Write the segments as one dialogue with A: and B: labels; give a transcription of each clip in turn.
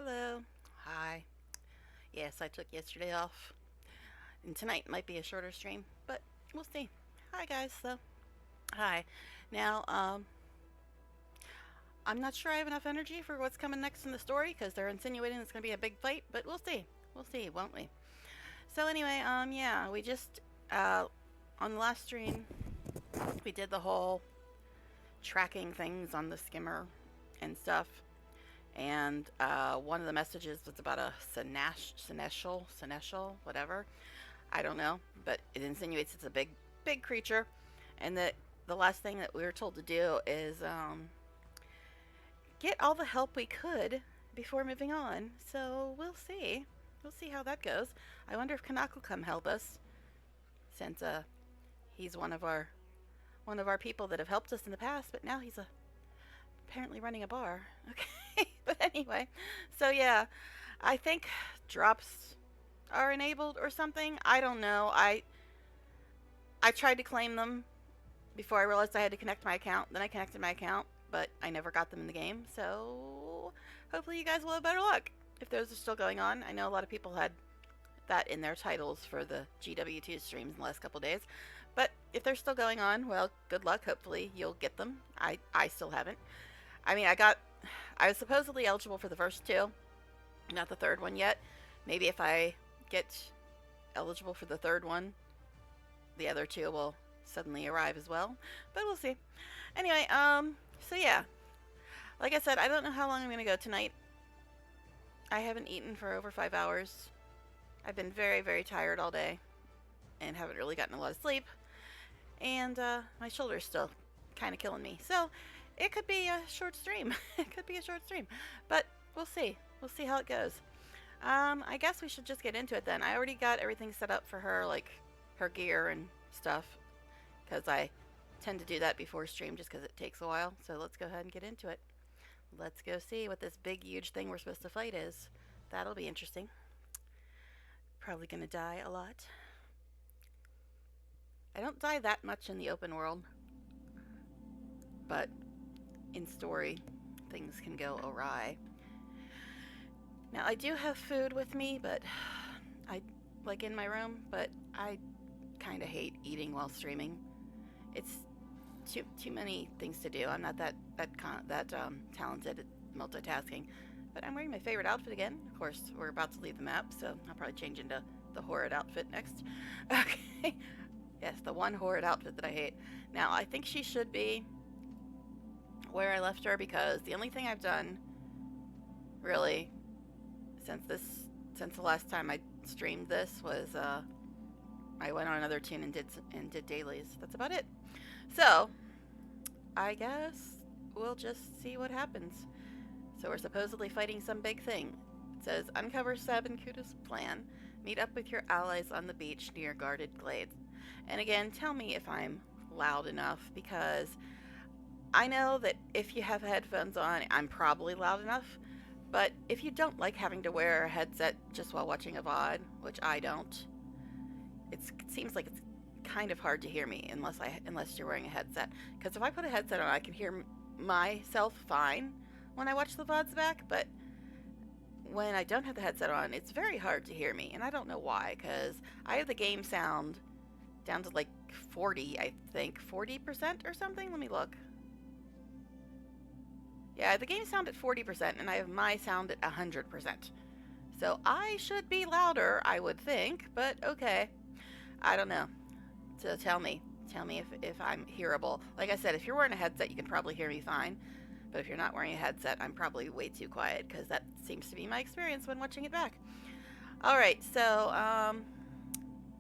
A: Hello. Hi. Yes, I took yesterday off. And tonight might be a shorter stream, but we'll see. Hi guys. Hi. Now, I'm not sure I have enough energy for what's coming next in the story because they're insinuating it's going to be a big fight, but we'll see. We'll see, won't we? So anyway, yeah, we just on the last stream we did the whole tracking things on the skimmer and stuff. And one of the messages was about a seneschal, whatever. I don't know, but it insinuates it's a big creature, and that the last thing that we were told to do is get all the help we could before moving on. So we'll see. We'll see how that goes. I wonder if Kanak will come help us, since he's one of our people that have helped us in the past, but now he's apparently running a bar. Okay, but anyway, so yeah, I think drops are enabled or something. I don't know. I tried to claim them before I realized I had to connect my account. Then I connected my account, but I never got them in the game. So hopefully you guys will have better luck if those are still going on. I know a lot of people had that in their titles for the gw2 streams in the last couple of days. But if they're still going on, well, good luck. Hopefully you'll get them. I still haven't. I mean, I was supposedly eligible for the first two, not the third one yet. Maybe if I get eligible for the third one, the other two will suddenly arrive as well. But we'll see. Anyway, so yeah. Like I said, I don't know how long I'm going to go tonight. I haven't eaten for over 5 hours. I've been very, very tired all day and haven't really gotten a lot of sleep. And my shoulder's still kind of killing me. So it could be a short stream. It could be a short stream. But we'll see. We'll see how it goes. I guess we should just get into it then. I already got everything set up for her, like her gear and stuff, because I tend to do that before stream just because it takes a while. So let's go ahead and get into it. Let's go see what this big, huge thing we're supposed to fight is. That'll be interesting. Probably gonna die a lot. I don't die that much in the open world, but in story, things can go awry. Now, I do have food with me, but like in my room, but I kind of hate eating while streaming. It's too many things to do. I'm not that talented at multitasking. But I'm wearing my favorite outfit again. Of course, we're about to leave the map, so I'll probably change into the horrid outfit next. Okay. Yes, the one horrid outfit that I hate. Now, I think she should be where I left her, because the only thing I've done, really, since the last time I streamed this was I went on another tune and did dailies. That's about it. So I guess we'll just see what happens. So we're supposedly fighting some big thing. It says, uncover Seb and Kuda's plan. Meet up with your allies on the beach near guarded glades. And again, tell me if I'm loud enough, because I know that if you have headphones on, I'm probably loud enough. But if you don't like having to wear a headset just while watching a VOD, which I don't, it seems like it's kind of hard to hear me unless you're wearing a headset. Because if I put a headset on, I can hear myself fine when I watch the VODs back, but when I don't have the headset on, it's very hard to hear me, and I don't know why, because I have the game sound down to like 40, I think, 40% or something. Let me look. Yeah, the game sound at 40%, and I have my sound at 100%. So I should be louder, I would think, but okay. I don't know. So tell me if I'm hearable. Like I said, if you're wearing a headset, you can probably hear me fine. But if you're not wearing a headset, I'm probably way too quiet, because that seems to be my experience when watching it back. Alright, so,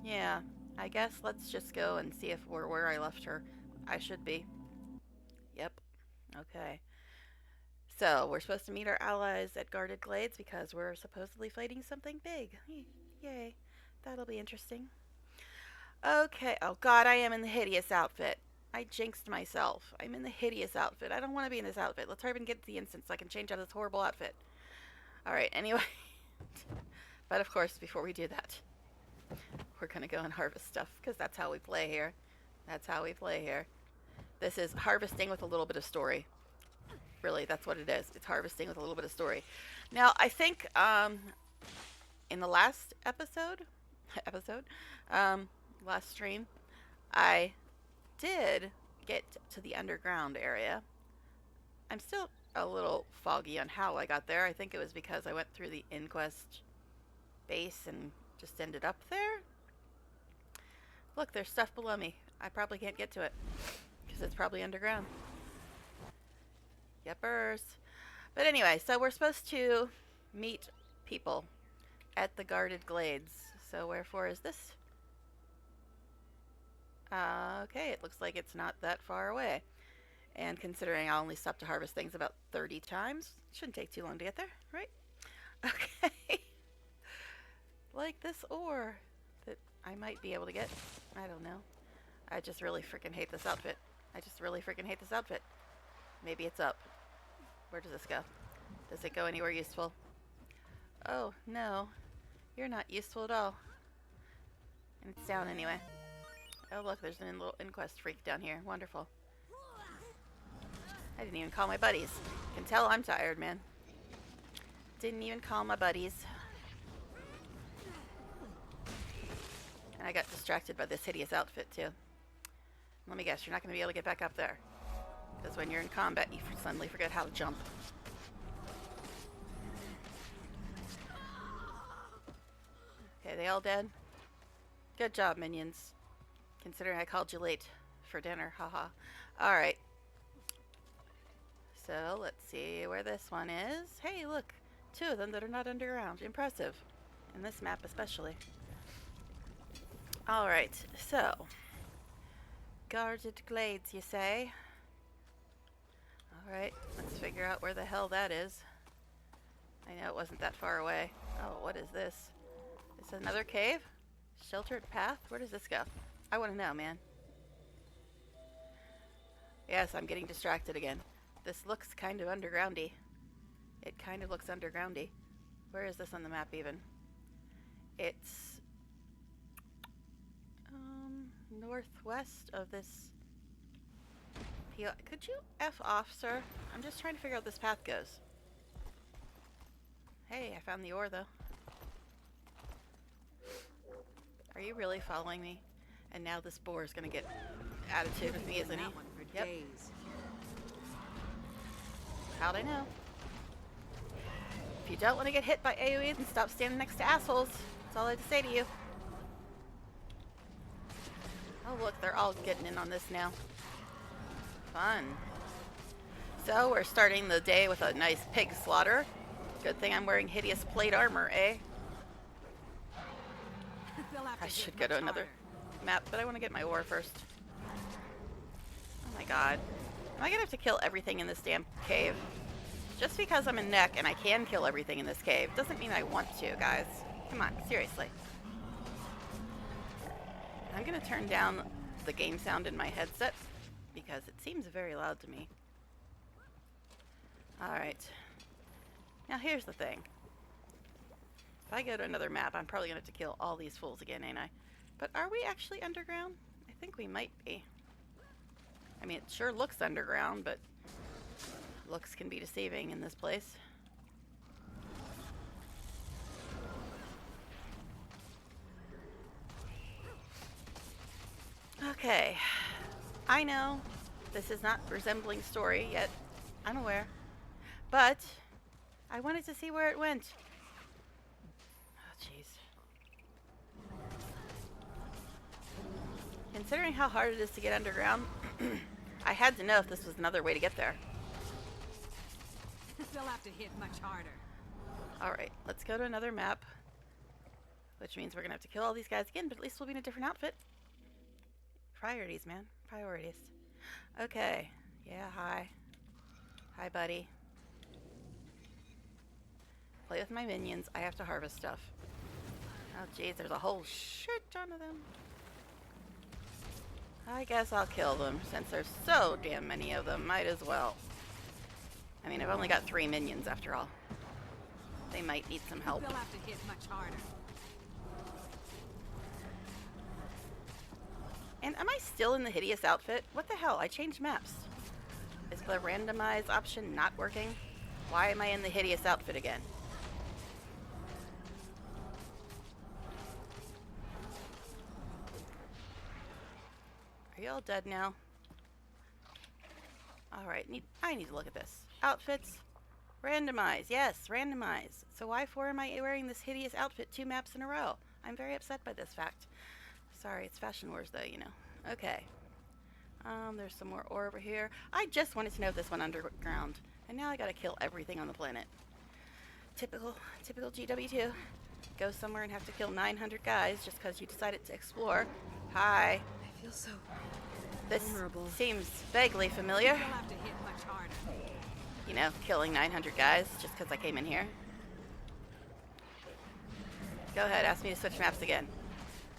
A: yeah, I guess let's just go and see if we're where I left her. I should be. Yep. Okay. So, we're supposed to meet our allies at guarded glades because we're supposedly fighting something big. Yay. That'll be interesting. Okay. Oh, God, I am in the hideous outfit. I jinxed myself. I'm in the hideous outfit. I don't want to be in this outfit. Let's hurry up and get to the instance so I can change out of this horrible outfit. Alright, anyway. But of course, before we do that, we're going to go and harvest stuff, because that's how we play here. That's how we play here. This is harvesting with a little bit of story. Really, that's what it is. It's harvesting with a little bit of story. Now, I think in the last episode, um, last stream, I did get to the underground area. I'm still a little foggy on how I got there. I think it was because I went through the Inquest base and just ended up there. Look, there's stuff below me. I probably can't get to it because it's probably underground. Yepers. But anyway, so we're supposed to meet people at the guarded glades. So wherefore is this? Okay, it looks like it's not that far away. And considering I only stopped to harvest things about 30 times, shouldn't take too long to get there, right? Okay. Like this ore that I might be able to get. I don't know. I just really freaking hate this outfit. Maybe it's up. Where does this go? Does it go anywhere useful? Oh, no. You're not useful at all. And it's down anyway. Oh, look, there's a little Inquest freak down here. Wonderful. I didn't even call my buddies. Can tell I'm tired, man. Didn't even call my buddies. And I got distracted by this hideous outfit, too. Let me guess, you're not going to be able to get back up there. Because when you're in combat, you suddenly forget how to jump. Okay, they all dead? Good job, minions. Considering I called you late for dinner, haha. Alright. So, let's see where this one is. Hey, look. 2 of them that are not underground. Impressive. In this map especially. Alright, so. Guarded glades, you say? Alright, let's figure out where the hell that is. I know it wasn't that far away. Oh, what is this? Is this another cave? Sheltered path? Where does this go? I want to know, man. Yes, I'm getting distracted again. This looks kind of undergroundy. It kind of looks undergroundy. Where is this on the map even? It's northwest of this. Could you F off, sir? I'm just trying to figure out this path goes. Hey, I found the ore, though. Are you really following me? And now this boar is going to get attitude with me, isn't he? Yep. How'd I know? If you don't want to get hit by AoE, then stop standing next to assholes. That's all I have to say to you. Oh, look, they're all getting in on this now. Fun. So, we're starting the day with a nice pig slaughter. Good thing I'm wearing hideous plate armor, eh? I should go to another map, but I want to get my ore first. Oh my god. Am I gonna have to kill everything in this damn cave? Just because I'm a neck and I can kill everything in this cave doesn't mean I want to, guys. Come on, seriously. I'm gonna turn down the game sound in my headset because it seems very loud to me. Alright. Now here's the thing. If I go to another map, I'm probably gonna have to kill all these fools again, ain't I? But are we actually underground? I think we might be. I mean, it sure looks underground, but looks can be deceiving in this place. Okay. I know this is not resembling story yet. I'm aware. But I wanted to see where it went. Oh, jeez. Considering how hard it is to get underground, I had to know if this was another way to get there.
B: They'll have to hit much harder.
A: Alright, let's go to another map. Which means we're gonna have to kill all these guys again, but at least we'll be in a different outfit. Priorities, man. Priorities. Okay. Yeah, hi. Hi, buddy. Play with my minions. I have to harvest stuff. Oh, jeez, there's a whole shit ton of them. I guess I'll kill them, since there's so damn many of them. Might as well. I mean, I've only got 3 minions after all. They might need some help.
B: They'll have to hit much harder.
A: And am I still in the hideous outfit? What the hell? I changed maps. Is the randomize option not working? Why am I in the hideous outfit again? Are you all dead now? Alright, I need to look at this. Outfits. Randomize. Yes, randomize. So why for am I wearing this hideous outfit 2 maps in a row? I'm very upset by this fact. Sorry, it's Fashion Wars though, you know. Okay. There's some more ore over here. I just wanted to know this one underground. And now I gotta kill everything on the planet. Typical GW2. Go somewhere and have to kill 900 guys just because you decided to explore. Hi.
B: I feel so
A: This
B: vulnerable.
A: seems vaguely familiar.
B: You'll have to hit much harder.
A: You know, killing 900 guys just because I came in here. Go ahead, ask me to switch maps again.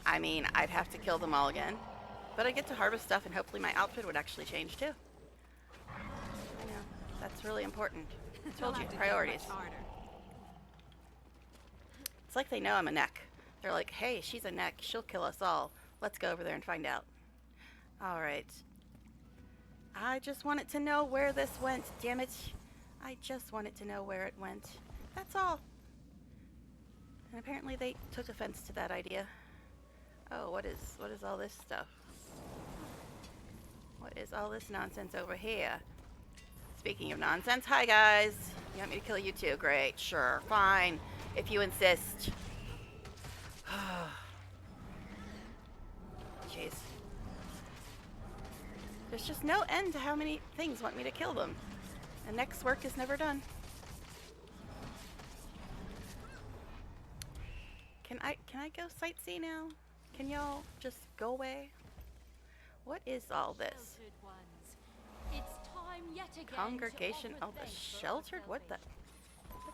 A: I mean, I'd have to kill them all again. But I get to harvest stuff and hopefully my outfit would actually change too. I know, that's really important. I told
B: You'll
A: you,
B: have to
A: priorities.
B: hit much harder.
A: It's like they know I'm a neck. They're like, hey, she's a neck, she'll kill us all. Let's go over there and find out. Alright. I just wanted to know where this went, damn it. I just wanted to know where it went. That's all. And apparently they took offense to that idea. Oh, what is all this stuff? What is all this nonsense over here? Speaking of nonsense, hi guys. You want me to kill you too? Great, sure, fine. If you insist. Jeez. There's just no end to how many things want me to kill them. And next work is never done. Can I go sightsee now? Can y'all just go away? What is all this?
C: Sheltered ones. It's time yet again to
A: Congregation
C: offer
A: of the
C: thanks for
A: Sheltered?
C: our
A: What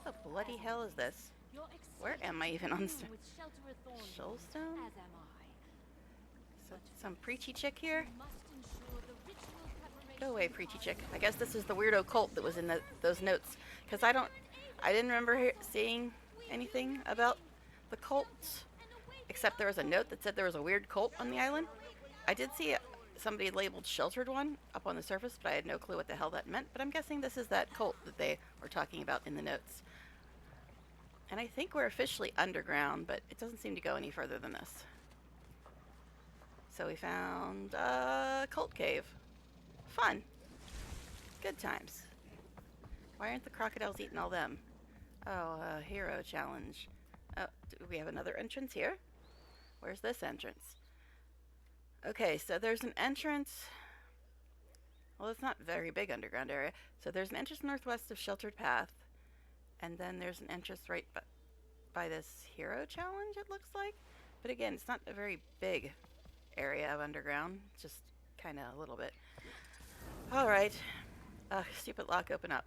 A: the bloody hell is this?
C: Your
A: Where am I even on
C: exciting with Shelter-a-thorn,
A: Shoalstone?
C: as am I.
A: So, some preachy chick here?
C: You must ensure the ritual preparation.
A: Go away, preachy chick. I guess this is the weirdo cult that was in those notes. Because I didn't remember seeing anything about the cults. Except there was a note that said there was a weird cult on the island. I did see somebody labeled Sheltered One up on the surface, but I had no clue what the hell that meant. But I'm guessing this is that cult that they were talking about in the notes. And I think we're officially underground, but it doesn't seem to go any further than this. So we found a cult cave. Fun. Good times. Why aren't the crocodiles eating all them? Oh, hero challenge. Oh, do we have another entrance here? Where's this entrance? Okay, so there's an entrance. Well, it's not a very big underground area. So there's an entrance northwest of Sheltered Path. And then there's an entrance right by this hero challenge, it looks like. But again, it's not a very big area of underground. Just kind of a little bit. Alright. Stupid lock, open up.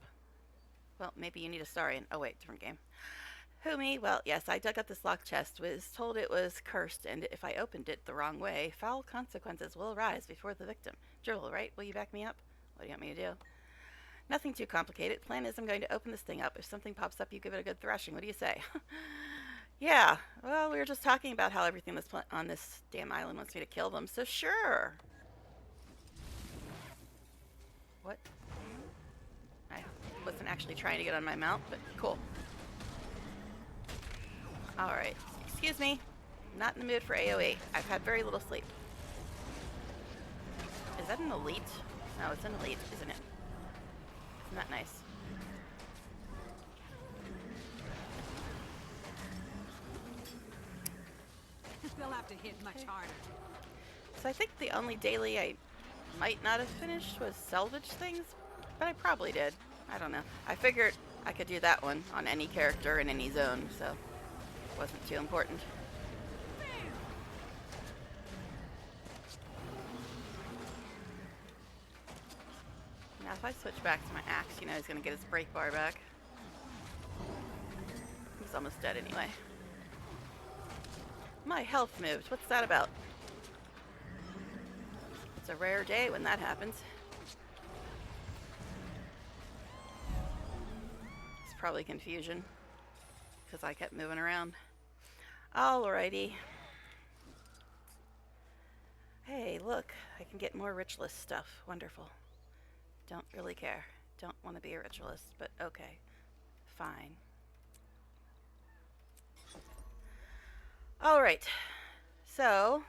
A: Well, maybe you need a star in. Oh wait, different game. Who, me? Well, yes, I dug up this locked chest, was told it was cursed, and if I opened it the wrong way, foul consequences will arise before the victim. Drivel, right? Will you back me up? What do you want me to do? Nothing too complicated. Plan is I'm going to open this thing up. If something pops up, you give it a good thrashing. What do you say? Yeah, well, we were just talking about how everything on this damn island wants me to kill them, so sure. What? I wasn't actually trying to get on my mount, but cool. Alright, excuse me. Not in the mood for AoE. I've had very little sleep. Is that an elite? No, it's an elite, isn't it? Isn't that nice?
B: They'll have to hit much harder.
A: So I think the only daily I might not have finished was salvage things, but I probably did. I don't know. I figured I could do that one on any character in any zone, so it wasn't too important. Now if I switch back to my axe, you know he's going to get his break bar back. He's almost dead anyway. My health moved. What's that about? It's a rare day when that happens. It's probably confusion, because I kept moving around. Alrighty. Hey, look. I can get more rich list stuff. Wonderful. Don't really care. Don't want to be a ritualist, but okay. Fine. Alright. So,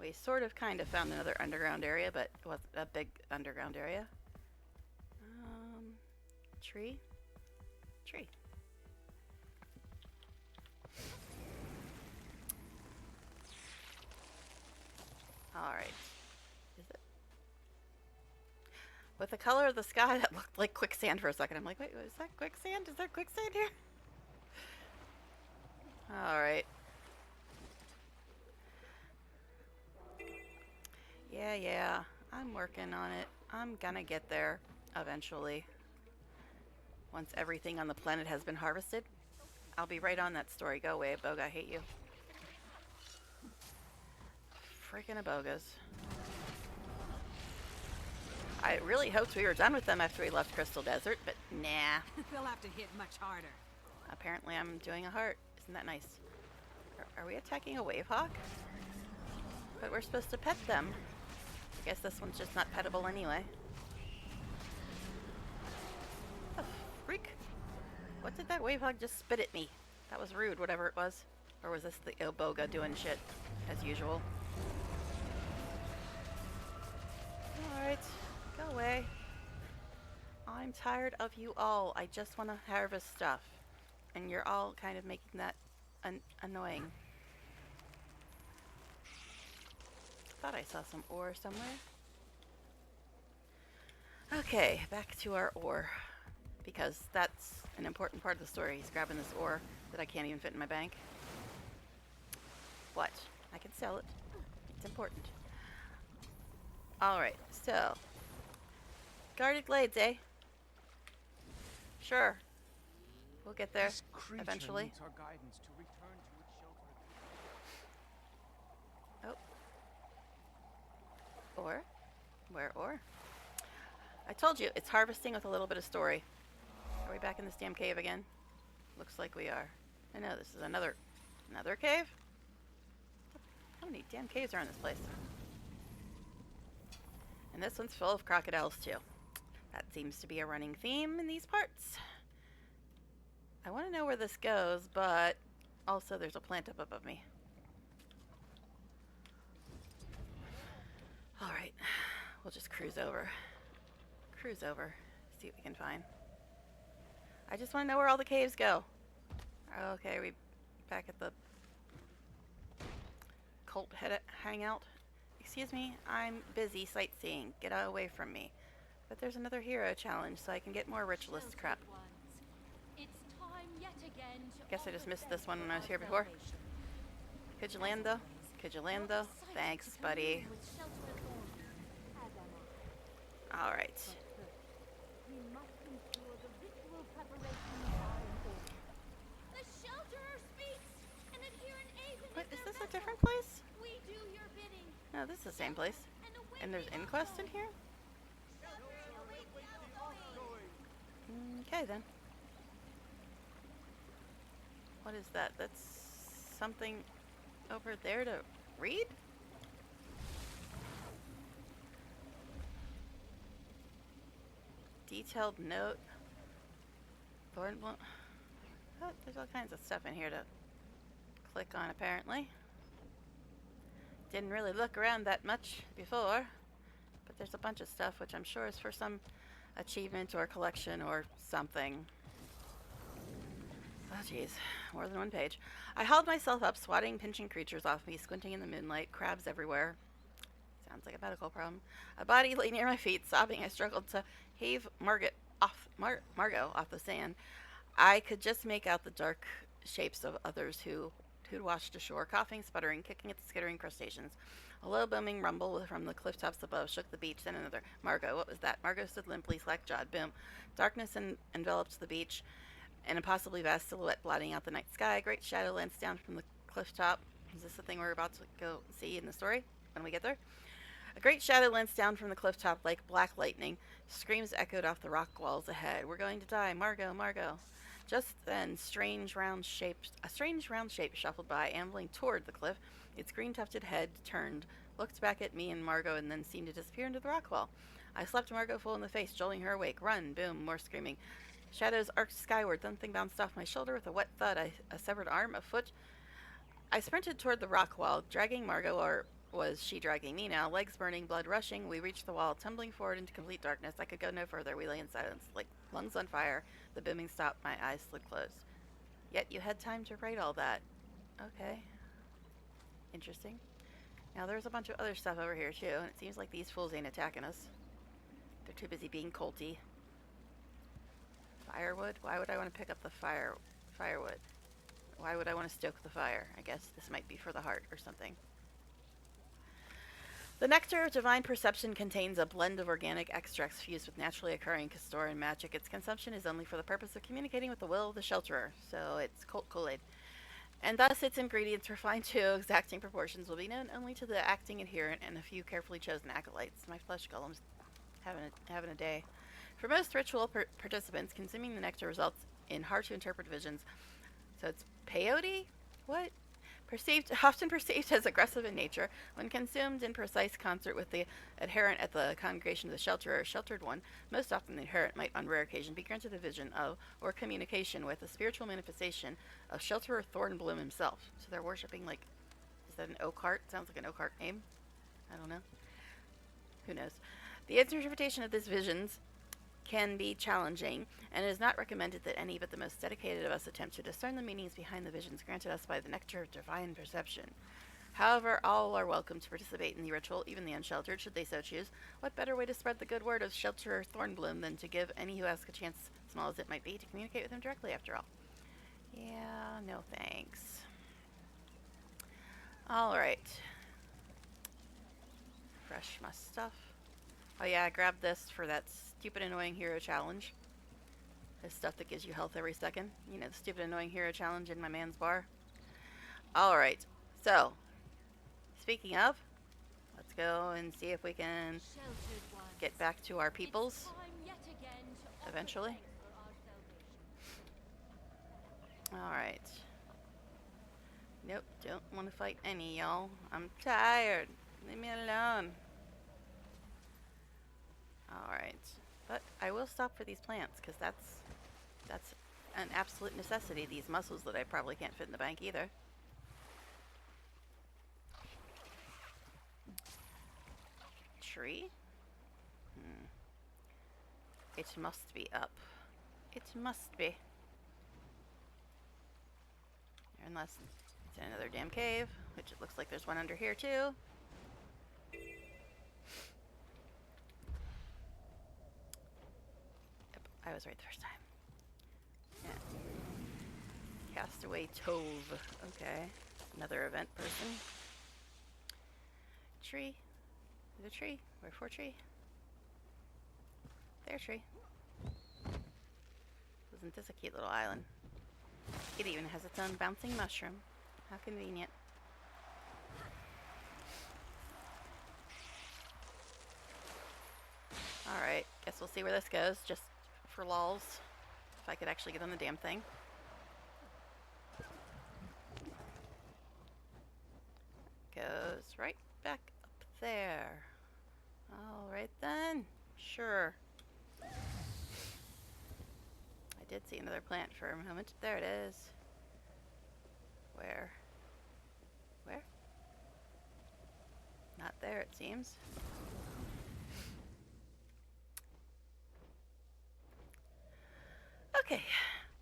A: we sort of kind of found another underground area, but it wasn't a big underground area. Tree? Tree. Alright. Is it? With the color of the sky, that looked like quicksand for a second. I'm like, wait, is that quicksand? Is there quicksand here? Alright. Yeah. I'm working on it. I'm gonna get there eventually. Once everything on the planet has been harvested. I'll be right on that story. Go away, Boga. I hate you. Freaking abogas. I really hoped we were done with them after we left Crystal Desert, but nah.
B: They'll have to hit much harder.
A: Apparently I'm doing a heart. Isn't that nice? Are we attacking a wave hawk? But we're supposed to pet them. I guess this one's just not pettable anyway. Oh, freak. What did that wave hog just spit at me? That was rude, whatever it was. Or was this the Oboga doing shit, as usual? Alright, go away. I'm tired of you all. I just want to harvest stuff. And you're all kind of making that annoying. Thought I saw some ore somewhere. Okay, back to our ore. Because that's an important part of the story. He's grabbing this ore that I can't even fit in my bank. What? I can sell it. It's important. Alright, so. Guarded glades, eh? Sure. We'll get there eventually.
D: Needs our guidance to return to its shelter.
A: Oh. Ore? Where ore? I told you, it's harvesting with a little bit of story. Are we back in this damn cave again? Looks like we are. I know, this is another cave? How many damn caves are in this place? And this one's full of crocodiles too. That seems to be a running theme in these parts. I want to know where this goes, but also there's a plant up above me. Alright, we'll just cruise over. See what we can find. I just want to know where all the caves go. Okay, are we back at the cult hangout? Excuse me, I'm busy sightseeing. Get away from me. But there's another hero challenge, so I can get more ritualist crap.
C: It's time yet again to
A: Guess I just
C: offer
A: missed
C: them
A: this one when I was
C: our
A: here before.
C: salvation.
A: Could you land though? Could you land though?
C: Excited
A: Thanks,
C: to come
A: buddy.
C: in with shelter at dawn, as am I.
A: Alright.
C: We must ensure the ritual preparations are in order. The shelterer speaks, and adherent Aiden
A: What, is
C: their
A: this a
C: vessel.
A: different place?
C: We do your bidding.
A: No, this is the same place. And there's inquest in here? Okay then. What is that? That's something over there to read? Detailed note. Thornbloom. Oh, there's all kinds of stuff in here to click on apparently. Didn't really look around that much before, but there's a bunch of stuff which I'm sure is for some achievement or collection or something. Oh jeez, more than one page. I hauled myself up, swatting pinching creatures off me, squinting in the moonlight, crabs everywhere. Sounds like a medical problem. A body lay near my feet, sobbing. I struggled to heave Margot off the sand. I could just make out the dark shapes of others who'd washed ashore, coughing, sputtering, kicking at the skittering crustaceans. A low booming rumble from the cliff tops above shook the beach, then another. Margot, what was that? Margot stood limply, slack-jawed. Boom. Darkness enveloped the beach, an impossibly vast silhouette blotting out the night sky. A great shadow lands down from the cliff top. Is this the thing we're about to go see in the story when we get there? A great shadow lanced down from the cliff top like black lightning. Screams echoed off the rock walls ahead. We're going to die. Margot, Margot. Just then, a strange round shape shuffled by, ambling toward the cliff. Its green-tufted head turned, looked back at me and Margot, and then seemed to disappear into the rock wall. I slapped Margot full in the face, jolting her awake. Run! Boom! More screaming. Shadows arced skyward. Something bounced off my shoulder with a wet thud. A severed arm, a foot. I sprinted toward the rock wall, dragging Margot, or was she dragging me now? Legs burning, blood rushing. We reached the wall, tumbling forward into complete darkness. I could go no further. We lay in silence, like lungs on fire. The booming stopped. My eyes slid closed. Yet you had time to write all that. Okay. Interesting. Now there's a bunch of other stuff over here too, and it seems like these fools ain't attacking us. They're too busy being colty. Firewood? Why would I want to pick up the firewood? Why would I want to stoke the fire? I guess this might be for the heart or something. The nectar of divine perception contains a blend of organic extracts fused with naturally occurring Castoran magic. Its consumption is only for the purpose of communicating with the will of the shelterer, so it's cult Kool-Aid. And thus its ingredients refined to exacting proportions will be known only to the acting adherent and a few carefully chosen acolytes. My flesh golem's having a day. For most ritual participants, consuming the nectar results in hard-to-interpret visions. So it's peyote? What? Often perceived as aggressive in nature, when consumed in precise concert with the adherent at the congregation of the shelterer or sheltered one, most often the adherent might on rare occasion be granted a vision of or communication with a spiritual manifestation of shelterer Thornbloom himself. So they're worshipping, like, is that an oak heart? Sounds like an oak heart name. I don't know. Who knows? The interpretation of these visions can be challenging, and it is not recommended that any but the most dedicated of us attempt to discern the meanings behind the visions granted us by the nectar of divine perception. However, all are welcome to participate in the ritual, even the unsheltered, should they so choose. What better way to spread the good word of Shelterer Thornbloom than to give any who ask a chance, small as it might be, to communicate with him directly, after all? Yeah, no thanks. Alright. Refresh my stuff. Oh yeah, I grabbed this for that stupid annoying hero challenge. This stuff that gives you health every second. You know, the stupid annoying hero challenge in my man's bar. Alright, so, speaking of, let's go and see if we can get back to our peoples eventually. Alright. Nope, don't want to fight any, y'all. I'm tired. Leave me alone. Alright. But I will stop for these plants, because that's an absolute necessity. These mussels that I probably can't fit in the bank either. Tree? It must be up. It must be. Unless it's in another damn cave, which it looks like there's one under here too. Yep, I was right the first time. Yeah. Castaway Tove. Okay. Another event person. Tree. Is it a tree? Where for tree? There, tree. Isn't this a cute little island? It even has its own bouncing mushroom. How convenient. Alright, guess we'll see where this goes, just for lols. If I could actually get on the damn thing. Goes right back up there. Alright then. Sure. I did see another plant for a moment. There it is. Where? Where? Not there, it seems. Okay.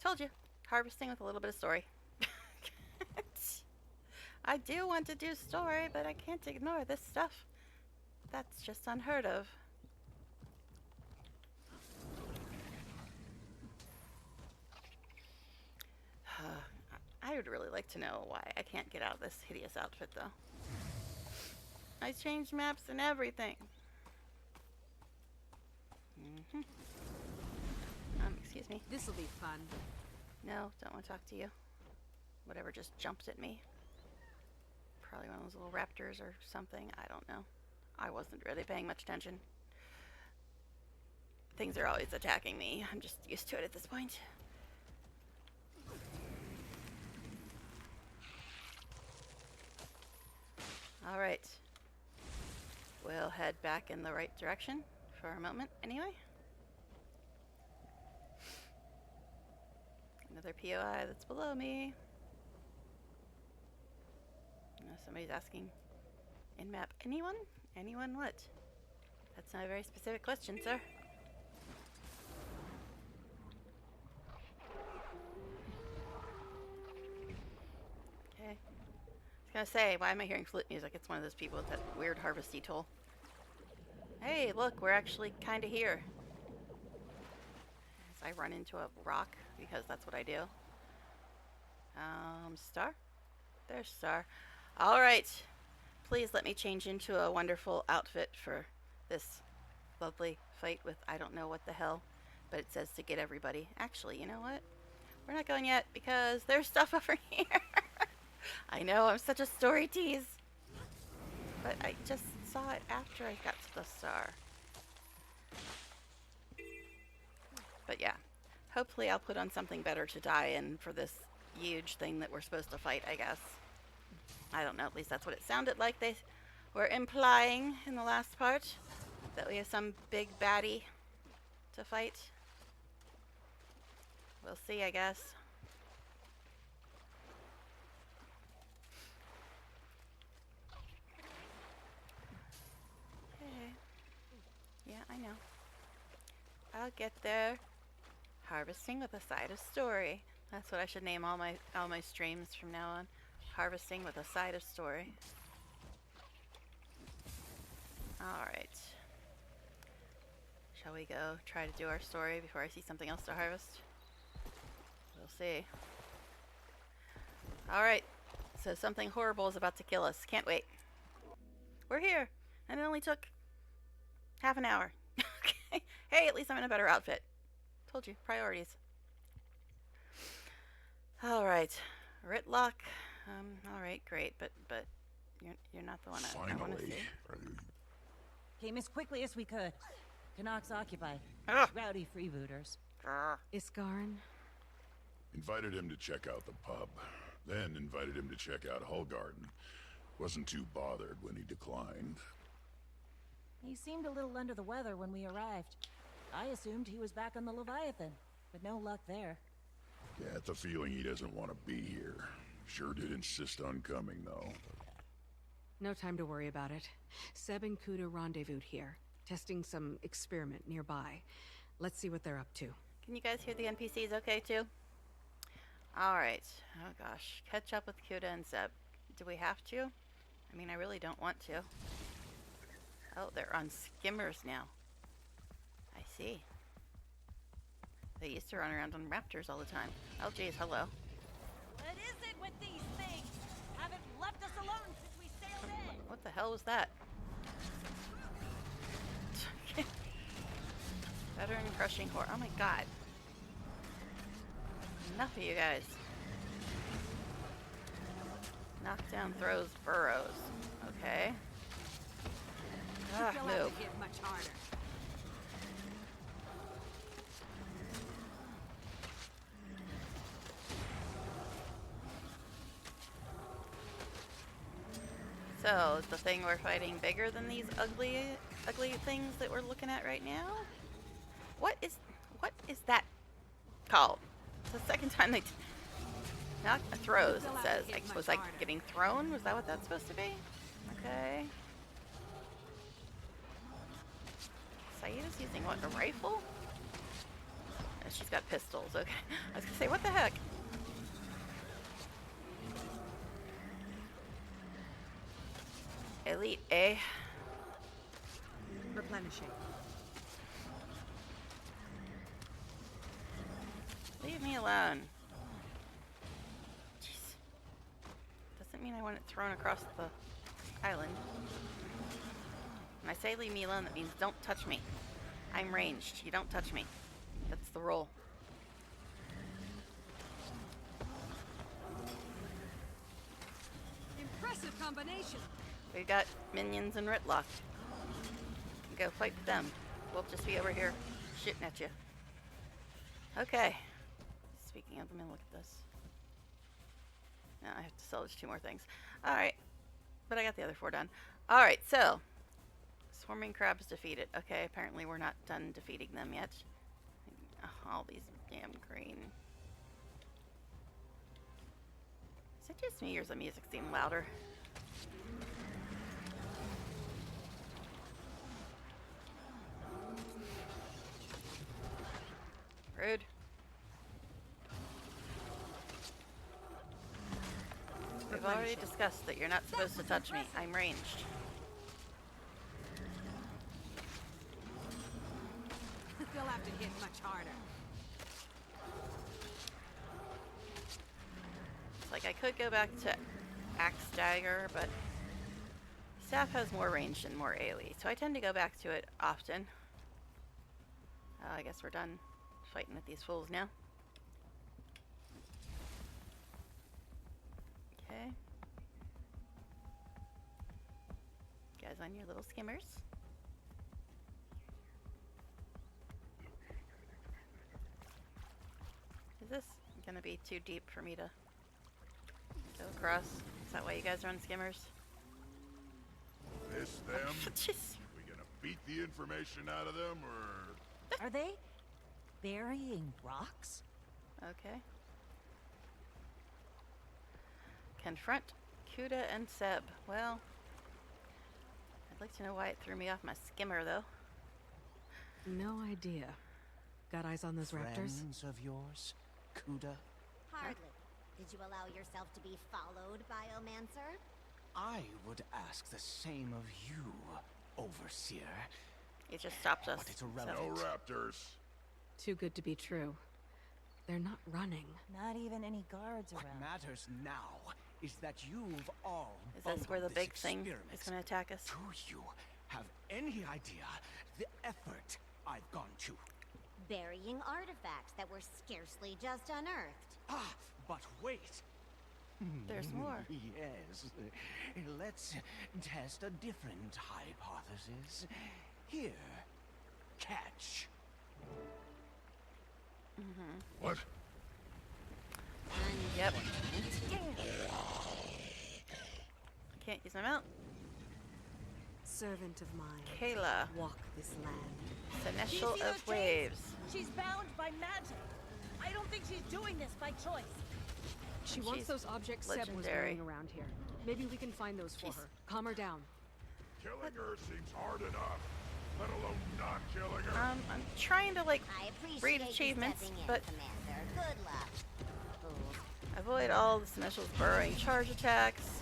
A: Told you. Harvesting with a little bit of story. I do want to do story, but I can't ignore this stuff. That's just unheard of. I would really like to know why I can't get out of this hideous outfit, though. I changed maps and everything. Excuse me.
B: This'll be fun.
A: No, don't want to talk to you. Whatever just jumped at me. Probably one of those little raptors or something. I don't know. I wasn't really paying much attention. Things are always attacking me. I'm just used to it at this point. Alright. We'll head back in the right direction For a moment, anyway. Another POI that's below me. Somebody's asking in-map, anyone? Anyone what? That's not a very specific question, sir. Okay. I was gonna say, why am I hearing flute music? It's one of those people with that weird harvesty tool. Hey, look, we're actually kind of here. As I run into a rock, because that's what I do. Star? There's Star. Alright. Please let me change into a wonderful outfit for this lovely fight with I don't know what the hell. But it says to get everybody. Actually, you know what? We're not going yet because there's stuff over here. I know, I'm such a story tease. But I just saw it after I got to the star. But yeah, hopefully I'll put on something better to die in for this huge thing that we're supposed to fight, I guess. I don't know, at least that's what it sounded like they were implying in the last part. That we have some big baddie to fight. We'll see, I guess. Okay. Yeah, I know. I'll get there. Harvesting with a side of story. That's what I should name all my streams from now on. Harvesting with a side of story. Alright. Shall we go try to do our story before I see something else to harvest? We'll see. Alright. So something horrible is about to kill us. Can't wait. We're here. And it only took half an hour. Okay. Hey, at least I'm in a better outfit. Told you. Priorities. Alright. Ritlock. Alright, great. But you're not the one I want to see.
B: Came as quickly as we could. Canucks occupied. Rowdy freebooters.
E: Iskarn?
F: Invited him to check out the pub. Then invited him to check out Hullgarden. Wasn't too bothered when he declined.
B: He seemed a little under the weather when we arrived. I assumed he was back on the Leviathan, but no luck there.
F: Get the feeling he doesn't want to be here. Sure did insist on coming, though.
E: No time to worry about it. Seb and Kuda rendezvoused here, testing some experiment nearby. Let's see what they're up to.
A: Can you guys hear the NPCs okay, too? Alright. Oh, gosh. Catch up with Kuda and Seb. Do we have to? I mean, I really don't want to. Oh, they're on skimmers now. I see. They used to run around on raptors all the time. Oh, geez, hello.
B: What is it with these things? Haven't left us alone since we sailed in.
A: What the hell was that? Veteran crushing horror. Oh my god. Enough of you guys. Knockdown throws burrows. Okay.
B: You'll have
A: Move.
B: to hit much harder.
A: So, is the thing we're fighting bigger than these ugly things that we're looking at right now? What is that called? It's the second time they not throws, it says. Was I getting thrown? Was that what that's supposed to be? Okay. Saida's using what, a rifle? Oh, she's got pistols, okay. I was gonna say, what the heck? Elite, eh?
E: Replenishing.
A: Leave me alone. Jeez. Doesn't mean I want it thrown across the island. When I say leave me alone, that means don't touch me. I'm ranged. You don't touch me. That's the rule.
B: Impressive combination.
A: We've got minions and Ritlock. Go fight with them. We'll just be over here shooting at you. Okay. Speaking of, let me look at this. No, I have to salvage 2 more things. Alright. But I got the other 4 done. Alright, so. Swarming crabs defeated. Okay, apparently we're not done defeating them yet. All these damn green. Is it just me or does the music seem louder? Rude. We've already discussed that you're not supposed to touch me. I'm ranged.
E: They'll have to hit much harder.
A: It's like I could go back to Axe Dagger, but Staff has more range and more AoE, so I tend to go back to it often. I guess we're done fighting with these fools now. Okay. Guys on your little skimmers. Is this gonna be too deep for me to go across? Is that why you guys are on skimmers?
F: This them?
A: Just
F: We gonna beat the information out of them, or
B: Are they burying rocks?
A: okay. Confront Kuda and Seb. Well, I'd like to know why it threw me off my skimmer, though.
E: No idea. Got eyes on those raptors?
D: Friends of yours, Kuda?
C: Hardly. Did you allow yourself to be followed, Biomancer?
D: I would ask the same of you, Overseer.
A: He just stopped us.
D: But it's
A: so-
D: irrelevant.
F: no raptors.
E: Too good to be true. They're not running.
B: Not even any guards
D: What
B: around.
D: matters now is that you've all
A: Is this where the
D: bungled
A: big
D: this
A: thing
D: experiment.
A: is going to attack us?
D: Do you have any idea the effort I've gone to?
C: Burying artifacts that were scarcely just unearthed.
D: Ah, but wait.
A: There's more.
D: Yes. Let's test a different hypothesis. Here, catch.
F: What?
A: Yep. Can't use my mount.
E: Servant of mine.
A: Kayla,
E: Walk this land.
A: Seneschal
B: see
A: of
B: those chains?
A: Waves.
B: She's bound by magic. I don't think she's doing this by choice.
E: She wants
A: She's
E: those objects Seb was
A: legendary.
E: wearing around here. Maybe we can find those for
A: She's-
E: her. Calm her down.
F: Killing her seems hard enough, let alone not killing her.
A: I'm trying to, like,
C: I appreciate
A: read
C: you
A: achievements,
C: stepping in,
A: but
C: Commander. Good luck. Ooh.
A: avoid all the Seneschal's burrowing charge attacks.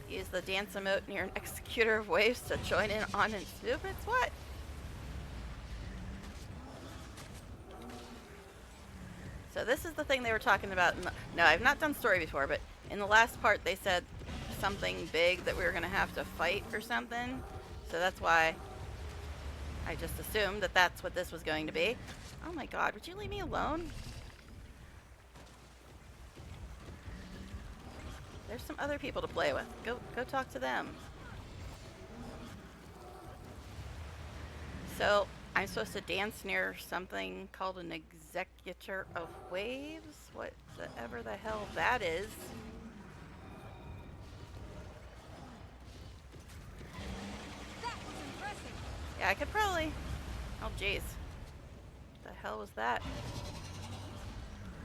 A: Use the dance emote near an executor of waves to join in on its movements. What? So this is the thing they were talking about. No, I've not done story before, but in the last part they said something big that we were going to have to fight or something. So that's why I just assumed that that's what this was going to be. Oh my god, would you leave me alone? There's some other people to play with. Go talk to them. So I'm supposed to dance near something called an executor of waves? Whatever the hell that is.
C: That was impressive.
A: Yeah, I could probably. Oh jeez. The hell was that?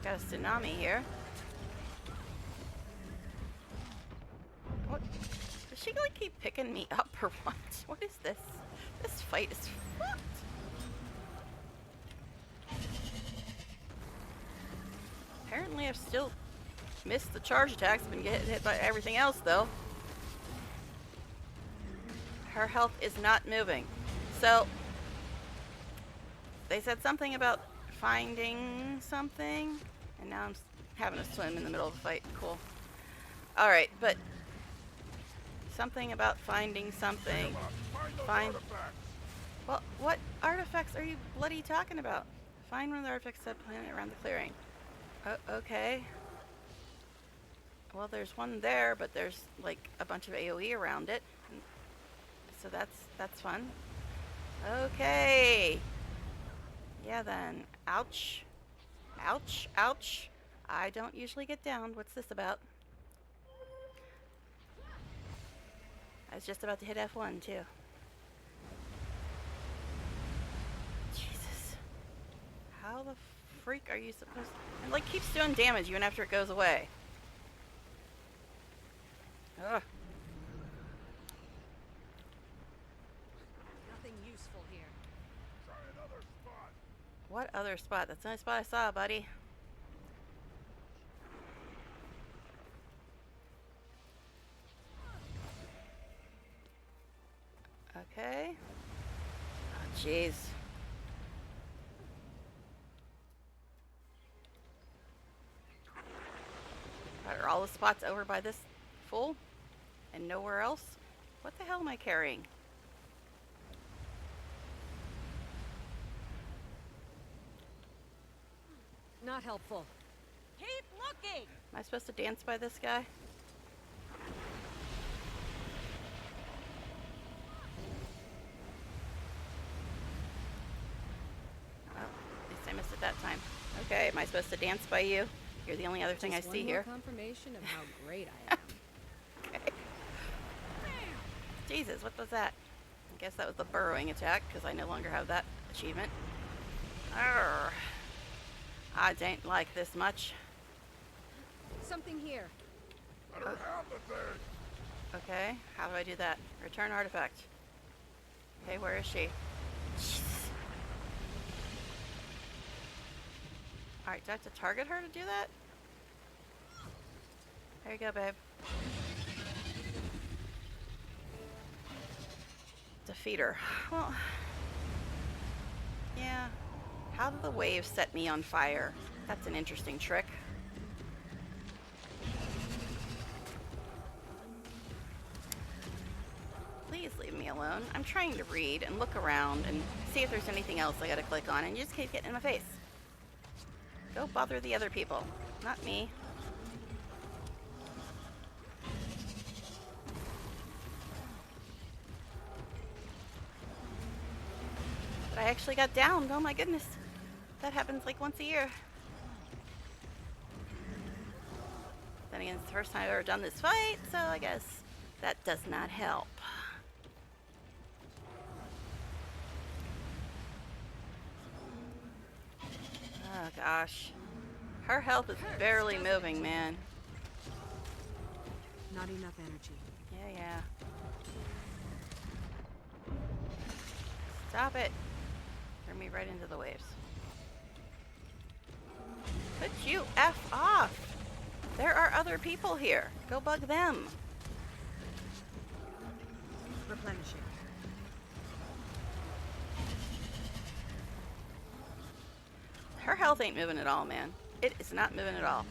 A: Got a tsunami here. What? Does she like keep picking me up or what? What is this? This fight is fucked. Apparently I've still missed the charge attacks, been getting hit by everything else though. Her health is not moving. So they said something about finding something, and now I'm having to swim in the middle of the fight. Cool. Alright, but something about finding something.
F: Find those
A: Fine.
F: artifacts.
A: Well, what artifacts are you bloody talking about? Find one of the artifacts that planet around the clearing. Okay. Well, there's one there, but there's like a bunch of AoE around it. So that's fun. Okay. Yeah then. Ouch. Ouch. Ouch. I don't usually get downed. What's this about? I was just about to hit F1 too. How the freak are you supposed to... It, like, keeps doing damage even after it goes away. Ugh.
E: Nothing useful here.
F: Try another spot.
A: What other spot? That's the only spot I saw, buddy. Okay. Oh, jeez. Are all the spots over by this full? And nowhere else? What the hell am I carrying?
E: Not helpful.
B: Keep looking!
A: Am I supposed to dance by this guy? Well, at least I missed it that time. Okay, am I supposed to dance by you? You're the only other thing I
G: Just
A: see
G: one more
A: here.
G: confirmation of how great I am.
A: Okay. Jesus, what was that? I guess that was the burrowing attack, because I no longer have that achievement. Arrgh. I don't like this much.
G: Something here.
F: Let her have the thing.
A: Okay, how do I do that? Return artifact. Okay, where is she? Jesus. Alright, do I have to target her to do that? There you go, babe. Defeat her. Well, yeah. How do the waves set me on fire? That's an interesting trick. Please leave me alone. I'm trying to read and look around and see if there's anything else I gotta click on, and you just keep getting in my face. Go bother the other people, not me. But I actually got downed. Oh my goodness. That happens like once a year. Then again, it's the first time I've ever done this fight, so I guess that does not help. Oh gosh. Her health is barely moving, man.
E: Not enough energy.
A: Yeah, yeah. Stop it. Throw me right into the waves. Could you F off? There are other people here. Go bug them.
E: Replenishing.
A: Her health ain't moving at all, man. It is not moving at all.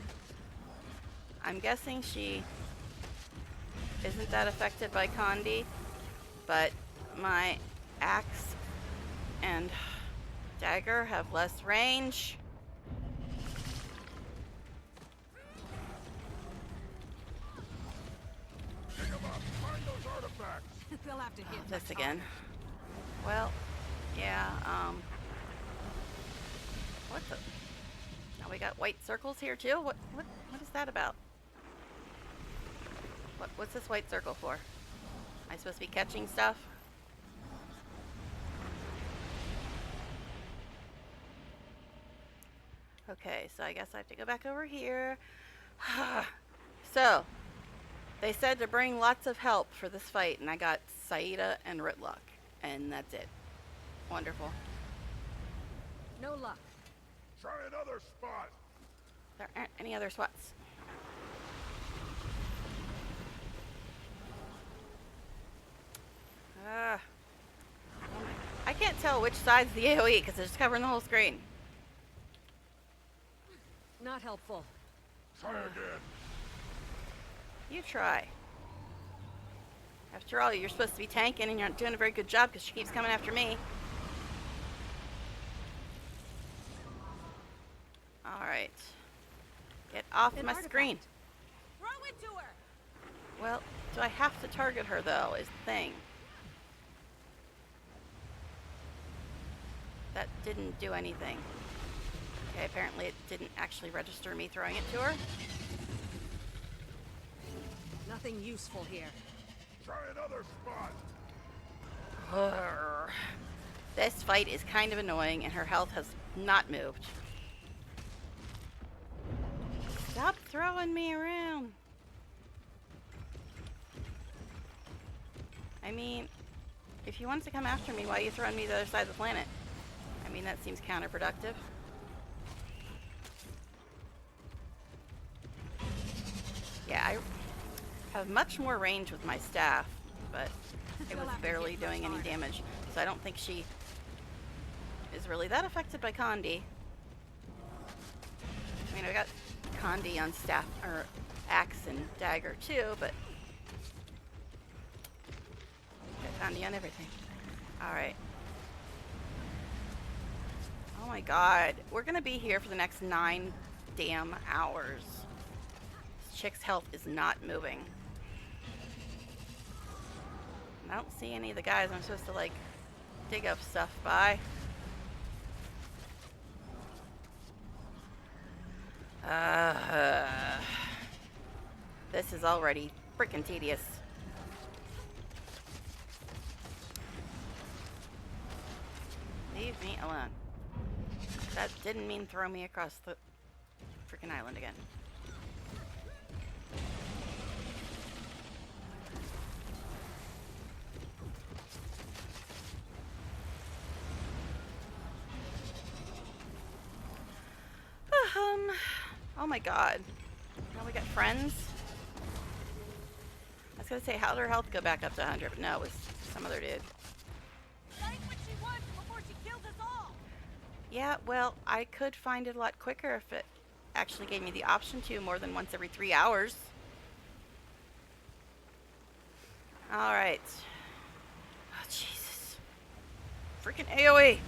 A: I'm guessing she isn't that affected by Condi, but my axe and dagger have less range.
F: Pick 'em up. Find those artifacts.
E: They'll have to hit
A: This again. Well, yeah, what the? Now we got white circles here too? What is that about? What's this white circle for? Am I supposed to be catching stuff? Okay, so I guess I have to go back over here. So, they said to bring lots of help for this fight, and I got Saida and Ritlock, and that's it. Wonderful.
G: No luck.
F: Try another spot.
A: There aren't any other spots. I can't tell which side's the AoE because it's covering the whole screen.
E: Not helpful.
F: Try again.
A: You try. After all, you're supposed to be tanking and you're not doing a very good job because she keeps coming after me. Alright. Get off
G: An
A: my
G: artifact.
A: screen.
B: Throw it to her!
A: Well, do I have to target her though, is the thing. That didn't do anything. Okay, apparently it didn't actually register me throwing it to her.
E: Nothing useful here.
F: Try another spot.
A: Urgh. This fight is kind of annoying, and her health has not moved. Stop throwing me around. I mean, if he wants to come after me, why are you throwing me to the other side of the planet? I mean, that seems counterproductive. Yeah, I have much more range with my staff, but it was barely doing any damage. So I don't think she is really that affected by Condi. I mean, I got Condi on staff, or axe and dagger too, but got Condi on everything. Alright. Oh my god. We're gonna be here for the next 9 damn hours. This chick's health is not moving. I don't see any of the guys I'm supposed to, like, dig up stuff by. This is already freaking tedious. Leave me alone. That didn't mean throw me across the freaking island again. Oh my god. Now we got friends. I was gonna say, how'd her health go back up to 100? But no, it was some other dude.
C: That ain't what she wants before she kills us all.
A: Yeah, well, I could find it a lot quicker if it actually gave me the option to more than once every 3 hours. Alright. Oh, Jesus. Freaking AoE!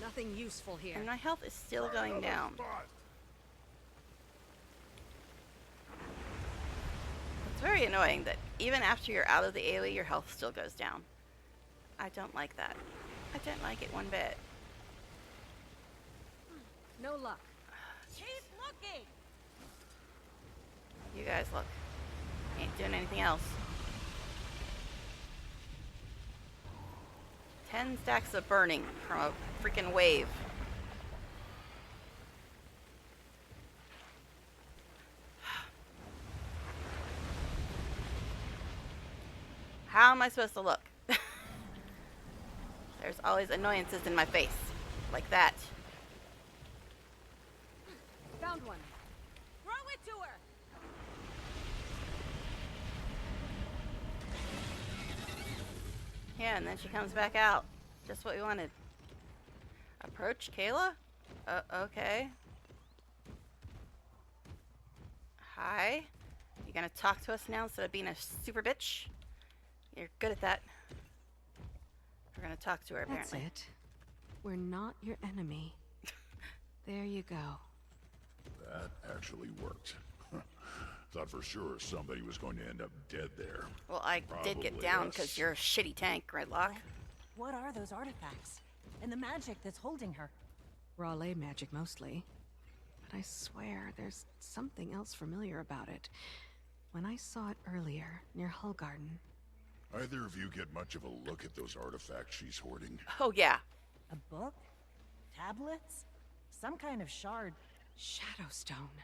E: Nothing useful here.
A: And my health is still going down. It's very annoying that even after you're out of the AoE, your health still goes down. I don't like that. I don't like it one bit.
G: No luck.
C: Keep looking.
A: You guys look. Ain't doing anything else. 10 stacks of burning from a freaking wave. How am I supposed to look? There's always annoyances in my face. Like that.
G: Found one.
C: Throw it to her.
A: Yeah, and then she comes back out. Just what we wanted. Approach Kayla? Okay. Hi. You gonna talk to us now instead of being a super bitch? You're good at that. We're gonna talk to her,
E: That's
A: apparently.
E: it. We're not your enemy. There you go.
F: That actually worked. Thought for sure somebody was going to end up dead there.
A: Well, I did get
F: Probably
A: down
F: us.
A: because you're a shitty tank, Redlock.
B: What are those artifacts? And the magic that's holding her?
E: Raleigh magic mostly. But I swear there's something else familiar about it. When I saw it earlier, near Hullgarden.
F: Either of you get much of a look at those artifacts she's hoarding?
A: Oh, yeah.
B: A book? Tablets? Some kind of shard.
E: Shadowstone.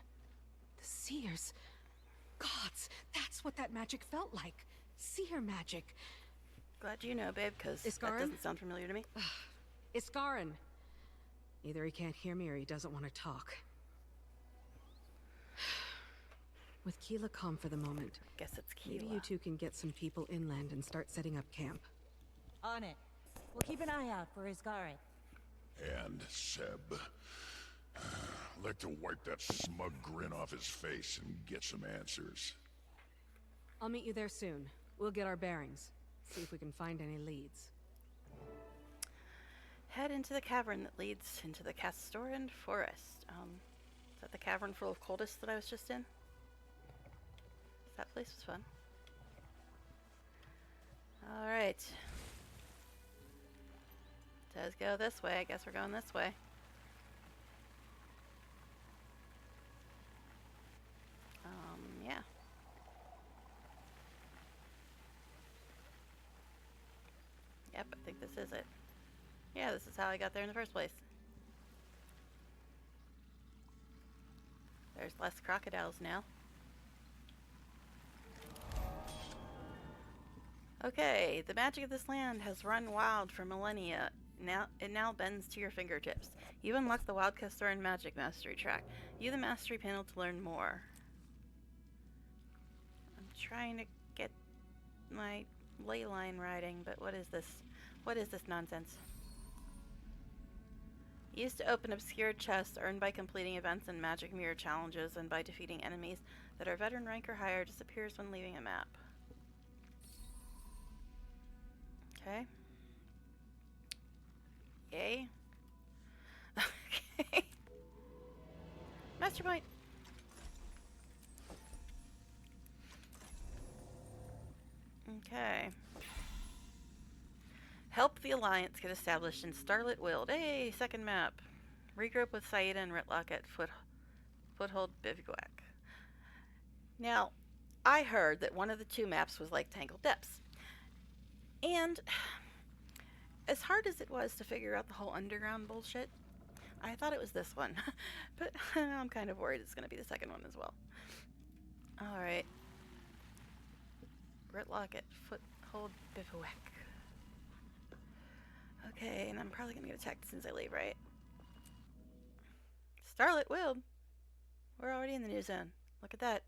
E: The Seers. Gods, that's what that magic felt like. Seer magic.
A: Glad you know, babe, because that
E: Iskarin?
A: doesn't sound familiar to me.
E: Iskarin. Either he can't hear me or he doesn't want to talk. With Keela calm for the moment,
A: Guess it's
E: maybe
A: Keela.
E: you two can get some people inland and start setting up camp.
B: On it. We'll keep an eye out for Isgari.
F: And Seb. Like to wipe that smug grin off his face and get some answers.
E: I'll meet you there soon. We'll get our bearings. See if we can find any leads.
A: Head into the cavern that leads into the Castoran Forest. Is that the cavern full of cultists that I was just in? That place was fun. Alright. Does go this way. I guess we're going this way. Yeah. Yep, I think this is it. Yeah, this is how I got there in the first place. There's less crocodiles now. Okay, the magic of this land has run wild for millennia. It now bends to your fingertips. You unlock the Wildcast Thorn Magic Mastery track. Use the Mastery panel to learn more. I'm trying to get my ley line riding, but what is this? What is this nonsense? Used to open obscure chests earned by completing events and magic mirror challenges and by defeating enemies that are veteran rank or higher, disappears when leaving a map. Okay. Yay. Okay. Master point. Okay. Help the Alliance get established in Starlit Wild. Hey, second map. Regroup with Saida and Ritlock at Foothold Bivouac. Now, I heard that one of the two maps was like Tangled Depths. And as hard as it was to figure out the whole underground bullshit, I thought it was this one. But I'm kind of worried it's going to be the second one as well. Alright. Ritlock at Foothold Bivouac. Okay, and I'm probably going to get attacked as soon as I leave, right? Starlit Wild. We're already in the new zone. Look at that.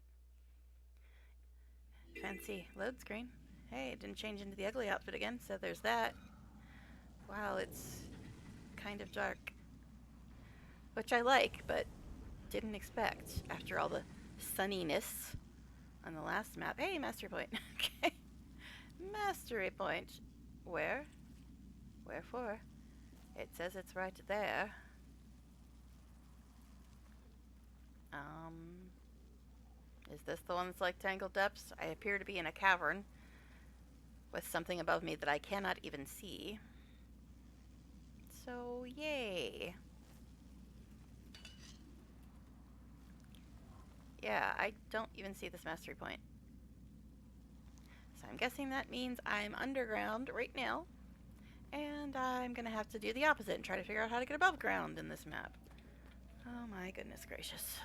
A: Fancy load screen. Hey, it didn't change into the ugly outfit again, so there's that. Wow, it's kind of dark. Which I like, but didn't expect after all the sunniness on the last map. Hey, mastery point. Okay. Mastery point. Where? Wherefore? It says it's right there. Is this the one that's like Tangled Depths? I appear to be in a cavern with something above me that I cannot even see. So, yay. Yeah, I don't even see this mastery point. So I'm guessing that means I'm underground right now. And I'm going to have to do the opposite and try to figure out how to get above ground in this map. Oh my goodness gracious.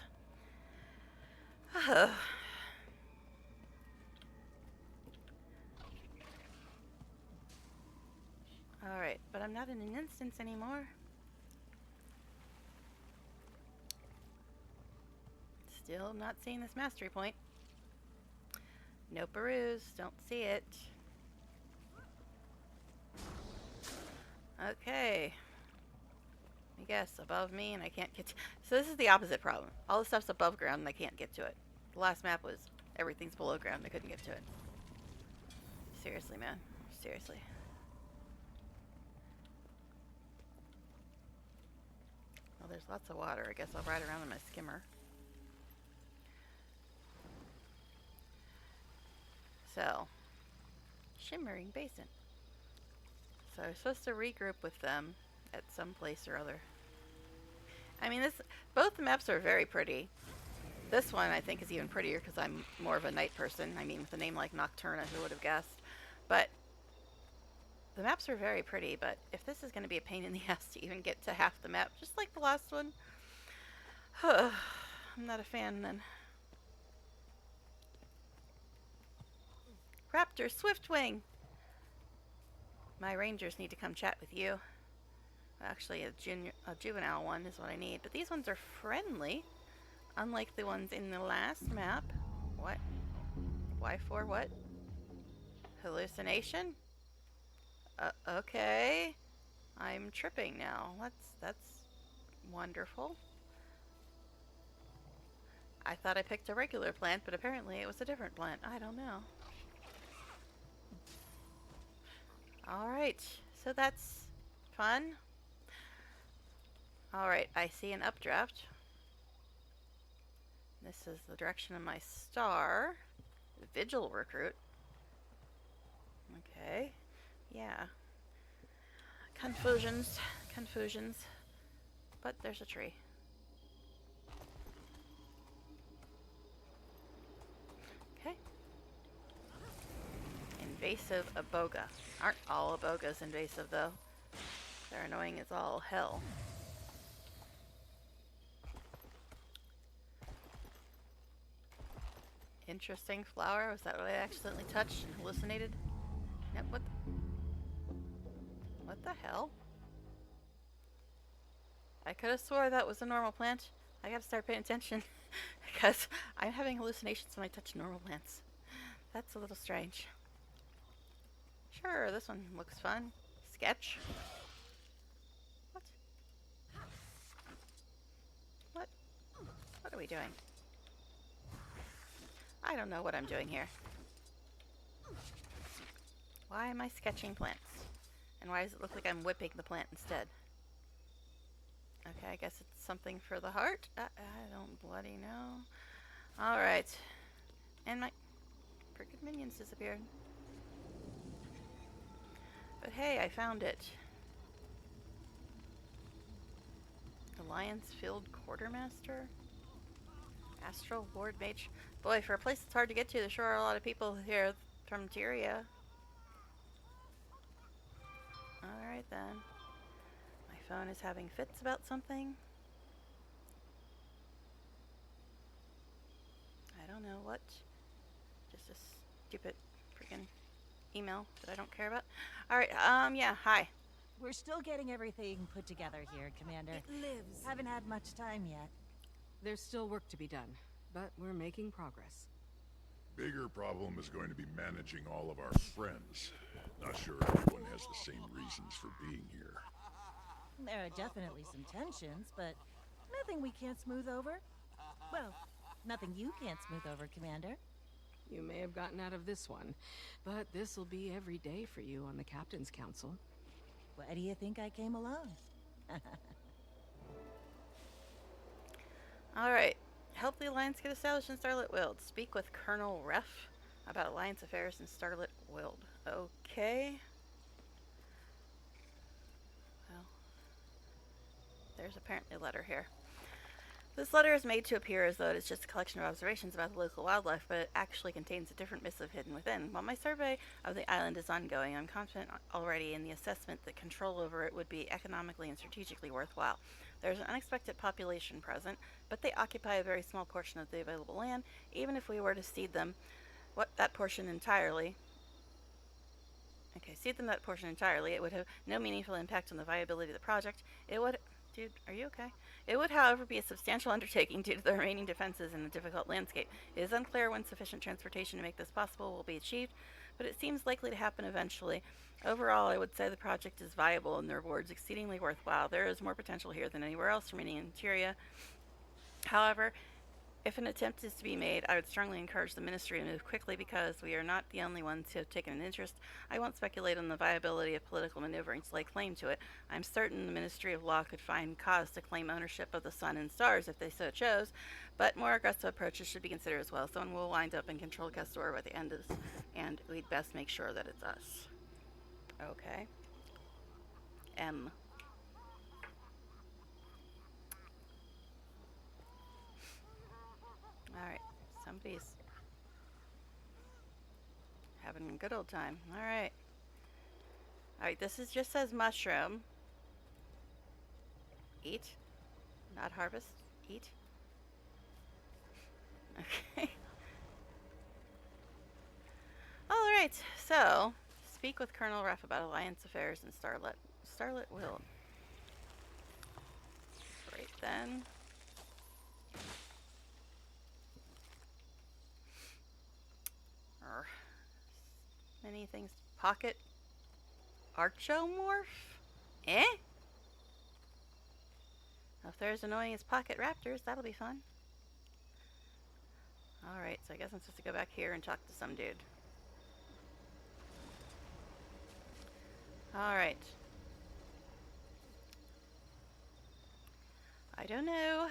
A: Alright, but I'm not in an instance anymore. Still not seeing this mastery point. No peruse, don't see it. Okay. I guess above me and I can't get to. So this is the opposite problem. All the stuff's above ground and I can't get to it. The last map was everything's below ground, I couldn't get to it. Seriously, man. Seriously. Well, there's lots of water. I guess I'll ride around in my skimmer. So, Shimmering Basin. So I was supposed to regroup with them at some place or other. I mean, both the maps are very pretty. This one I think is even prettier because I'm more of a night person. I mean, with a name like Nocturna, who would have guessed? But the maps are very pretty, but if this is going to be a pain in the ass to even get to half the map, just like the last one, I'm not a fan then. Raptor Swiftwing! My rangers need to come chat with you. Actually, a juvenile one is what I need. But these ones are friendly, unlike the ones in the last map. What? Why for what? Hallucination? Okay. I'm tripping now. That's wonderful. I thought I picked a regular plant, but apparently it was a different plant. I don't know. Alright, so that's fun. Alright, I see an updraft. This is the direction of my star. Vigil recruit. Okay, yeah. Confusions. But there's a tree. Okay. Invasive aboga. Aren't all abogas invasive, though? They're annoying as all hell. Interesting flower. Was that what I accidentally touched and hallucinated? Yep, what the hell? I could have swore that was a normal plant. I gotta start paying attention because I'm having hallucinations when I touch normal plants. That's a little strange. Sure, this one looks fun. Sketch. What? What? What are we doing? I don't know what I'm doing here. Why am I sketching plants? And why does it look like I'm whipping the plant instead? Okay, I guess it's something for the heart. I don't bloody know. Alright. And my frickin' minions disappeared. But hey, I found it. Alliance Field Quartermaster? Astral Ward Mage. Boy, for a place that's hard to get to, there sure are a lot of people here from Tyria. Alright then. My phone is having fits about something. I don't know what. Just a stupid freaking email that I don't care about. Alright, yeah, hi.
B: We're still getting everything put together here, Commander.
E: It lives.
B: Haven't had much time yet.
E: There's still work to be done, but we're making progress.
F: Bigger problem is going to be managing all of our friends. Not sure everyone has the same reasons for being here.
B: There are definitely some tensions, but nothing we can't smooth over. Well, nothing you can't smooth over, Commander.
E: You may have gotten out of this one, but this'll be every day for you on the Captain's Council.
B: Why do you think I came along?
A: Alright. Help the Alliance get established in Starlit Wild. Speak with Colonel Ref about Alliance affairs in Starlit Wild. Okay. Well, there's apparently a letter here. This letter is made to appear as though it is just a collection of observations about the local wildlife, but it actually contains a different missive hidden within. While my survey of the island is ongoing, I'm confident already in the assessment that control over it would be economically and strategically worthwhile. There's an unexpected population present, but they occupy a very small portion of the available land. Even if we were to cede them that portion entirely, it would have no meaningful impact on the viability of the project. It would... Dude, are you okay? It would, however, be a substantial undertaking due to the remaining defenses in a difficult landscape. It is unclear when sufficient transportation to make this possible will be achieved, but it seems likely to happen eventually. Overall, I would say the project is viable and the rewards exceedingly worthwhile. There is more potential here than anywhere else remaining in Tyria. However, if an attempt is to be made, I would strongly encourage the Ministry to move quickly because we are not the only ones who have taken an interest. I won't speculate on the viability of political maneuvering to lay claim to it. I'm certain the Ministry of Law could find cause to claim ownership of the sun and stars if they so chose, but more aggressive approaches should be considered as well. Someone will wind up in control Castor at the end of this, and we'd best make sure that it's us. Okay. M. Alright, somebody's having a good old time. Alright. Alright, this is just says mushroom. Eat. Not harvest. Eat. Okay. Alright, so speak with Colonel Ruff about Alliance affairs in Starlit Wild. Great then. Many things. Pocket Archomorph? Eh? If they're as annoying as pocket raptors, that'll be fun. Alright, so I guess I'm supposed to go back here and talk to some dude. Alright. I don't know.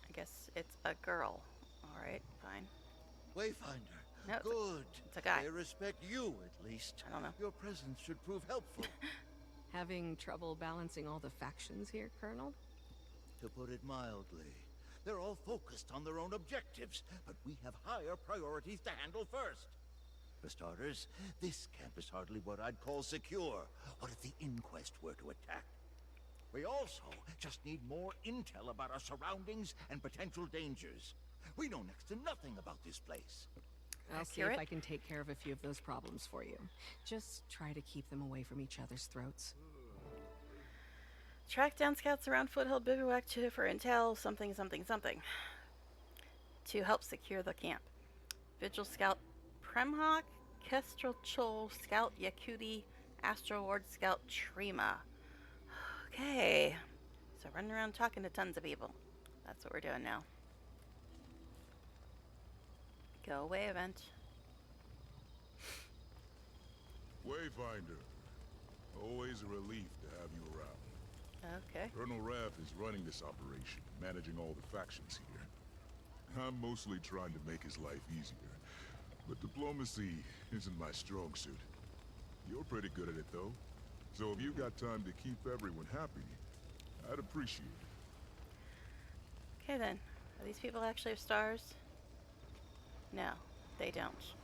A: I guess it's a girl. Alright, fine.
H: Wayfinder.
A: No,
H: Good.
A: it's a guy.
H: They respect you, at least.
A: I don't know.
H: Your presence should prove helpful.
E: Having trouble balancing all the factions here, Colonel?
H: To put it mildly, they're all focused on their own objectives, but we have higher priorities to handle first. For starters, this camp is hardly what I'd call secure. What if the Inquest were to attack? We also just need more intel about our surroundings and potential dangers. We know next to nothing about this place.
E: I'll see if
A: Accurate.
E: I can take care of a few of those problems for you. Just try to keep them away from each other's throats.
A: Track down scouts around Foothold Bivouac for intel, something, something, something. To help secure the camp. Vigil Scout Premhawk, Kestrel Chol, Scout Yakuti, Astro Ward Scout Trima. Okay. So running around talking to tons of people. That's what we're doing now. Go away event.
F: Wayfinder. Always a relief to have you around.
A: Okay.
F: Colonel Raff is running this operation, managing all the factions here. I'm mostly trying to make his life easier, but diplomacy isn't my strong suit. You're pretty good at it, though. So if you got time to keep everyone happy, I'd appreciate it.
A: Okay then. Do these people actually have stars? No, they don't.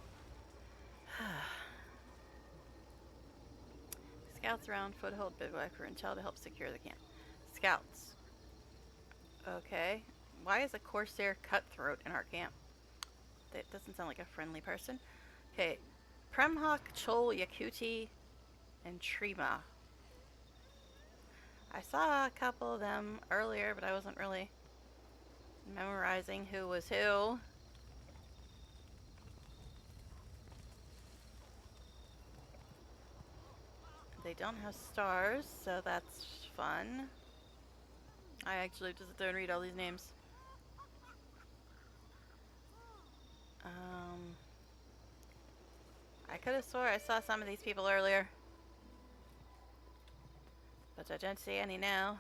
A: Scouts around Foothold Bivouac for intel to help secure the camp. Scouts. Okay. Why is a Corsair cutthroat in our camp? That doesn't sound like a friendly person. Okay. Premhawk, Chol, Yakuti, and Trima. I saw a couple of them earlier, but I wasn't really memorizing who was who. They don't have stars, so that's fun. I actually have to sit there and read all these names. I could have swore I saw some of these people earlier, but I don't see any now.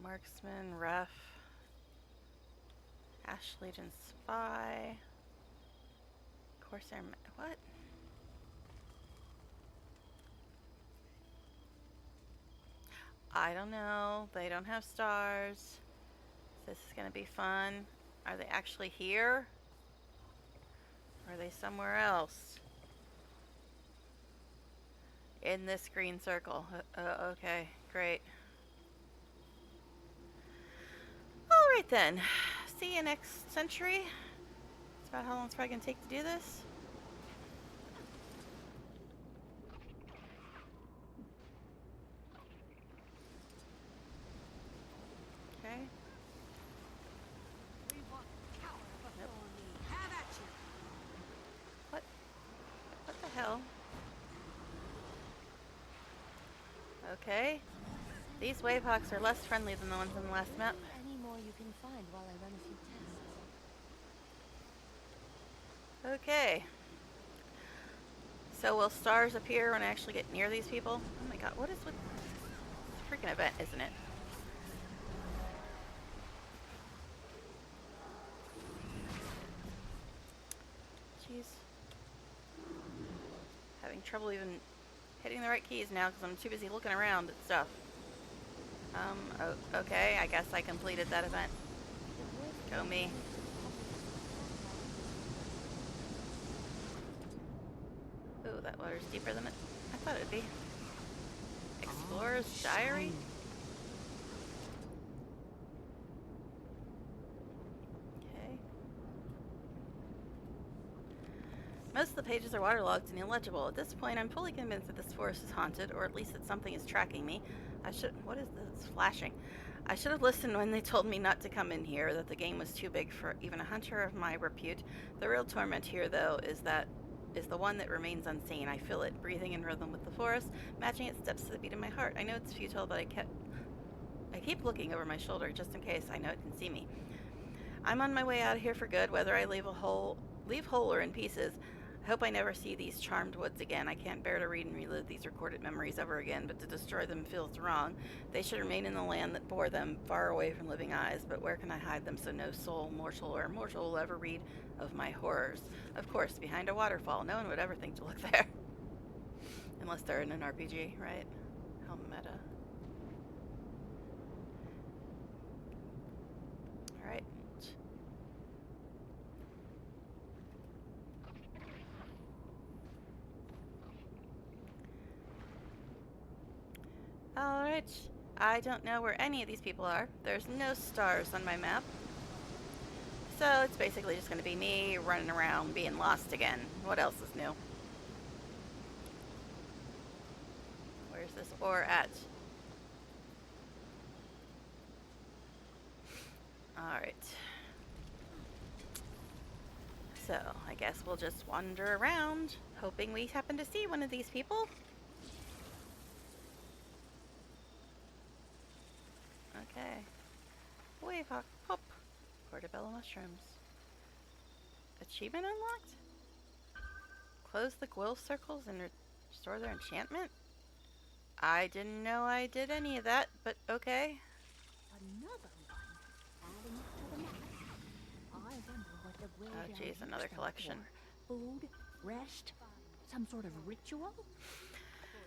A: Marksman, Ref, Ash Legion Spy, Corsair. What? I don't know. They don't have stars. This is gonna be fun. Are they actually here? Or are they somewhere else? In this green circle. Okay, great. Alright then. See you next century. That's about how long it's probably gonna take to do this. Okay. What the hell? Okay. These Wavehawks are less friendly than the ones in the last map.
C: Any more you can find while I run a few tests.
A: Okay. So will stars appear when I actually get near these people? Oh my god, what is with this freaking event, isn't it? Jeez. Having trouble even hitting the right keys now because I'm too busy looking around at stuff. Okay, I guess I completed that event. Go me. Ooh, that water's deeper than I thought it'd be. Explorer's Diary? Okay. Most of the pages are waterlogged and illegible. At this point, I'm fully convinced that this forest is haunted, or at least that something is tracking me. What is this flashing? I should have listened when they told me not to come in here, that the game was too big for even a hunter of my repute. The real torment here, though, is the one that remains unseen. I feel it, breathing in rhythm with the forest, matching its steps to the beat of my heart. I know it's futile, but I keep looking over my shoulder just in case I know it can see me. I'm on my way out of here for good, whether I leave whole or in pieces. I hope I never see these charmed woods again. I can't bear to read and relive these recorded memories ever again, but to destroy them feels wrong. They should remain in the land that bore them, far away from living eyes, but where can I hide them so no soul, mortal or immortal, will ever read of my horrors? Of course, behind a waterfall. No one would ever think to look there. Unless they're in an RPG, right? How meta. Alright. I don't know where any of these people are. There's no stars on my map. So it's basically just going to be me running around being lost again. What else is new? Where's this ore at? Alright. So, I guess we'll just wander around, hoping we happen to see one of these people. Okay. Wave hawk, pop. Portobello mushrooms. Achievement unlocked? Close the quill circles and restore their enchantment? I didn't know I did any of that, but okay.
C: Another one. Adding it to the map. I wonder what the Gwyll
A: Oh jeez,
C: Dells
A: another
C: stand
A: collection.
C: for. Food? Rest? Some sort of ritual?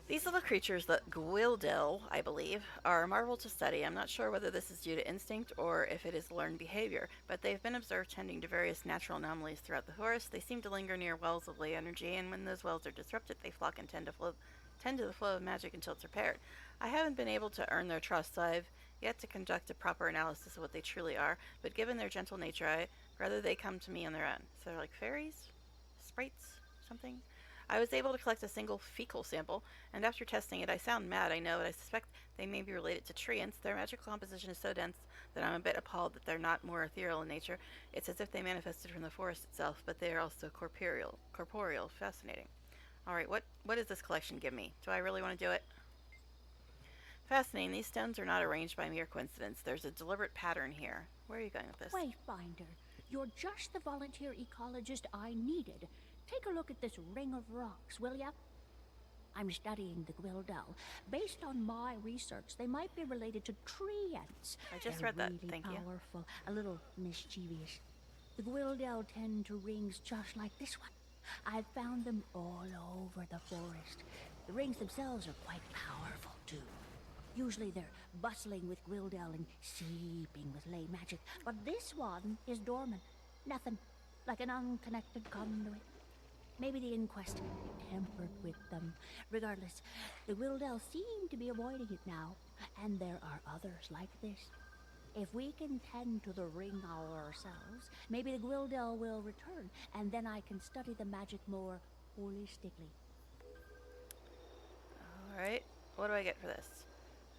A: These little creatures, the gw2, I believe, are a marvel to study. I'm not sure whether this is due to instinct or if it is learned behavior, but they've been observed tending to various natural anomalies throughout the forest. They seem to linger near wells of ley energy, and when those wells are disrupted, they flock and tend to the flow of magic until it's repaired. I haven't been able to earn their trust, so I've yet to conduct a proper analysis of what they truly are, but given their gentle nature, I'd rather they come to me on their own. So they're like fairies? Sprites? Something? I was able to collect a single fecal sample, and after testing it, I sound mad, I know, but I suspect they may be related to treants. Their magical composition is so dense that I'm a bit appalled that they're not more ethereal in nature. It's as if they manifested from the forest itself, but they are also corporeal. Fascinating. Alright, what does this collection give me? Do I really want to do it? Fascinating. These stones are not arranged by mere coincidence. There's a deliberate pattern here. Where are you going with this?
C: Wayfinder, you're just the volunteer ecologist I needed. Take a look at this ring of rocks, will ya? I'm studying the Gwyll. Based on my research, they might be related to treants.
A: I just
C: They're
A: read that.
C: really
A: Thank you.
C: powerful, a little mischievous. The Gwyll tend to rings just like this one. I've found them all over the forest. The rings themselves are quite powerful, too. Usually they're bustling with Gwyll and seeping with ley magic, but this one is dormant. Nothing, like an unconnected conduit. Maybe the inquest tempered with them. Regardless, the Gwyll seem to be avoiding it now, and there are others like this. If we can tend to the ring ourselves, maybe the Gwyll will return, and then I can study the magic more holistically.
A: Alright, what do I get for this?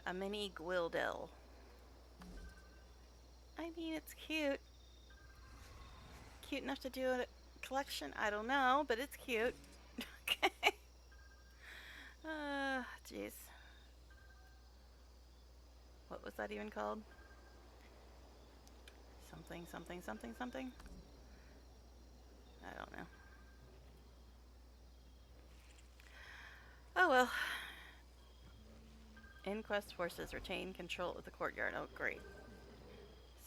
A: A mini Gwyll. I mean, it's cute. Cute enough to do a collection? I don't know, but it's cute. Okay. Jeez. What was that even called? Something. I don't know. Oh well. Inquest forces retain control of the courtyard. Oh, great.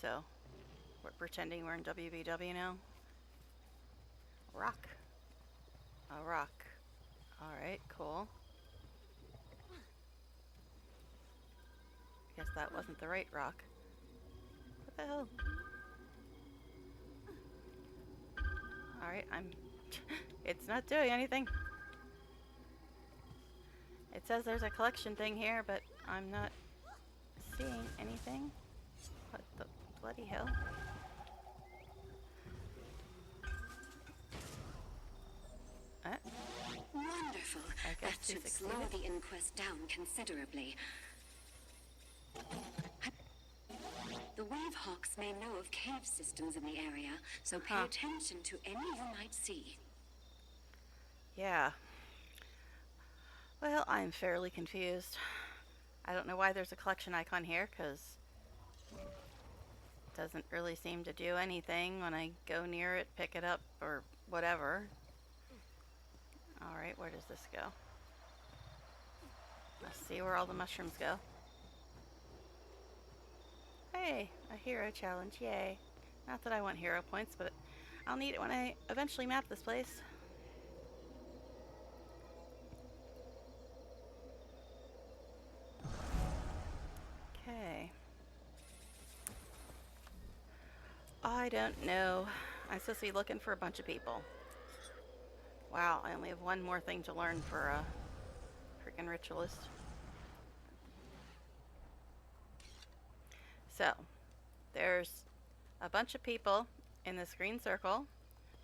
A: So, we're pretending we're in WBW now? Rock. A rock. Alright, cool. Guess that wasn't the right rock. What the hell? Alright, it's not doing anything. It says there's a collection thing here, but I'm not seeing anything. What the bloody hell?
I: Wonderful.
A: I guess
I: That
A: we
I: should slow
A: succeeded.
I: the inquest down considerably. The wave hawks may know of cave systems in the area, so pay attention to any you might see.
A: Yeah. Well, I'm fairly confused. I don't know why there's a collection icon here, because it doesn't really seem to do anything when I go near it, pick it up, or whatever. Alright, where does this go? Let's see where all the mushrooms go. Hey, a hero challenge, yay. Not that I want hero points, but I'll need it when I eventually map this place. Okay. I don't know. I'm supposed to be looking for a bunch of people. Wow, I only have one more thing to learn for a freaking ritualist. So, there's a bunch of people in this green circle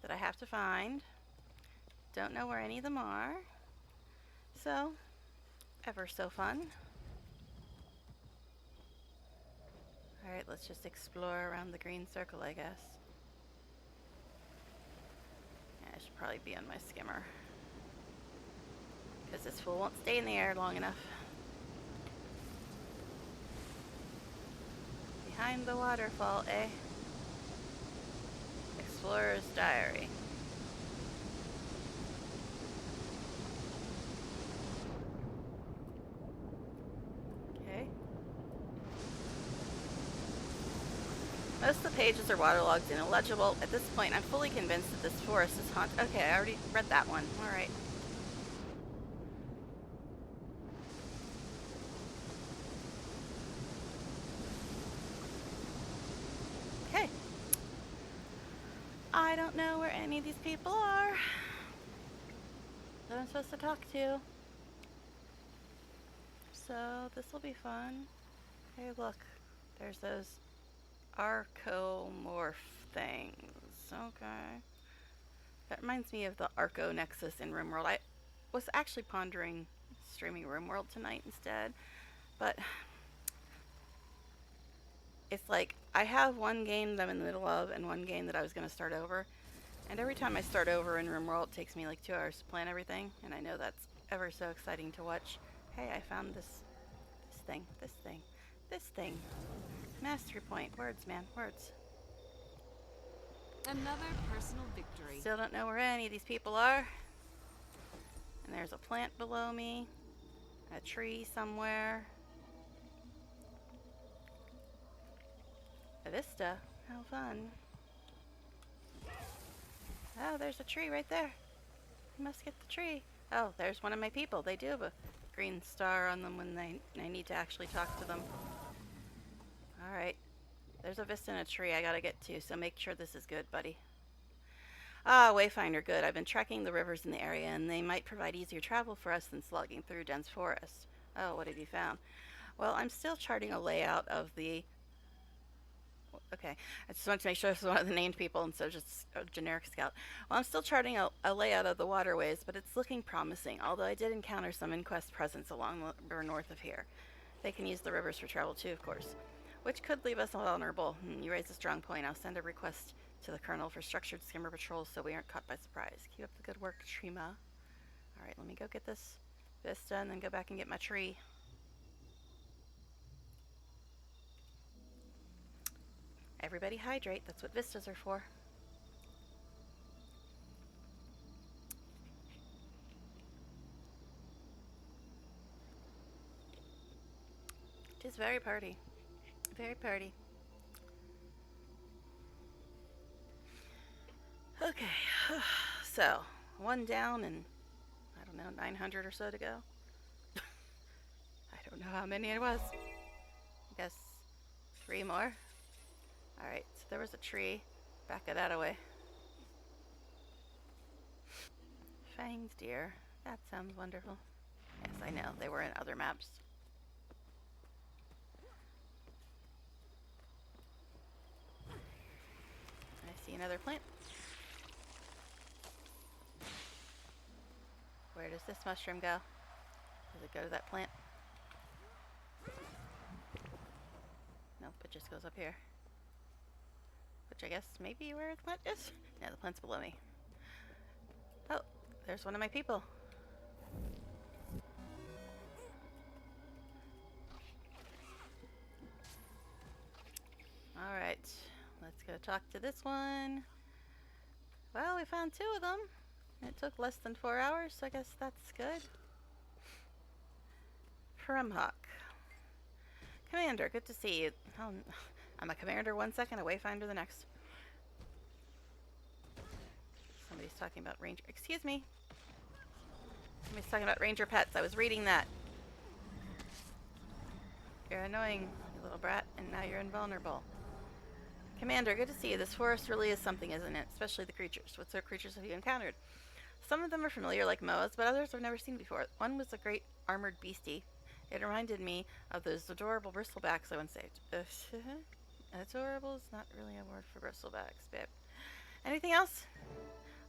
A: that I have to find. Don't know where any of them are. So, ever so fun. Alright, let's just explore around the green circle, I guess. Yeah, I should probably be on my skimmer, because this fool won't stay in the air long enough. Behind the waterfall, eh? Explorer's Diary. Okay. Most of the pages are waterlogged and illegible. At this point, I'm fully convinced that this forest is haunted. Okay, I already read that one. Alright. Okay. I don't know where any of these people are that I'm supposed to talk to. So, this will be fun. Hey, look. There's those arcomorph things. Okay. That reminds me of the Arco Nexus in RimWorld. I was actually pondering streaming RimWorld tonight instead, but it's like I have one game that I'm in the middle of and one game that I was going to start over, and every time I start over in RimWorld it takes me like 2 hours to plan everything, and I know that's ever so exciting to watch. Hey, I found this thing. Mastery point. Words, man. Words.
G: Another personal victory.
A: Still don't know where any of these people are. And there's a plant below me. A tree somewhere. A vista. How fun. Oh, there's a tree right there. I must get the tree. Oh, there's one of my people. They do have a green star on them when I need to actually talk to them. Alright. There's a vista and a tree I gotta get to, so make sure this is good, buddy. Ah, Wayfinder, good. I've been tracking the rivers in the area, and they might provide easier travel for us than slogging through dense forest. Oh, what have you found? Well, I'm still charting a layout of the... Okay, I just wanted to make sure this was one of the named people instead of just a generic scout. Well, I'm still charting a layout of the waterways, but it's looking promising, although I did encounter some Inquest presence along the river north of here. They can use the rivers for travel too, of course, which could leave us vulnerable. You raise a strong point. I'll send a request to the Colonel for structured skimmer patrols so we aren't caught by surprise. Keep up the good work, Trima. Alright, let me go get this vista and then go back and get my tree. Everybody hydrate. That's what vistas are for. It is very pretty. Very pretty. Okay. So, one down and, I don't know, 900 or so to go. I don't know how many it was. I guess 3 more. Alright, so there was a tree. Back of that away. Fanged deer. That sounds wonderful. Yes, I know. They were in other maps. I see another plant. Where does this mushroom go? Does it go to that plant? Nope, it just goes up here. Which I guess maybe where the plant is? No, the plant's below me. Oh, there's one of my people. Alright, let's go talk to this one. Well, we found 2 of them. It took less than 4 hours, so I guess that's good. Premhawk. Commander, good to see you. Oh, I'm a commander 1 second, a wayfinder the next. Somebody's talking about ranger. Excuse me. Somebody's talking about ranger pets. I was reading that. You're annoying, you little brat, and now you're invulnerable. Commander, good to see you. This forest really is something, isn't it? Especially the creatures. What sort of creatures have you encountered? Some of them are familiar, like moas, but others I've never seen before. One was a great armored beastie, It reminded me of those adorable bristlebacks I once saved. Adorable is not really a word for bristlebacks, babe. Anything else?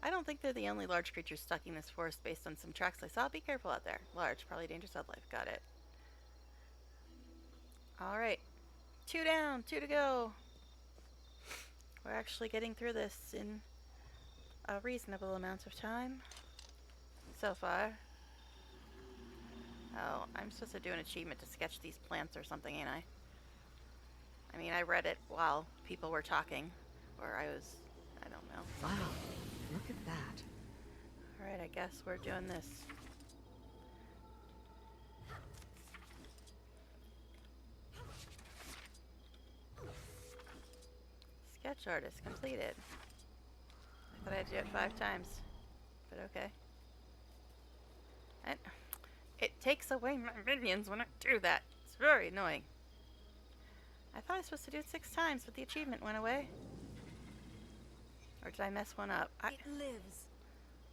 A: I don't think they're the only large creatures stalking this forest based on some tracks I saw. Be careful out there. Large, probably dangerous wildlife. Got it. Alright. 2 down, 2 to go. We're actually getting through this in a reasonable amount of time so far. Oh, I'm supposed to do an achievement to sketch these plants or something, ain't I? I mean, I read it while people were talking, or I don't know.
E: Wow, look at that.
A: Alright, I guess we're doing this. Sketch artist completed. I thought I had to do it 5 times, but okay. And it takes away my minions when I do that. It's very annoying. I thought I was supposed to do it 6 times, but the achievement went away. Or did I mess one up?
B: It lives.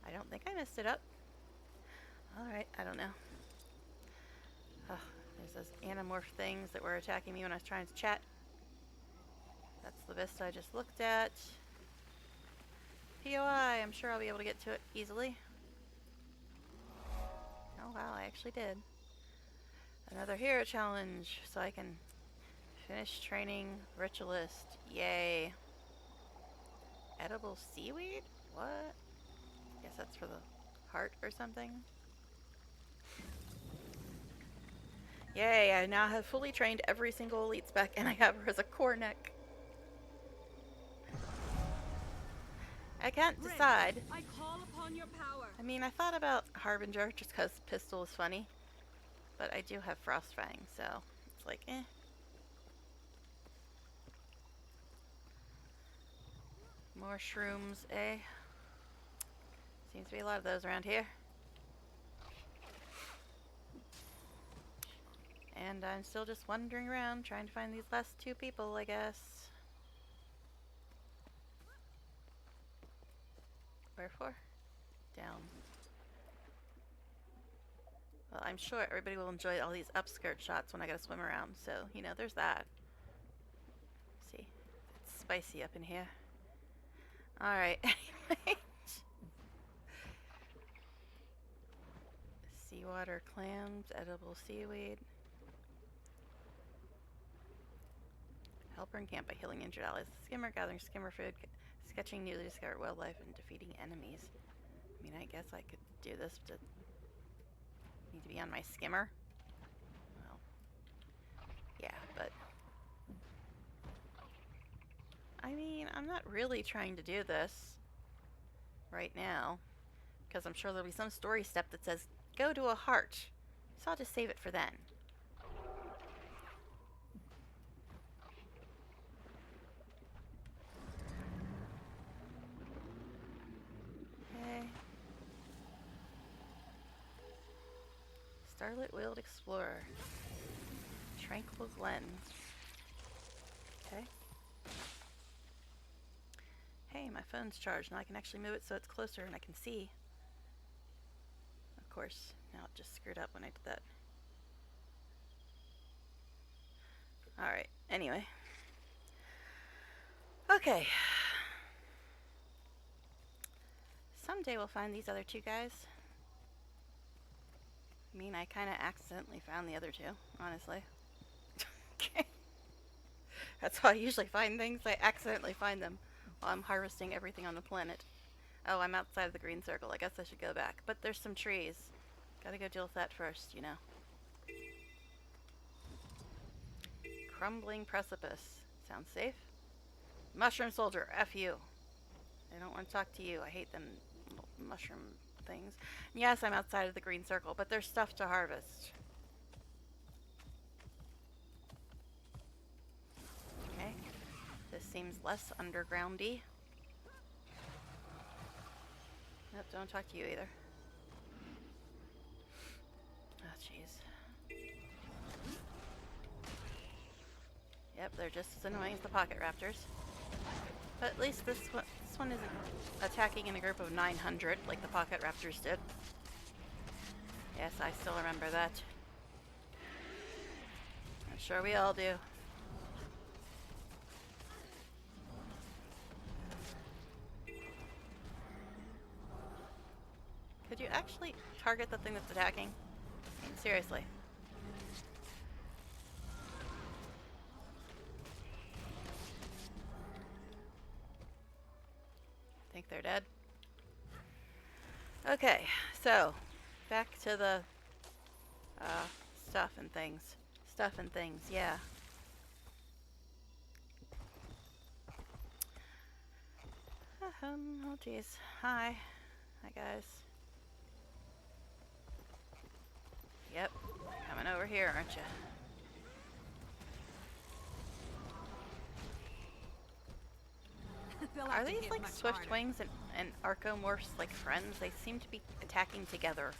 A: I don't think I messed it up. Alright, I don't know. Oh, there's those animorph things that were attacking me when I was trying to chat. That's the best I just looked at. POI, I'm sure I'll be able to get to it easily. Oh wow, I actually did. Another hero challenge, so I can finish training ritualist. Yay. Edible seaweed? What? Guess that's for the heart or something. Yay, I now have fully trained every single elite spec and I have her as a core neck. I can't decide.
G: I call upon your power.
A: I mean, I thought about Harbinger just because pistol is funny. But I do have Frostfang, so it's like, eh. More shrooms, eh? Seems to be a lot of those around here. And I'm still just wandering around trying to find these last 2 people, I guess. Where for? Down. Well, I'm sure everybody will enjoy all these upskirt shots when I gotta swim around, so, you know, there's that. See, it's spicy up in here. Alright, anyway. Seawater clams, edible seaweed. Helper in camp by healing injured allies. Skimmer, gathering skimmer food, sketching newly discovered wildlife, and defeating enemies. I mean, I guess I could do this to... Need to be on my skimmer? Well, yeah, but... I mean, I'm not really trying to do this right now, because I'm sure there'll be some story step that says, go to a heart. So I'll just save it for then. Okay. Starlit Wheeled Explorer. Tranquil Glen. Okay. Hey, my phone's charged. Now I can actually move it so it's closer and I can see. Of course, now it just screwed up when I did that. Alright, anyway. Okay. Someday we'll find these other 2 guys. I mean, I kind of accidentally found the other 2, honestly. Okay. That's how I usually find things. I accidentally find them while I'm harvesting everything on the planet. Oh, I'm outside of the green circle. I guess I should go back. But there's some trees. Gotta go deal with that first, you know. Crumbling precipice. Sounds safe. Mushroom soldier, F you. I don't want to talk to you. I hate them little mushroom things. And yes, I'm outside of the green circle, but there's stuff to harvest. Okay. This seems less undergroundy. Nope, don't talk to you either. Oh, jeez. Yep, they're just as annoying as the pocket raptors. But at least this one isn't attacking in a group of 900 like the pocket raptors did. Yes, I still remember that. I'm sure we all do. Could you actually target the thing that's attacking? I mean, seriously. I think they're dead. Okay, so back to the stuff and things. Stuff and things, yeah. Oh geez. Hi. Hi guys. Yep. Coming over here, aren't you? Are these like Swift Wings and Archomorphs like friends? They seem to be attacking together.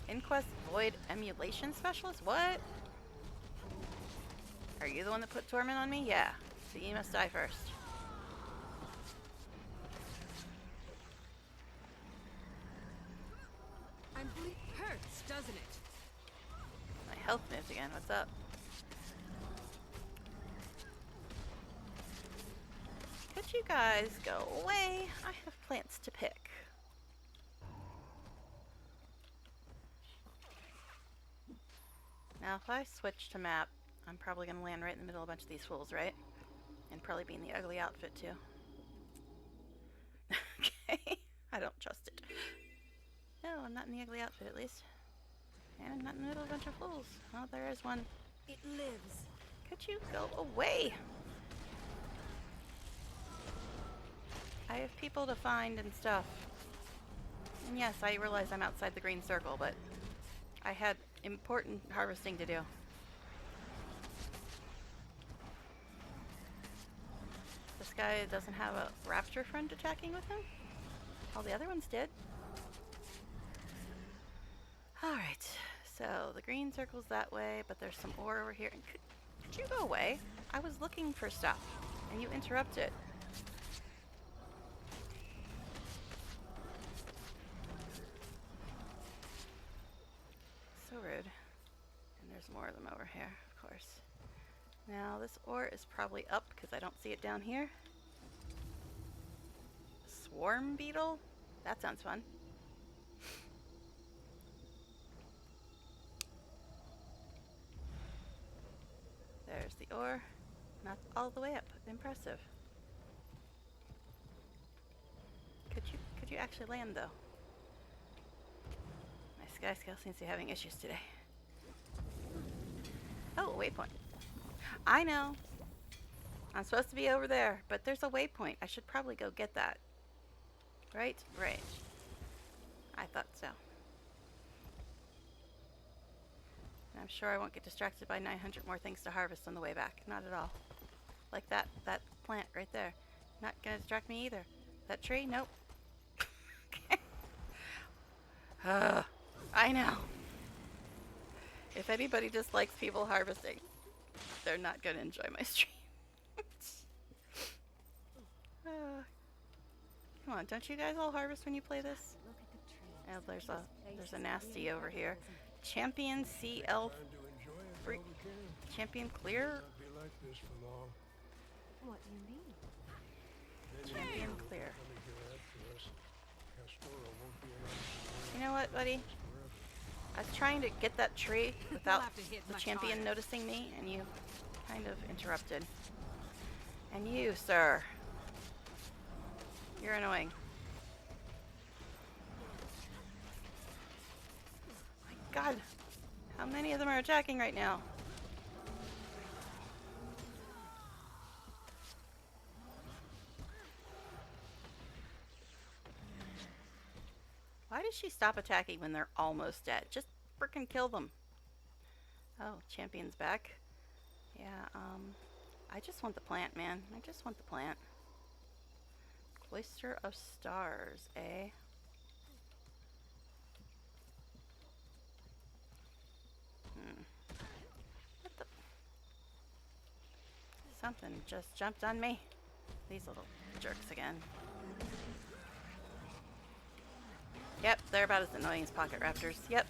A: Inquest Void Emulation Specialist? What? Are you the one that put Torment on me? Yeah. So you must die first.
G: Hurts, doesn't it?
A: My health moved again. What's up? Could you guys go away? I have plants to pick. Now if I switch to map, I'm probably going to land right in the middle of a bunch of these fools, right? And probably be in the ugly outfit too. Okay. I don't trust it. No, I'm not in the ugly outfit at least. And I'm not in the middle of a bunch of fools. Oh, there is one.
G: It lives.
A: Could you go away? I have people to find and stuff. And yes, I realize I'm outside the green circle, but I had important harvesting to do. This guy doesn't have a raptor friend attacking with him? All the other ones did. Alright, so the green circle's that way, but there's some ore over here. Could you go away? I was looking for stuff, and you interrupted. So rude. And there's more of them over here, of course. Now this ore is probably up because I don't see it down here. Swarm beetle? That sounds fun. There's the ore. Not all the way up. Impressive. Could you actually land though? My sky scale seems to be having issues today. Oh, a waypoint. I know. I'm supposed to be over there, but there's a waypoint. I should probably go get that. Right? Right. I thought so. And I'm sure I won't get distracted by 900 more things to harvest on the way back. Not at all. Like that plant right there. Not gonna distract me either. That tree? Nope. I know. If anybody dislikes people harvesting, they're not gonna enjoy my stream. Come on, don't you guys all harvest when you play this? Oh, there's a nasty over here. Champion CL Champion Clear?
G: What do you mean?
A: Champion Clear. You know what, buddy? I was trying to get that tree without the champion noticing me, and you kind of interrupted. And you, sir. You're annoying. My God. How many of them are attacking right now? Why does she stop attacking when they're almost dead? Just frickin' kill them. Oh, champion's back. Yeah, I just want the plant, man. I just want the plant. Cloister of Stars, eh? What the? Something just jumped on me. These little jerks again. Yep, they're about as annoying as pocket raptors. Yep.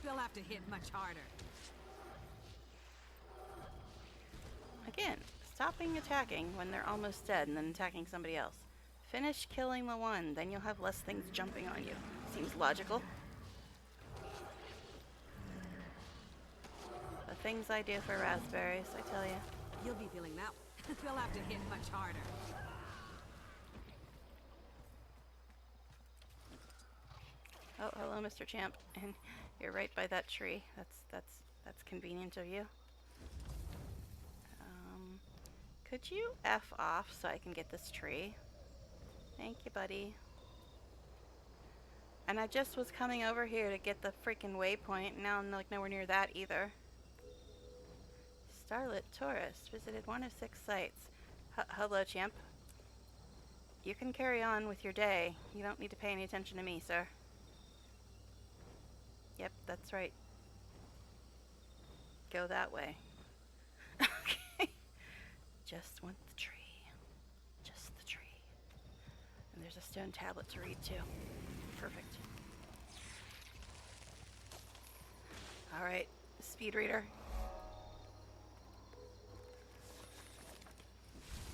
G: They'll have to hit much harder.
A: Again, stopping attacking when they're almost dead and then attacking somebody else. Finish killing the one, then you'll have less things jumping on you. Seems logical. The things I do for raspberries, I tell you.
G: You'll be feeling that. They'll have to hit much harder.
A: Oh, hello, Mr. Champ. And you're right by that tree. That's convenient of you. Could you F off so I can get this tree? Thank you, buddy. And I just was coming over here to get the freaking waypoint, and now I'm like nowhere near that either. Starlit tourist visited 1 of 6 sites. Hello, champ. You can carry on with your day. You don't need to pay any attention to me, sir. Yep, that's right. Go that way. Okay. Just want the tree. Just the tree. And there's a stone tablet to read too. Perfect. Alright, speed reader.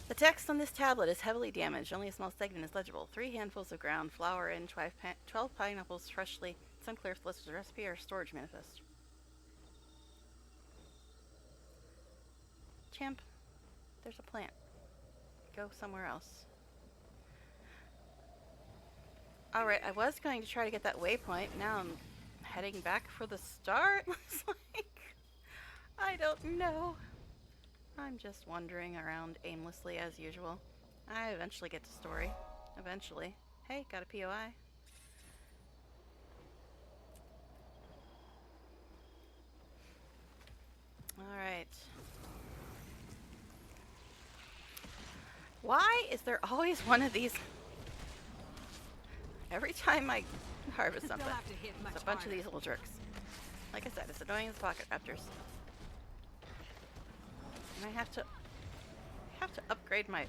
A: The text on this tablet is heavily damaged. Only a small segment is legible. 3 handfuls of ground flour and 12 pineapples freshly. It's unclear if this is a recipe or storage manifest. Champ, there's a plant. Go somewhere else. Alright, I was going to try to get that waypoint. Now I'm heading back for the start. Looks like. I don't know. I'm just wandering around aimlessly as usual. I eventually get to story. Eventually. Hey, got a POI. Alright. Why is there always one of these? Every time I harvest something, it's a bunch of these little jerks. Like I said, it's annoying as pocket raptors. And I have to upgrade my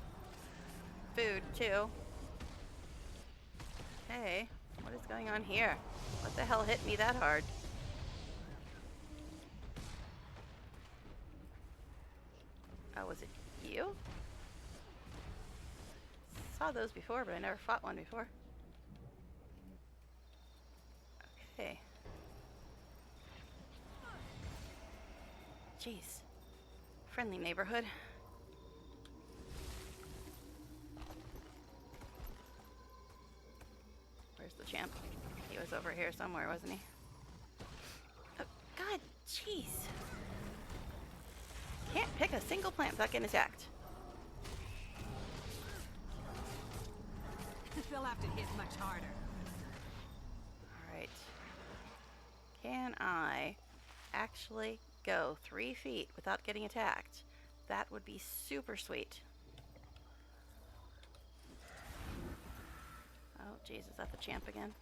A: food too. Hey, what is going on here? What the hell hit me that hard? Oh, was it you? Saw those before, but I never fought one before. Okay. Jeez. Friendly neighborhood. Where's the champ? He was over here somewhere, wasn't he? Oh, God, jeez. Can't pick a single plant without getting attacked.
G: They'll have to hit much harder.
A: Alright. Can I actually go 3 feet without getting attacked? That would be super sweet. Oh, jeez, is that the champ again?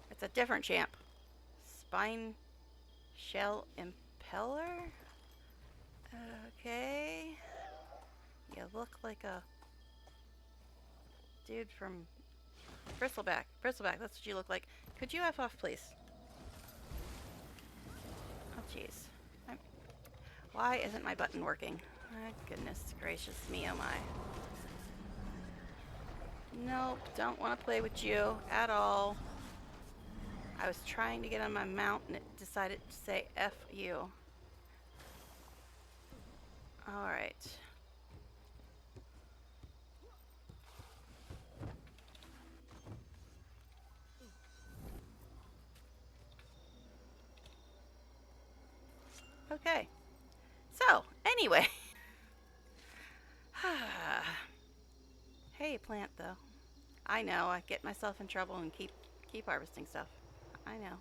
A: It's a different champ. Spine shell impeller? Okay. You look like a dude from Bristleback. Bristleback, that's what you look like. Could you F off, please? Oh, jeez. Why isn't my button working? Oh, goodness gracious me, oh my. Nope, don't want to play with you at all. I was trying to get on my mount and it decided to say F you. Alright. Okay. So, anyway. Hey, plant, though. I know, I get myself in trouble and keep harvesting stuff. I know.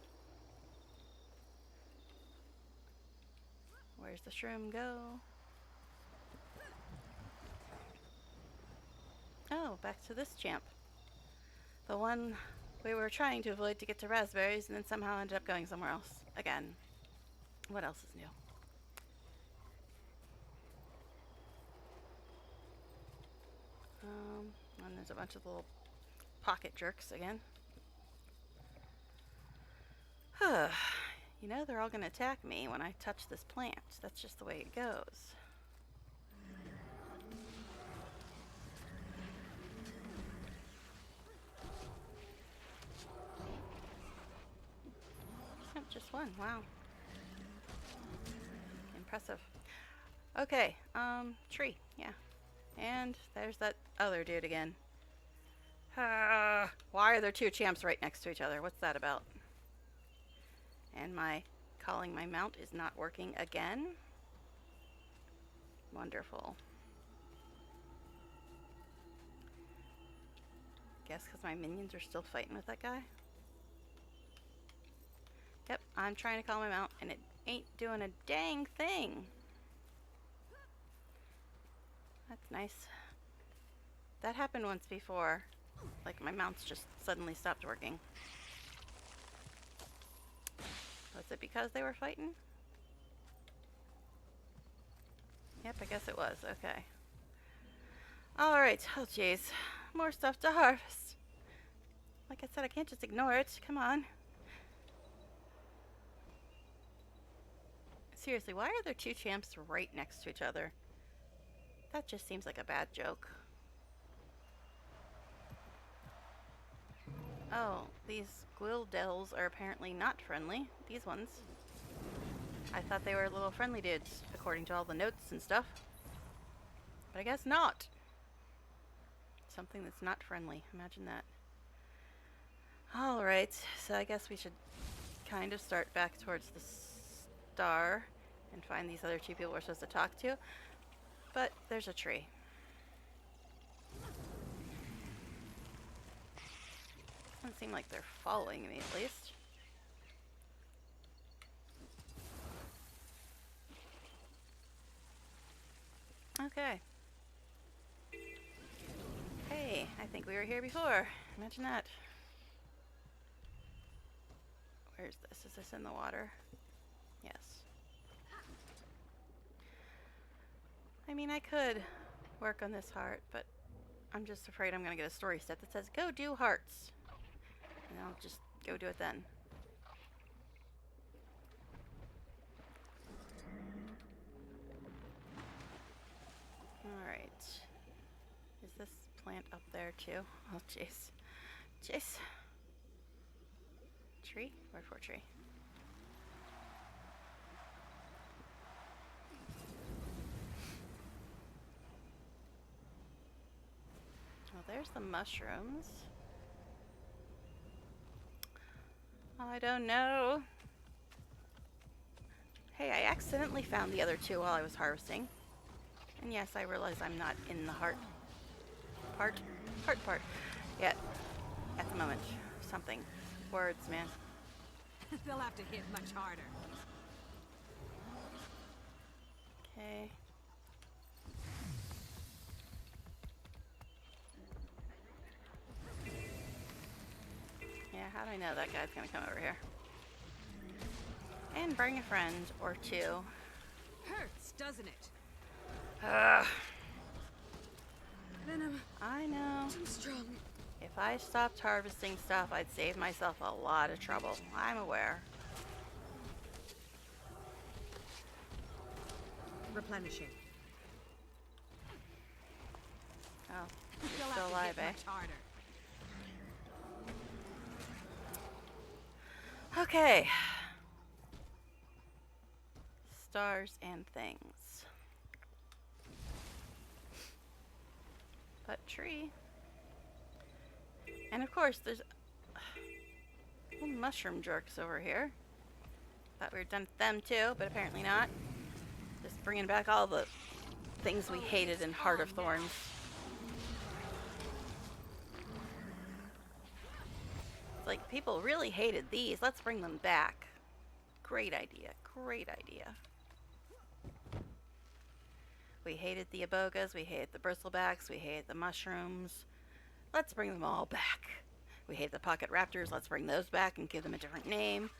A: Where's the shroom go? Oh, back to this champ. The one we were trying to avoid to get to raspberries and then somehow ended up going somewhere else. Again. What else is new? There's a bunch of little pocket jerks again. You know, they're all going to attack me when I touch this plant. That's just the way it goes. Oh, just one. Wow. Impressive. Okay, tree. Yeah. And there's that other dude again. Why are there two champs right next to each other? What's that about? And my calling my mount is not working again. Wonderful. Guess because my minions are still fighting with that guy. Yep, I'm trying to call my mount and it ain't doing a dang thing. That's nice. That happened once before. Like my mounts just suddenly stopped working. Was it because they were fighting? Yep, I guess it was. Okay. Alright. Oh, jeez. More stuff to harvest. Like I said, I can't just ignore it. Come on. Seriously, why are there two champs right next to each other? That just seems like a bad joke. Oh, these gw2 are apparently not friendly. These ones. I thought they were little friendly dudes, according to all the notes and stuff. But I guess not. Something that's not friendly. Imagine that. Alright, so I guess we should kind of start back towards the star and find these other two people we're supposed to talk to. But there's a tree. Doesn't seem like they're following me, at least. Okay. Hey, I think we were here before. Imagine that. Where's this? Is this in the water? Yes. I mean, I could work on this heart, but I'm just afraid I'm going to get a story step that says, go do hearts. And I'll just go do it then. Alright. Is this plant up there too? Oh, jeez. Jeez. Tree? Where for tree? Well, there's the mushrooms. I don't know. Hey, I accidentally found the other two while I was harvesting. And yes, I realize I'm not in the heart part yet at the moment. Something. Words, man.
G: They'll have to hit much harder.
A: Okay. Yeah, how do I know that guy's gonna come over here? And bring a friend or two.
G: Hurts, doesn't it?
A: Ugh.
G: Venom,
A: I know.
G: too strong.
A: If I stopped harvesting stuff, I'd save myself a lot of trouble. I'm aware.
G: Replenishing.
A: Oh,
G: They'll
A: you're
G: have
A: still
G: to
A: alive,
G: hit
A: eh?
G: much harder.
A: Okay. Stars and things. But tree. And of course, there's little mushroom jerks over here. Thought we were done with them too, but apparently not. Just bringing back all the things we hated in Heart of Thorns. It's like, people really hated these. Let's bring them back. Great idea. Great idea. We hated the abogas, we hated the bristlebacks, we hated the mushrooms. Let's bring them all back. We hate the pocket raptors, let's bring those back and give them a different name.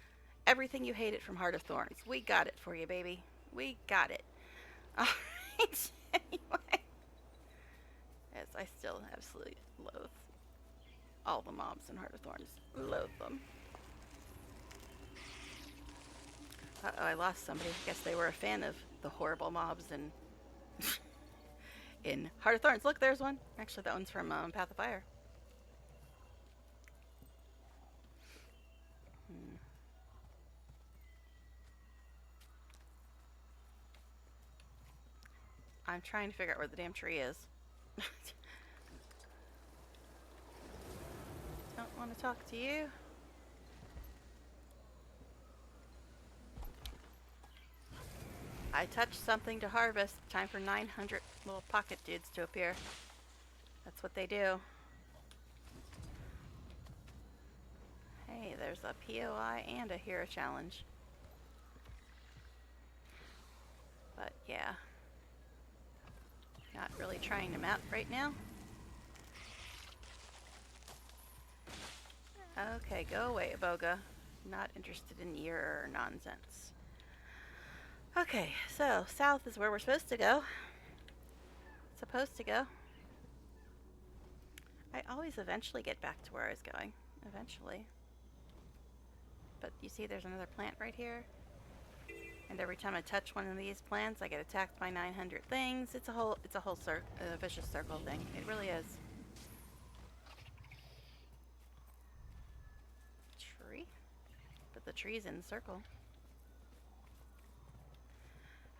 A: Everything you hated from Heart of Thorns. We got it for you, baby. We got it. Alright, anyway. As I still absolutely loathe all the mobs in Heart of Thorns. Loathe them. Uh-oh, I lost somebody. Guess they were a fan of the horrible mobs in Heart of Thorns. Look, there's one. Actually, that one's from Path of Fire. I'm trying to figure out where the damn tree is. Don't want to talk to you. I touched something to harvest. Time for 900 little pocket dudes to appear. That's what they do. Hey, there's a POI and a hero challenge. But yeah. Not really trying to map right now. Okay, go away, Aboga. Not interested in your nonsense. Okay, so south is where we're supposed to go. I always eventually get back to where I was going. Eventually. But you see there's another plant right here. And every time I touch one of these plants, I get attacked by 900 things. It's a whole vicious circle thing. It really is. Tree? But the tree's in the circle.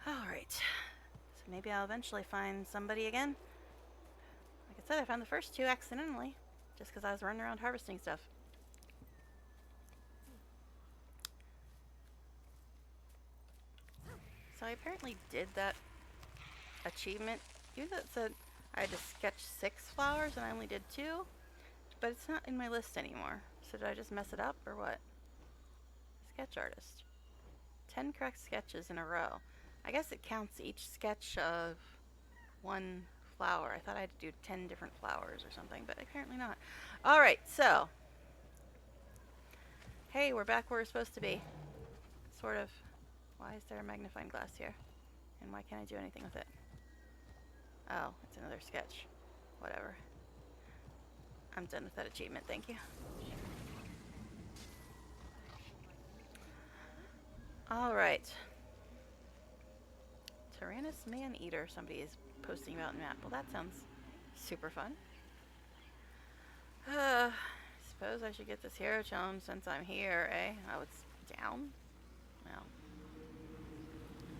A: Alright. So maybe I'll eventually find somebody again. Like I said, I found the first two accidentally. Just because I was running around harvesting stuff. So I apparently did that achievement. Even though it said I had to sketch 6 flowers and I only did 2. But it's not in my list anymore. So did I just mess it up or what? Sketch artist. 10 correct sketches in a row. I guess it counts each sketch of 1 flower. I thought I had to do 10 different flowers or something, but apparently not. Alright, so. Hey, we're back where we're supposed to be. Sort of. Why is there a magnifying glass here? And why can't I do anything with it? Oh, it's another sketch. Whatever. I'm done with that achievement, thank you. Alright. Tyrannus Man-Eater, somebody is posting about in the map. Well, that sounds super fun. Suppose I should get this hero challenge since I'm here, eh? Oh, it's down? Well.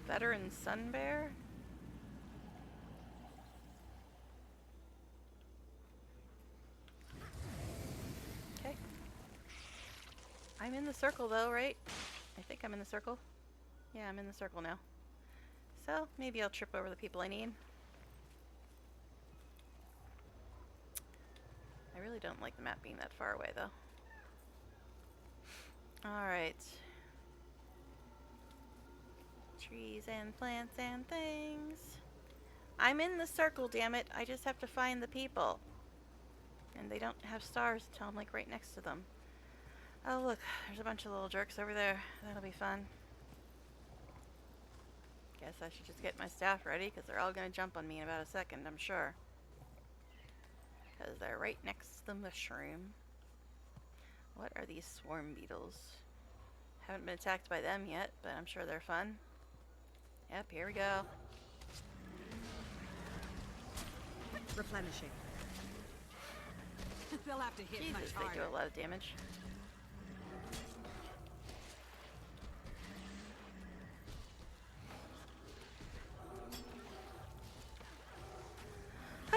A: Veteran Sun Bear? Okay. I'm in the circle though, right? I think I'm in the circle. Yeah, I'm in the circle now. So, maybe I'll trip over the people I need. I really don't like the map being that far away though. Alright. Trees and plants and things. I'm in the circle, damn it. I just have to find the people. And they don't have stars until I'm like right next to them. Oh look, there's a bunch of little jerks over there. That'll be fun. Guess I should just get my staff ready because they're all going to jump on me in about a second, I'm sure. Because they're right next to the mushroom. What are these swarm beetles? Haven't been attacked by them yet, but I'm sure they're fun. Yep, here we go.
G: Replenishing. They'll have to hit
A: Jesus,
G: much harder.
A: they do a lot of damage.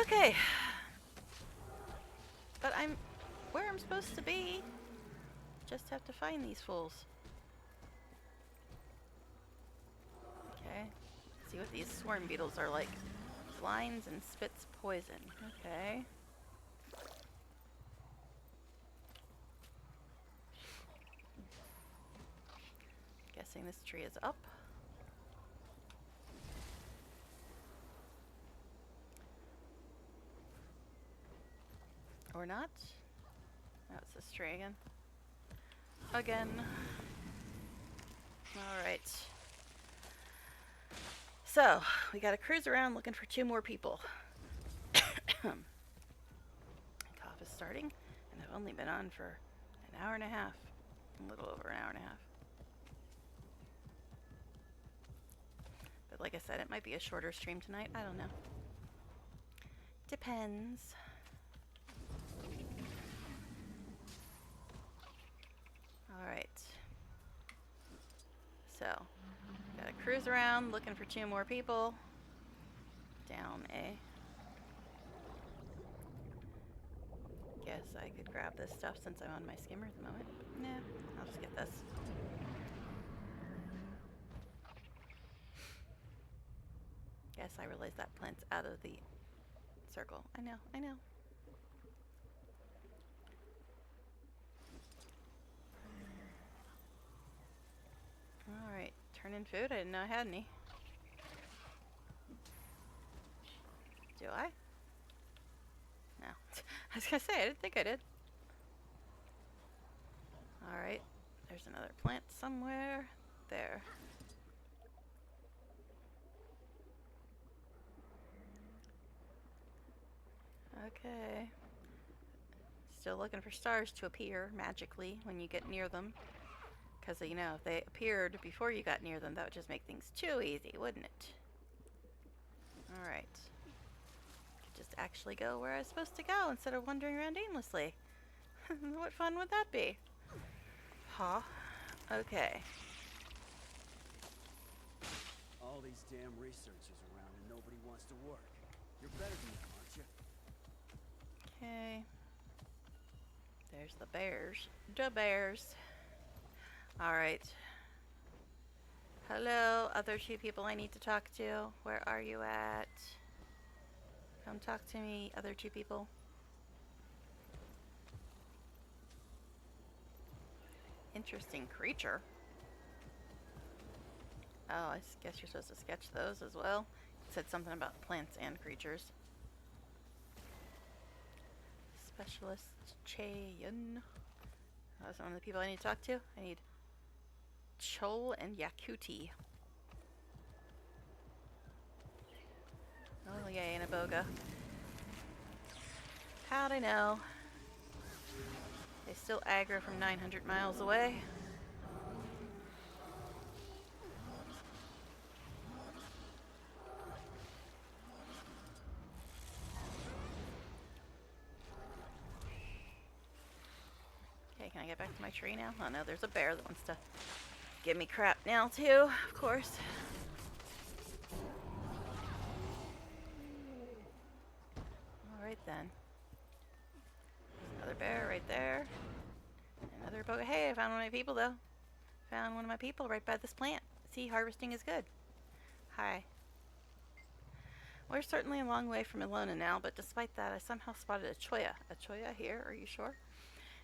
A: Okay. But I'm where I'm supposed to be. Just have to find these fools. Okay. See what these swarm beetles are like. Blinds and spits poison. Okay. Guessing this tree is up. Or not. Oh, it's this tree again. Again. Alright. So, we gotta cruise around looking for 2 more people. Cough is starting, and I've only been on for an hour and a half. A little over an hour and a half. But like I said, it might be a shorter stream tonight. I don't know. Depends. Alright. So, gotta cruise around looking for 2 more people. Down A. Guess I could grab this stuff since I'm on my skimmer at the moment. Nah, I'll just get this. Guess I realized that plant's out of the circle. I know, I know. Alright, turn in food. I didn't know I had any. Do I? No. I was gonna say, I didn't think I did. Alright, there's another plant somewhere. There. Okay. Still looking for stars to appear magically when you get near them. Because, you know, if they appeared before you got near them, that would just make things too easy, wouldn't it? Alright. Could just actually go where I was supposed to go instead of wandering around aimlessly. What fun would that be? Huh? Okay.
D: All these damn researchers around and nobody wants to work. You're better than them, aren't you?
A: Okay. There's the bears. The bears. Alright. Hello, other 2 people I need to talk to. Where are you at? Come talk to me, other 2 people. Interesting creature. Oh, I guess you're supposed to sketch those as well. It said something about plants and creatures. Specialist Cheyenne. That's one of the people I need to talk to. I need Chol and Yakuti. Oh yay, and a boga. How'd I know? They still aggro from 900 miles away. Okay, can I get back to my tree now? Oh no, there's a bear that wants to give me crap now too, of course. Alright then. Another bear right there. Another boga. Hey, I found one of my people though. Found one of my people right by this plant. See, harvesting is good. Hi. We're certainly a long way from Ilona now, but despite that, I somehow spotted a cholla. A cholla here, are you sure?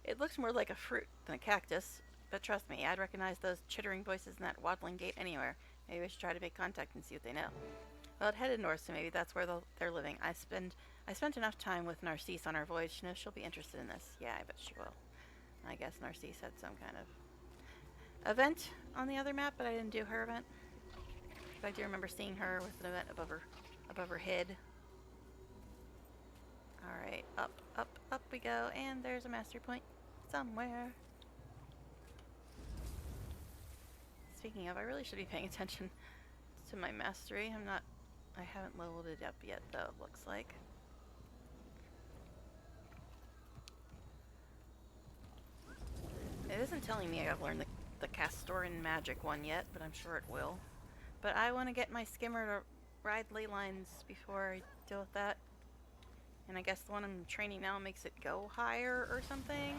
A: It looks more like a fruit than a cactus, but trust me, I'd recognize those chittering voices in that waddling gait anywhere. Maybe I should try to make contact and see what they know. Well, it headed north, so maybe that's where they're living. I spent enough time with Narcisse on our voyage to know she'll be interested in this. Yeah, I bet she will. I guess Narcisse had some kind of event on the other map, but I didn't do her event. But I do remember seeing her with an event above her head. Alright, up, up, up we go, and there's a mastery point somewhere. Speaking of, I really should be paying attention to my mastery. I haven't leveled it up yet, though, it looks like. It isn't telling me I gotta learn the Castoran magic one yet, but I'm sure it will. But I want to get my skimmer to ride ley lines before I deal with that. And I guess the one I'm training now makes it go higher or something.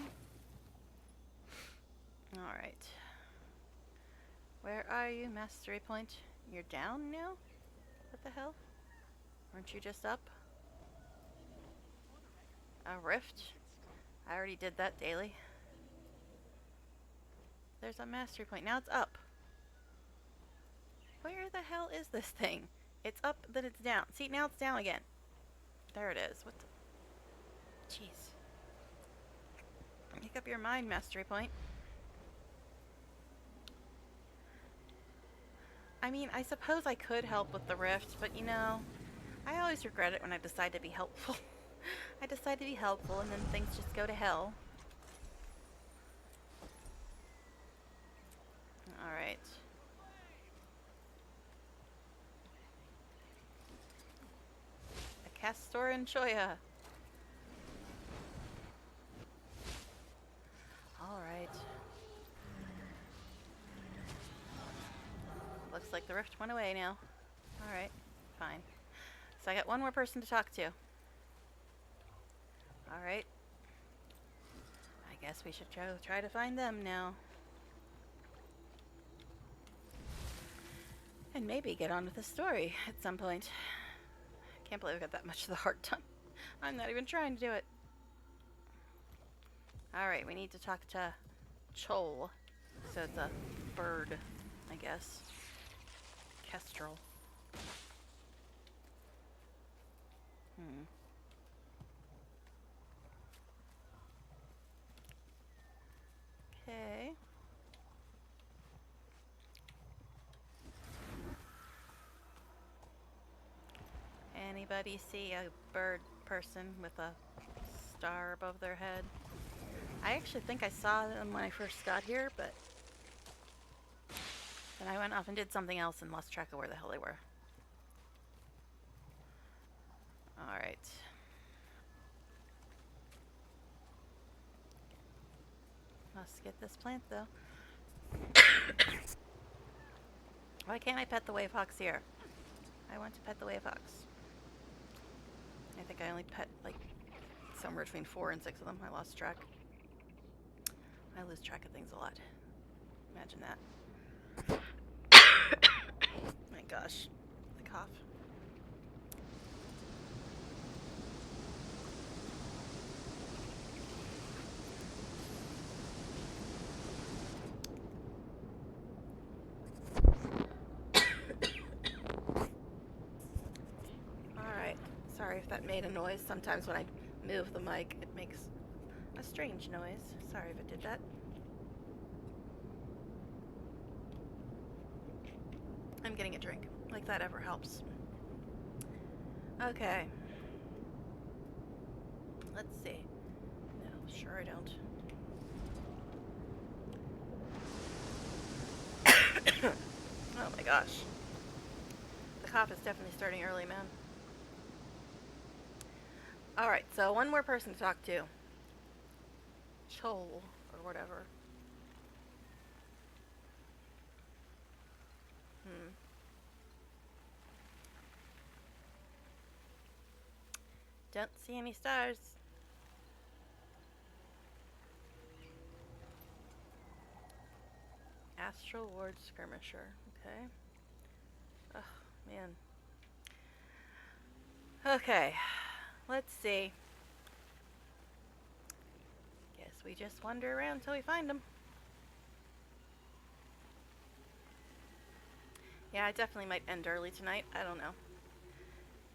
A: Alright. Where are you, mastery point? You're down now? What the hell? Aren't you just up? A rift? I already did that daily. There's a mastery point. Now it's up. Where the hell is this thing? It's up, then it's down. See, now it's down again. There it is. What the... Jeez. Make up your mind, mastery point. I mean, I suppose I could help with the rift, but you know, I always regret it when I decide to be helpful. I decide to be helpful and then things just go to hell. Alright. A Castor and Choya. Alright. Looks like the rift went away now. Alright, fine. So I got one more person to talk to. Alright. I guess we should try to find them now. And maybe get on with the story at some point. Can't believe I got that much of the heart done. I'm not even trying to do it. Alright, we need to talk to Chol. So it's a bird, I guess. Kestrel. Okay. Anybody see a bird person with a star above their head? I actually think I saw them when I first got here, but then I went off and did something else and lost track of where the hell they were. Alright. Must get this plant, though. Why can't I pet the wave hawks here? I want to pet the wave hawks. I think I only pet, like, somewhere between 4 and 6 of them. I lost track. I lose track of things a lot. Imagine that. My gosh. The cough. Alright. Sorry if that made a noise. Sometimes when I move the mic, it makes a strange noise. Sorry if it did that. I'm getting a drink. Like that ever helps. Okay. Let's see. No, sure I don't. Oh my gosh. The cough is definitely starting early, man. Alright, so one more person to talk to. Chol, or whatever. Don't see any stars. Astral Ward Skirmisher. Okay. Oh, man. Okay. Let's see. Guess we just wander around until we find them. Yeah, I definitely might end early tonight. I don't know.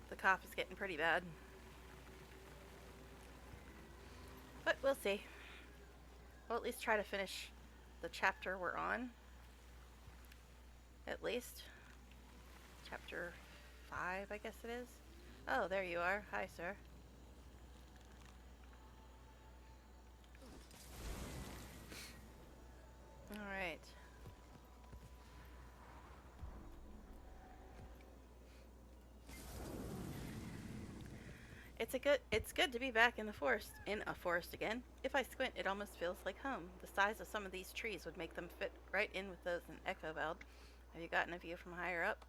A: The cough is getting pretty bad. But we'll see. We'll at least try to finish the chapter we're on. At least. Chapter 5, I guess it is. Oh, there you are. Hi, sir. Alright. It's good to be back in a forest again. If I squint, it almost feels like home. The size of some of these trees would make them fit right in with those in Echoveld. Have you gotten a view from higher up?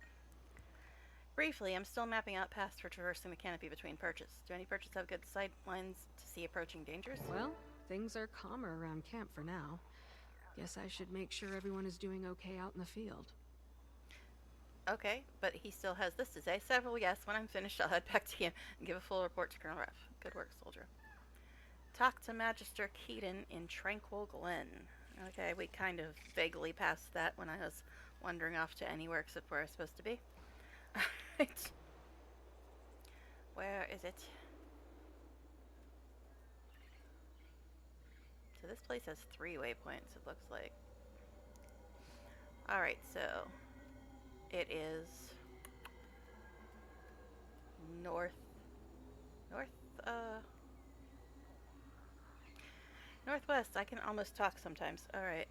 A: Briefly, I'm still mapping out paths for traversing the canopy between perches. Do any perches have good sight lines to see approaching dangers?
E: Well, things are calmer around camp for now. Guess I should make sure everyone is doing okay out in the field.
A: Okay, but he still has this to say. Several, yes. When I'm finished, I'll head back to him and give a full report to Colonel Ruff. Good work, soldier. Talk to Magister Keaton in Tranquil Glen. Okay, we kind of vaguely passed that when I was wandering off to anywhere except where I was supposed to be. Alright. Where is it? So this place has 3 waypoints, it looks like. Alright, so it is north, Northwest, I can almost talk sometimes. Alright.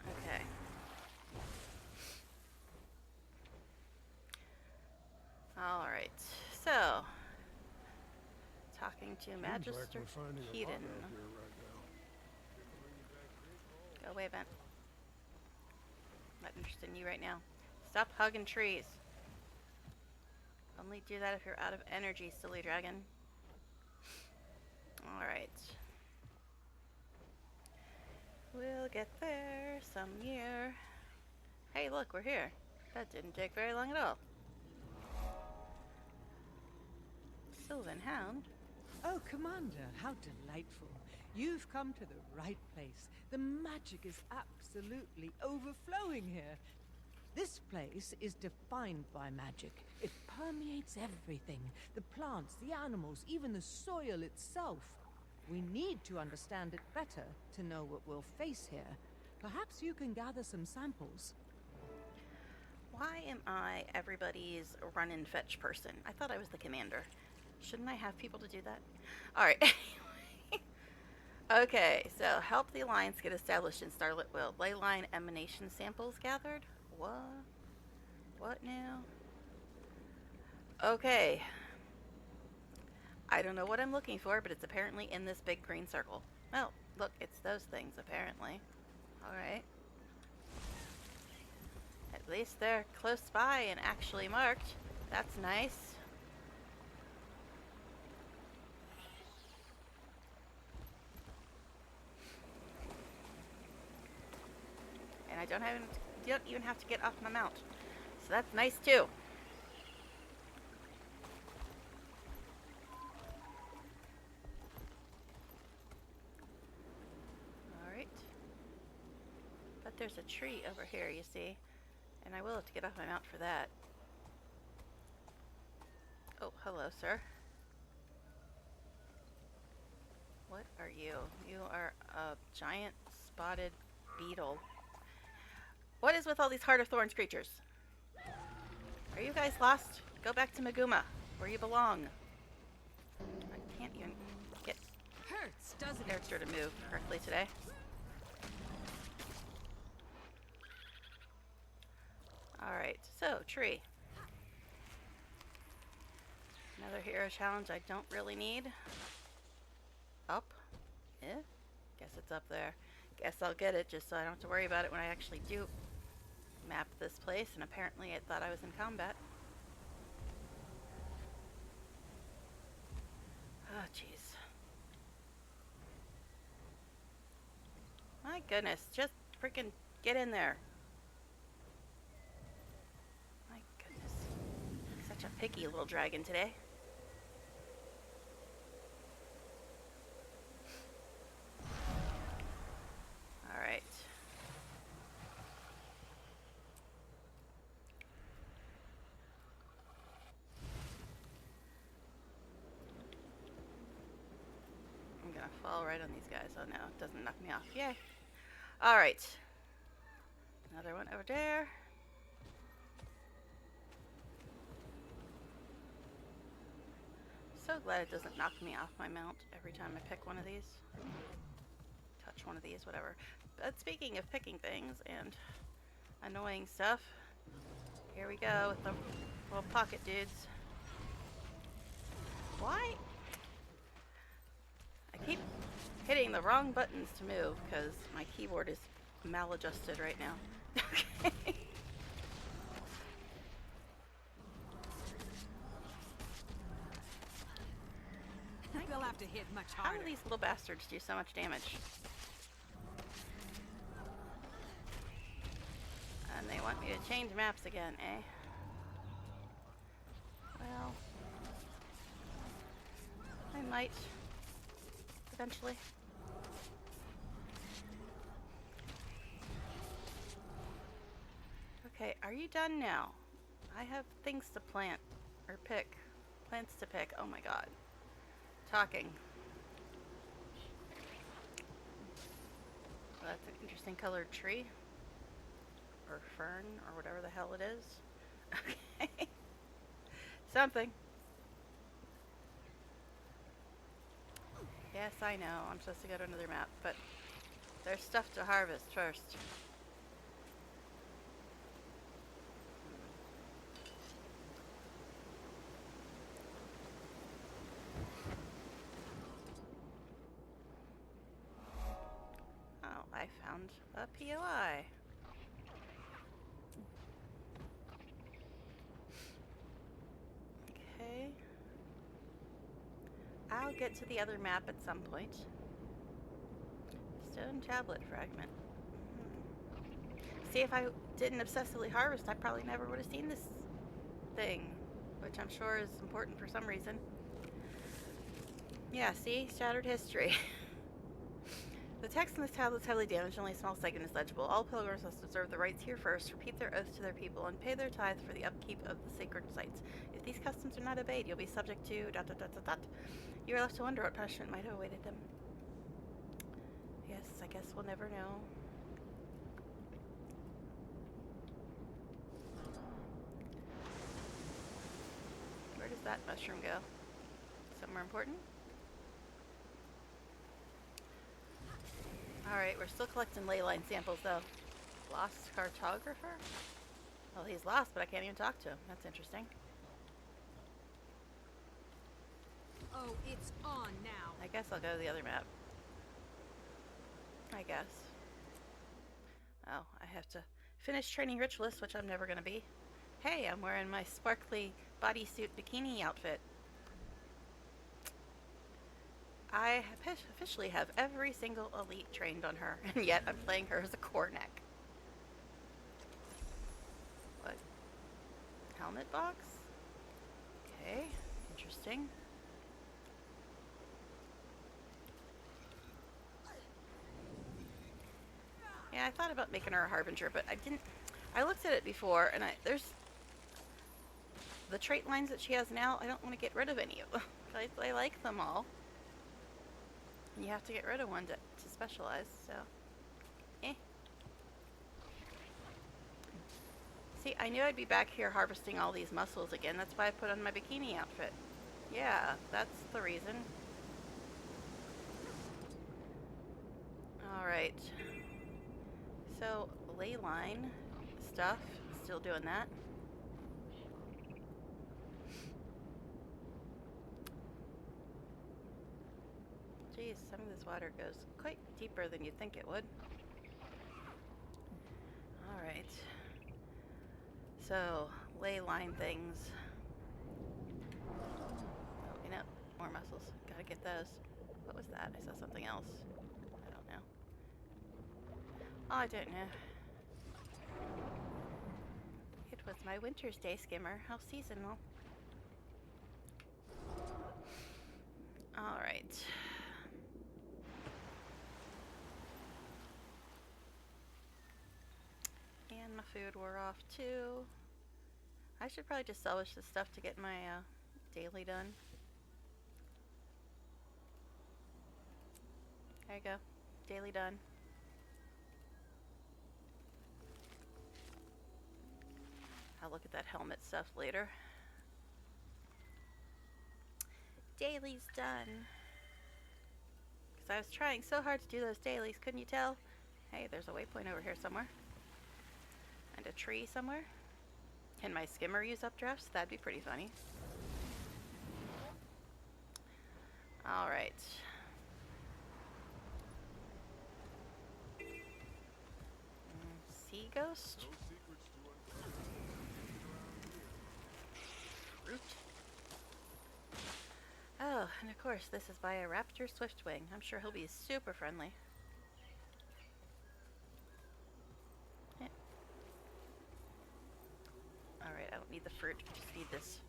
A: Okay. Alright. So, talking to Magister Keaton. Go away, Vent. Not interested in you right now. Stop hugging trees. Only do that if you're out of energy, silly dragon. Alright. We'll get there some year. Hey, look, we're here. That didn't take very long at all. Sylvan Hound?
J: Oh, Commander, how delightful. You've come to the right place. The magic is absolutely overflowing here. This place is defined by magic. It permeates everything. The plants, the animals, even the soil itself. We need to understand it better to know what we'll face here. Perhaps you can gather some samples.
A: Why am I everybody's run and fetch person? I thought I was the commander. Shouldn't I have people to do that? Alright. Okay, so help the Alliance get established in Starlit Will. Leyline emanation samples gathered? What? What now? Okay. I don't know what I'm looking for, but it's apparently in this big green circle. Oh, look, it's those things, apparently. Alright. At least they're close by and actually marked. That's nice. And I don't even have to get off my mount. So that's nice too. Alright. But there's a tree over here, you see. And I will have to get off my mount for that. Oh, hello, sir. What are you? You are a giant spotted beetle. What is with all these Heart of Thorns creatures? Are you guys lost? Go back to Maguma, where you belong. I can't even get
G: Hurts, doesn't it?
A: character to move correctly today. Alright, so, tree. Another hero challenge I don't really need. Up? Eh? Guess it's up there. Guess I'll get it just so I don't have to worry about it when I actually do map this place, and apparently it thought I was in combat. Oh, jeez. My goodness, just freaking get in there. My goodness. Such a picky little dragon today. Alright. I'm gonna fall right on these guys. Oh no, it doesn't knock me off. Yay. Alright. Another one over there. So glad it doesn't knock me off my mount every time I pick one of these. Touch one of these, whatever. But speaking of picking things and annoying stuff, here we go with the little pocket dudes. Why? I keep hitting the wrong buttons to move because my keyboard is maladjusted right now. Okay.
G: They'll have to hit much
A: How
G: harder.
A: do these little bastards do so much damage? And they want me to change maps again, eh? Well, I might eventually. Okay, are you done now? I have things to plant or pick. Plants to pick. Oh my god. Talking. Well, that's an interesting colored tree. Or fern, or whatever the hell it is. Okay. Something. Yes, I know. I'm supposed to go to another map, but there's stuff to harvest first. Oh, I found a POI. Okay. I'll get to the other map at some point. Stone tablet fragment. See, if I didn't obsessively harvest, I probably never would have seen this thing, which I'm sure is important for some reason. Yeah, see? Shattered history. The text in this tablet is heavily damaged, only a small segment is legible. All pilgrims must observe the rites here first, repeat their oath to their people, and pay their tithe for the upkeep of the sacred sites. If these customs are not obeyed, you'll be subject to ... You are left to wonder what punishment might have awaited them. Yes, I guess we'll never know. Where does that mushroom go? Somewhere important? Alright, we're still collecting ley line samples though. Lost cartographer? Well, he's lost, but I can't even talk to him. That's interesting.
G: Oh, it's on now.
A: I guess I'll go to the other map. I guess. Oh, I have to finish training Ritualist, which I'm never going to be. Hey, I'm wearing my sparkly bodysuit bikini outfit. I officially have every single elite trained on her, and yet I'm playing her as a core neck. What? Helmet box? Okay, interesting. Yeah, I thought about making her a harbinger, but I didn't. I looked at it before, and there's the trait lines that she has now. I don't want to get rid of any of them. I like them all. You have to get rid of one to specialize, so. Eh. See, I knew I'd be back here harvesting all these mussels again. That's why I put on my bikini outfit. Yeah, that's the reason. Alright. So, ley line stuff. Still doing that. Geez, some of this water goes quite deeper than you'd think it would. Alright. So, ley line things. Oh, you know, more mussels. Gotta get those. What was that? I saw something else. I don't know. Oh, I don't know. It was my winter's day skimmer. How seasonal. Alright. And my food wore off too. I should probably just salvage this stuff to get my daily done. There you go. Daily done. I'll look at that helmet stuff later. Daily's done. Because I was trying so hard to do those dailies, couldn't you tell? Hey, there's a waypoint over here somewhere. And a tree somewhere. Can my skimmer use updrafts? That'd be pretty funny. Alright. Sea ghost? Fruit. Oh, and of course this is by a raptor swiftwing. I'm sure he'll be super friendly. Yeah. Alright, I don't need the fruit, I just need this.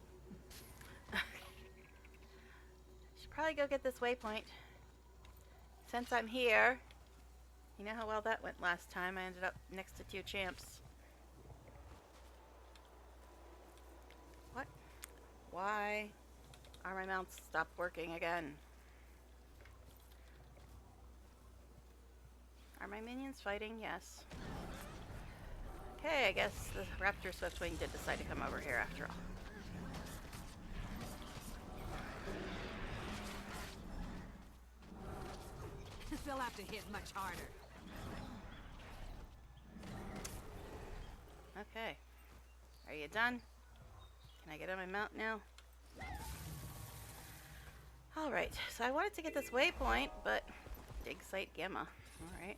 A: Should probably go get this waypoint. Since I'm here, you know how well that went last time. I ended up next to 2 champs. What? Why are my mounts stopped working again? Are my minions fighting? Yes. Okay, I guess the raptor swiftwing did decide to come over here after all.
G: they'll have to hit much harder.
A: Okay. Are you done? Can I get on my mount now? Alright, so I wanted to get this waypoint, but dig site gamma. Alright.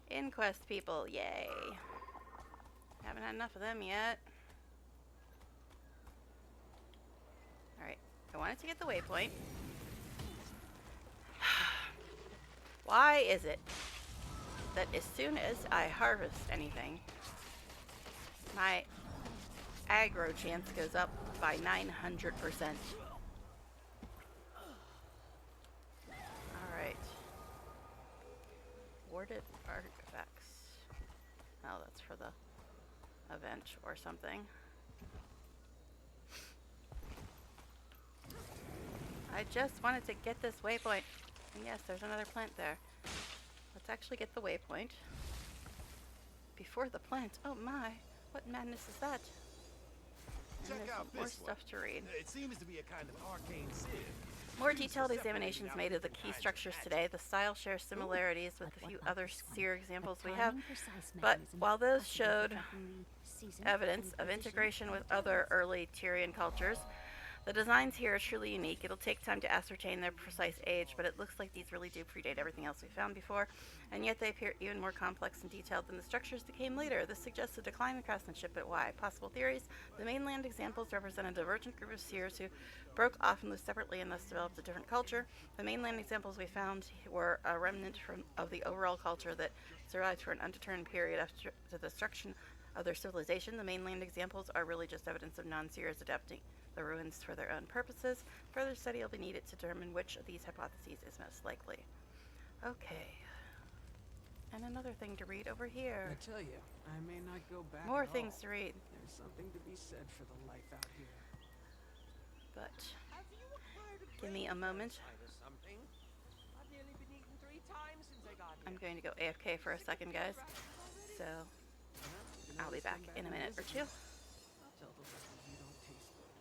A: Inquest people, yay. Haven't had enough of them yet. Alright, I wanted to get the waypoint. Why is it that as soon as I harvest anything, my aggro chance goes up by 900%? Alright. Warded artifacts. Oh, that's for the event or something. I just wanted to get this waypoint. And yes, there's another plant there. Let's actually get the waypoint before the plant. Oh my, what madness is that? And
K: Check
A: there's
K: out
A: more
K: this
A: stuff to read.
K: It seems to be a kind of arcane sieve.
A: More detailed examinations made of the key structures today. The style shares similarities with the few other seer examples we have, but while those showed evidence of integration with other early Tyrian cultures, the designs here are truly unique. It'll take time to ascertain their precise age, but it looks like these really do predate everything else we found before, and yet they appear even more complex and detailed than the structures that came later. This suggests a decline in craftsmanship, but why? Possible theories. The mainland examples represent a divergent group of seers who broke off and lived separately and thus developed a different culture. The mainland examples we found were a remnant of the overall culture that survived for an undetermined period after the destruction of their civilization. The mainland examples are really just evidence of non-seers adapting the ruins for their own purposes. Further study will be needed to determine which of these hypotheses is most likely. Okay. And another thing to read over here.
J: I tell you, I may not go back
A: More
J: at
A: things
J: all.
A: to read.
J: There's something to be said for the life out here.
A: But give me a moment.
L: I've nearly been eaten 3 times since I got here.
A: I'm going to go AFK for a second, guys. So I'll be back in a minute or two.
J: I'll tell the locals you don't taste good.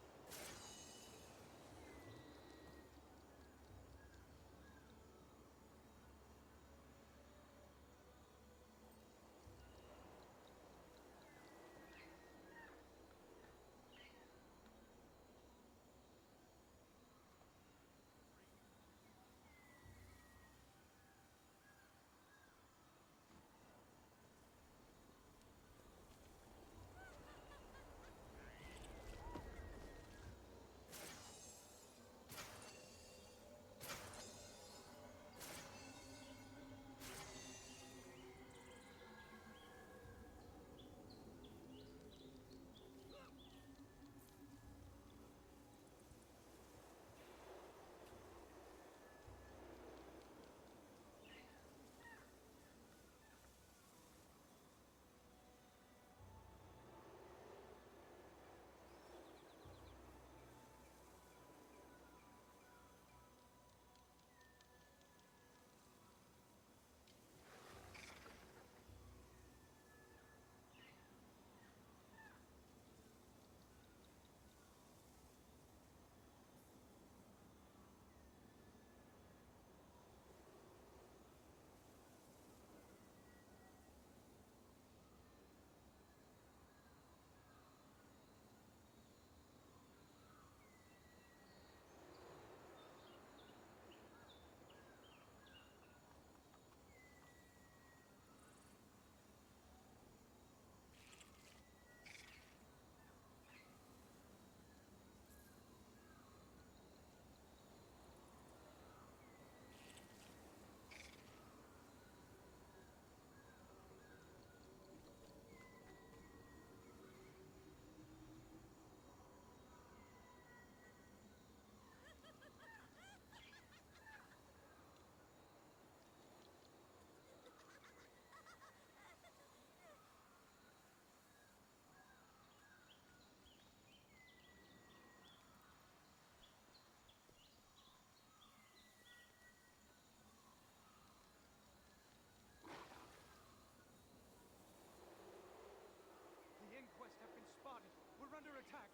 L: The Inquest have been spotted. We're under attack.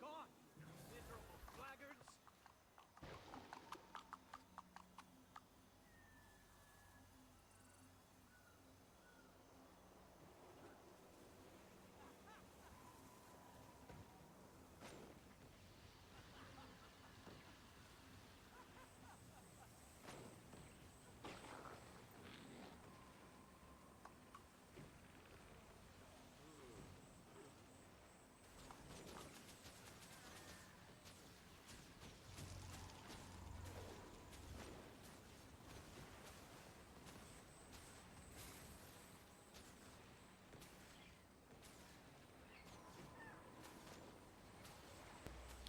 L: Gone, you miserable blackguards.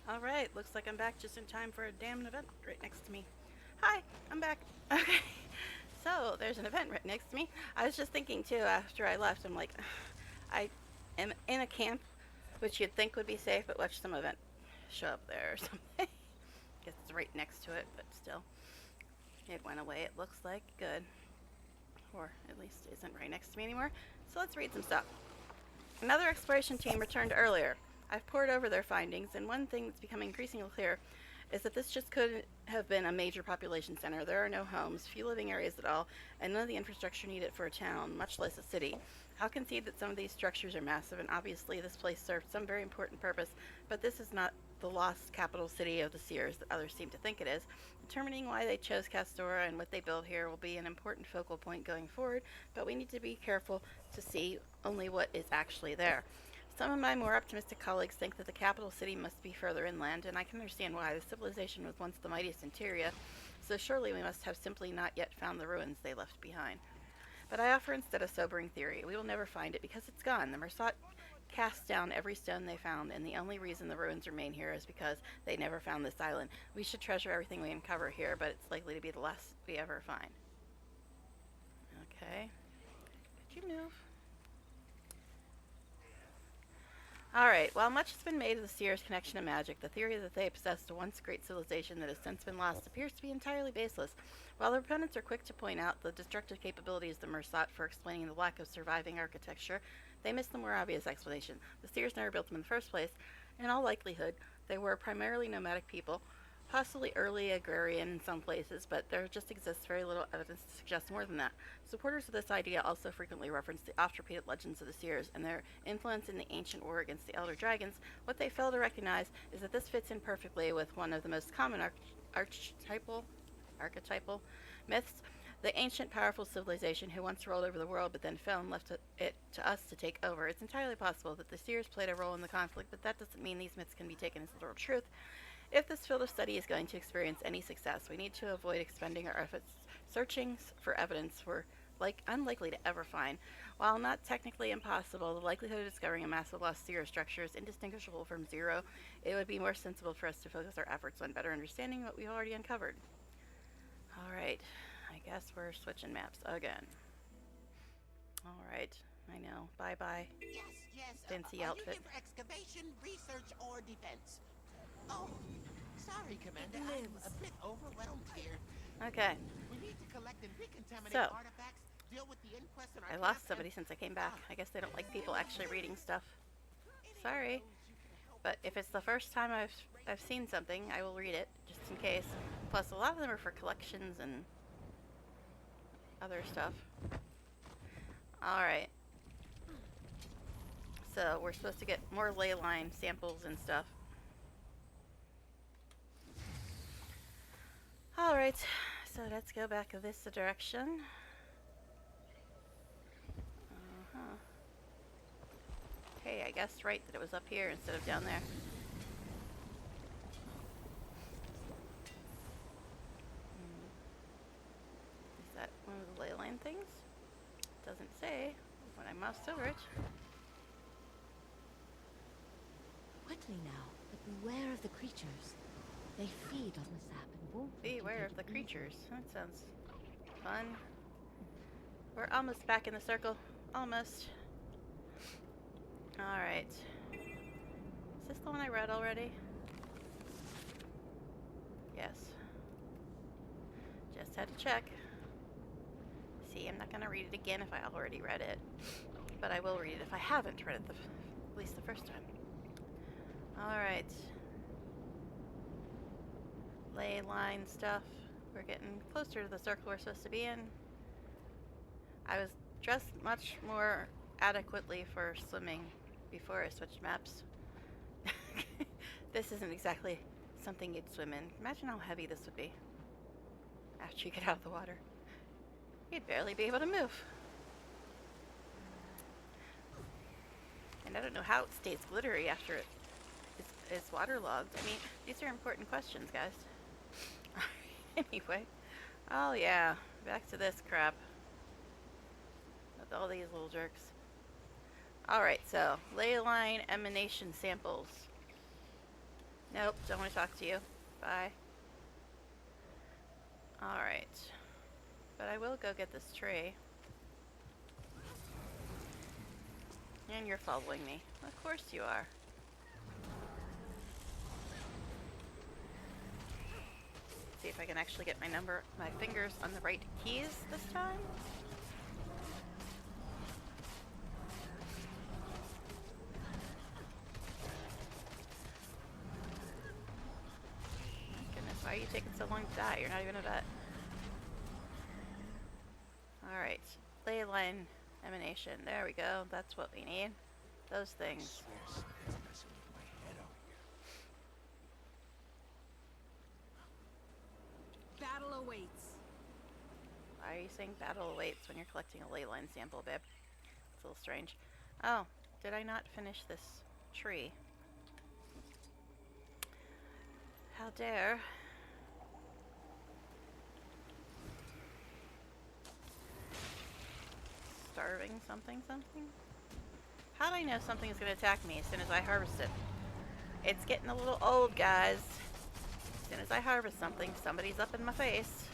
A: Alright, looks like I'm back just in time for a damn event right next to me. Hi, I'm back. Okay, so there's an event right next to me. I was just thinking too after I left, I'm like, I am in a camp, which you'd think would be safe, but watch some event show up there or something. Guess it's right next to it, but still. It went away, it looks like. Good. Or at least isn't right next to me anymore. So let's read some stuff. Another exploration team returned earlier. I've pored over their findings, and one thing that's becoming increasingly clear is that this just couldn't have been a major population center. There are no homes, few living areas at all, and none of the infrastructure needed for a town, much less a city. I'll concede that some of these structures are massive, and obviously this place served some very important purpose, but this is not the lost capital city of the Seers that others seem to think it is. Determining why they chose Castora and what they built here will be an important focal point going forward, but we need to be careful to see only what is actually there. Some of my more optimistic colleagues think that the capital city must be further inland, and I can understand why. The civilization was once the mightiest in Tyria, so surely we must have simply not yet found the ruins they left behind. But I offer instead a sobering theory. We will never find it because it's gone. The Mersat cast down every stone they found, and the only reason the ruins remain here is because they never found this island. We should treasure everything we uncover here, but it's likely to be the last we ever find. Okay. Could you move? Alright, while much has been made of the Seers' connection to magic, the theory that they possessed a once great civilization that has since been lost appears to be entirely baseless. While their opponents are quick to point out the destructive capabilities of the Mersat for explaining the lack of surviving architecture, they miss the more obvious explanation. The Seers never built them in the first place. In all likelihood, they were primarily nomadic people, possibly early agrarian in some places, but there just exists very little evidence to suggest more than that. Supporters of this idea also frequently reference the oft-repeated legends of the Seers and their influence in the ancient war against the Elder Dragons. What they fail to recognize is that this fits in perfectly with one of the most common archetypal myths, the ancient powerful civilization who once ruled over the world but then fell and left it to us to take over. It's entirely possible that the Seers played a role in the conflict, but that doesn't mean these myths can be taken as literal truth. If this field of study is going to experience any success, we need to avoid expending our efforts searching for evidence we're unlikely to ever find. While not technically impossible, the likelihood of discovering a massive lost Seer structure is indistinguishable from zero. It would be more sensible for us to focus our efforts on better understanding what we've already uncovered. Alright, I guess we're switching maps again. Alright, I know. Bye-bye.
M: Yes.
A: Fancy
M: Are
A: outfit.
M: you here for excavation, research, or defense? Oh, sorry, Commander. I'm a bit overwhelmed here.
A: Okay.
M: We need to collect and recontaminate
A: So,
M: artifacts, deal with the inquest in our
A: I
M: camp,
A: lost somebody since I came back. I guess they don't like people actually reading stuff. Sorry. But if it's the first time I've seen something, I will read it, just in case. Plus, a lot of them are for collections and other stuff. Alright. So, we're supposed to get more ley line samples and stuff. Alright, so let's go back this direction. Hey, I guessed right that it was up here instead of down there. Is that one of the ley line things? Doesn't say when I moused over it.
C: Quickly now, but beware of the creatures. They feed on the sap and won't
A: Beware of the creatures. That sounds fun. We're almost back in the circle. Almost. Alright. Is this the one I read already? Yes. Just had to check. See, I'm not going to read it again if I already read it. But I will read it if I haven't read it at least the first time. Alright. Ley line stuff. We're getting closer to the circle we're supposed to be in. I was dressed much more adequately for swimming before I switched maps. This isn't exactly something you'd swim in. Imagine how heavy this would be after you get out of the water. You'd barely be able to move. And I don't know how it stays glittery after it's waterlogged. I mean, these are important questions, guys. Anyway. Oh yeah, back to this crap. With all these little jerks. Alright, so, ley line emanation samples. Nope, don't want to talk to you. Bye. Alright. But I will go get this tree. And you're following me. Of course you are. See if I can actually get my fingers on the right keys this time. Goodness, why are you taking so long to die? You're not even a vet. Alright. Ley line emanation. There we go. That's what we need. Those things.
G: Battle awaits.
A: Why are you saying battle awaits when you're collecting a ley line sample, babe? It's a little strange. Oh, did I not finish this tree? How dare. Starving something? How do I know something is going to attack me as soon as I harvest it? It's getting a little old, guys. As soon as I harvest something, somebody's up in my face.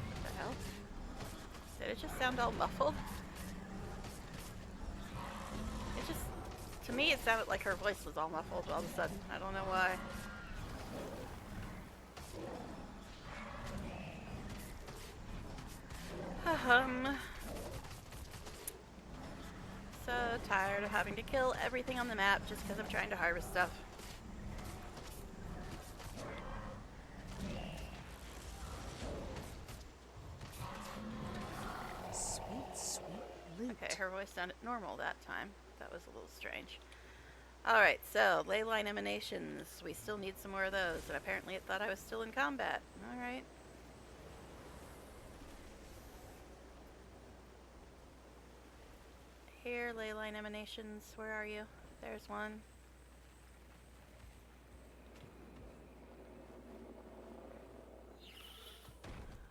A: What the hell? Did it just sound all muffled? It just, to me, it sounded like her voice was all muffled all of a sudden. I don't know why. So tired of having to kill everything on the map just because I'm trying to harvest stuff.
B: Sweet, sweet loot.
A: Okay, her voice sounded normal that time. That was a little strange. Alright, so ley line emanations. We still need some more of those, and apparently it thought I was still in combat. Alright. Here, ley line emanations. Where are you? There's one.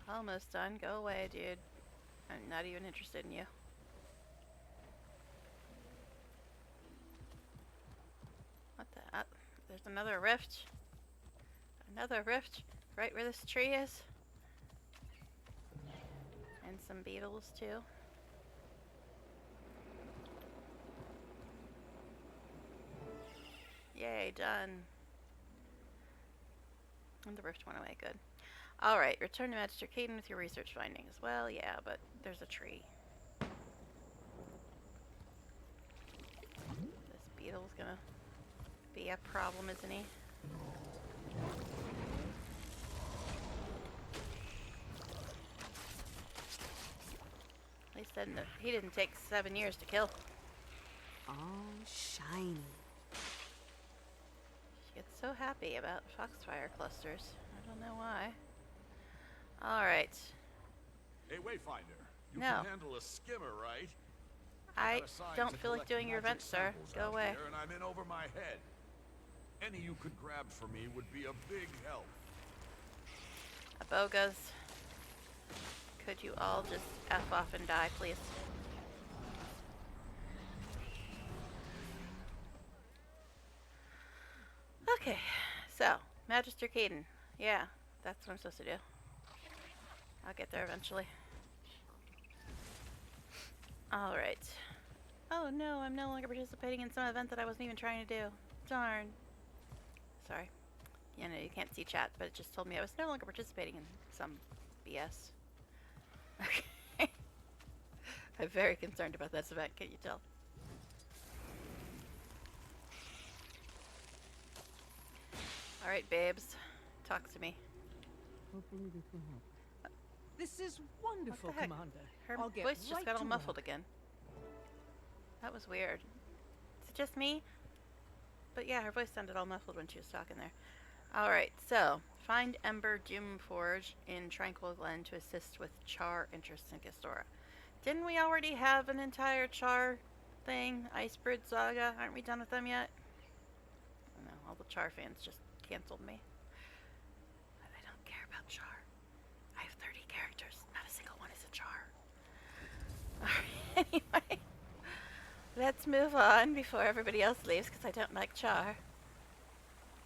A: Almost done. Go away, dude. I'm not even interested in you. What the? There's another rift. Another rift right where this tree is. And some beetles, too. Yay, done. And the rift went away, good. Alright, return to Magister Caden with your research findings. Well, yeah, but there's a tree. This beetle's gonna be a problem, isn't he? At least he didn't take 7 years to kill.
E: All shiny.
A: She gets so happy about foxfire clusters. I don't know why. Alright.
N: Hey, Wayfinder. You
A: No.
N: can handle a skimmer, right?
A: I
N: got assigned
A: don't
N: to
A: feel like
N: collect
A: doing your
N: magic
A: event, sir.
N: samples
A: Go
N: out
A: away.
N: here, and I'm in over my head. Any you could grab for me would be a big help.
A: Abogas. Could you all just F off and die, please? Okay, so, Magister Caden. Yeah, that's what I'm supposed to do. I'll get there eventually. Alright. Oh no, I'm no longer participating in some event that I wasn't even trying to do. Darn. Sorry. You know, you can't see chat, but it just told me I was no longer participating in some BS. Okay. I'm very concerned about this event, can't you tell? Alright, babes. Talk to me.
B: Hopefully this will help.
J: This is wonderful,
A: What the heck?
J: Commander.
A: Her
J: I'll get
A: voice just
J: right
A: got all
J: to
A: muffled
J: work.
A: again. That was weird. Is it just me? But yeah, her voice sounded all muffled when she was talking there. Alright, so find Ember Doomforge in Tranquil Glen to assist with Char interests in Gastora. Didn't we already have an entire Char thing? Icebird Saga? Aren't we done with them yet? I don't know, all the Char fans just canceled me. But I don't care about Char. I have 30 characters. Not a single one is a Char. let's move on before everybody else leaves, because I don't like Char.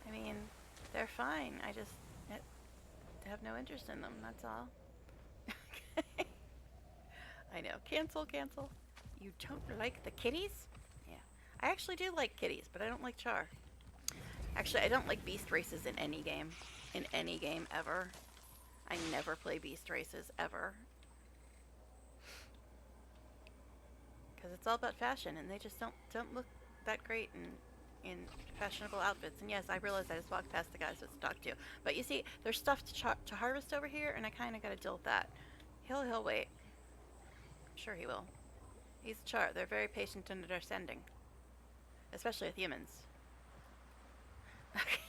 A: I mean, they're fine. I just have no interest in them, that's all. I know. Cancel, cancel. You don't like the kitties? Yeah. I actually do like kitties, but I don't like Char. Actually, I don't like beast races in any game. In any game ever. I never play beast races, ever. Because it's all about fashion, and they just don't look that great in fashionable outfits. And yes, I realize I just walked past the guys with stock too. But you see, there's stuff to harvest over here, and I kind of got to deal with that. He'll wait. I'm sure he will. He's a Char. They're very patient and understanding. Especially with humans. Okay.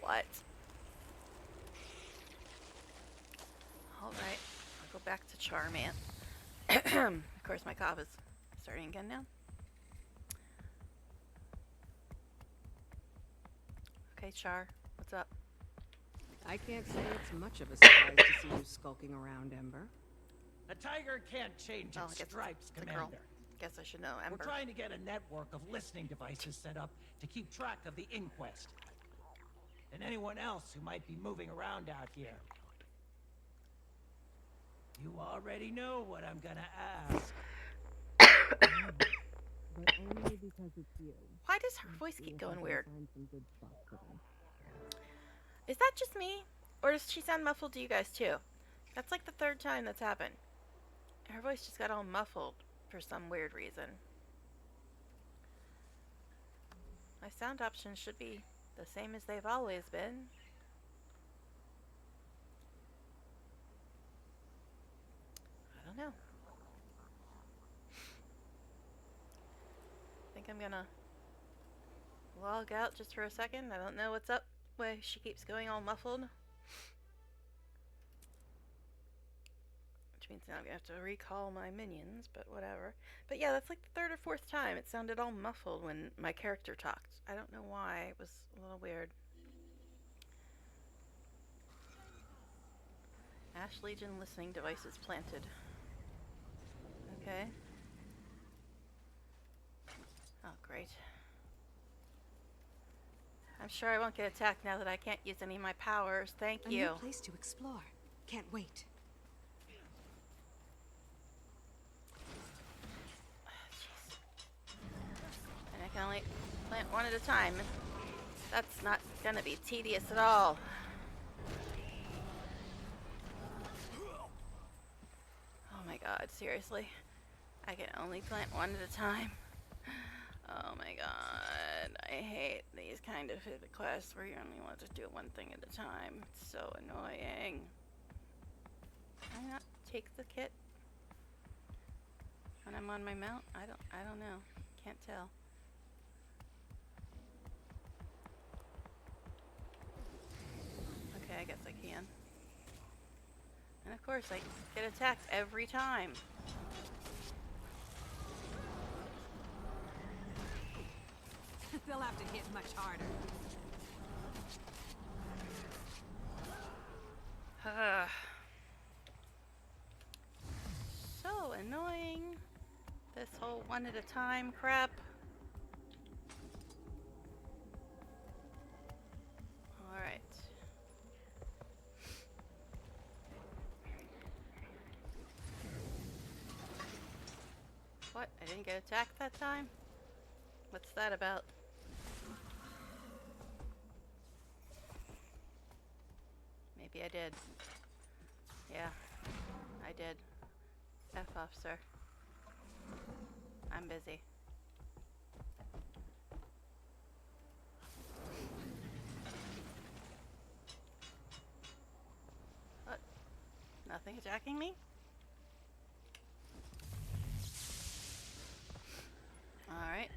A: What? Alright. I'll go back to Charman. Of course, my cough is starting again now. Okay, Char. What's up?
E: I can't say it's much of a surprise to see you skulking around, Ember.
K: A tiger can't change its stripes, Commander.
A: Guess I should know, Ember.
K: We're trying to get a network of listening devices set up to keep track of the inquest. And anyone else who might be moving around out here. You already know what I'm gonna ask.
E: But only because it's you.
A: Why does her voice keep going weird? Is that just me? Or does she sound muffled to you guys too? That's like the third time that's happened. Her voice just got all muffled for some weird reason. My sound options should be the same as they've always been. I don't know. I think I'm gonna log out just for a second. I don't know what's up why she keeps going all muffled. Which means now I'm gonna have to recall my minions, but whatever. But yeah, that's like the third or fourth time it sounded all muffled when my character talked. I don't know why. It was a little weird. Ash Legion listening devices planted. Okay. Oh, great. I'm sure I won't get attacked now that I can't use any of my powers. Thank you.
O: A new place to explore. Can't wait.
A: And I can only plant one at a time. That's not gonna be tedious at all. Oh my god, seriously? I can only plant one at a time? Oh my god, I hate these kind of quests where you only want to do one thing at a time. It's so annoying. Can I not take the kit when I'm on my mount? I don't know. Can't tell. Okay, I guess I can. And of course I get attacked every time.
G: They'll have to hit much harder.
A: So annoying. This whole one at a time crap. Alright. What? I didn't get attacked that time? What's that about? Maybe I did. Yeah, I did. F off, sir. I'm busy. What? Nothing attacking me? Alright.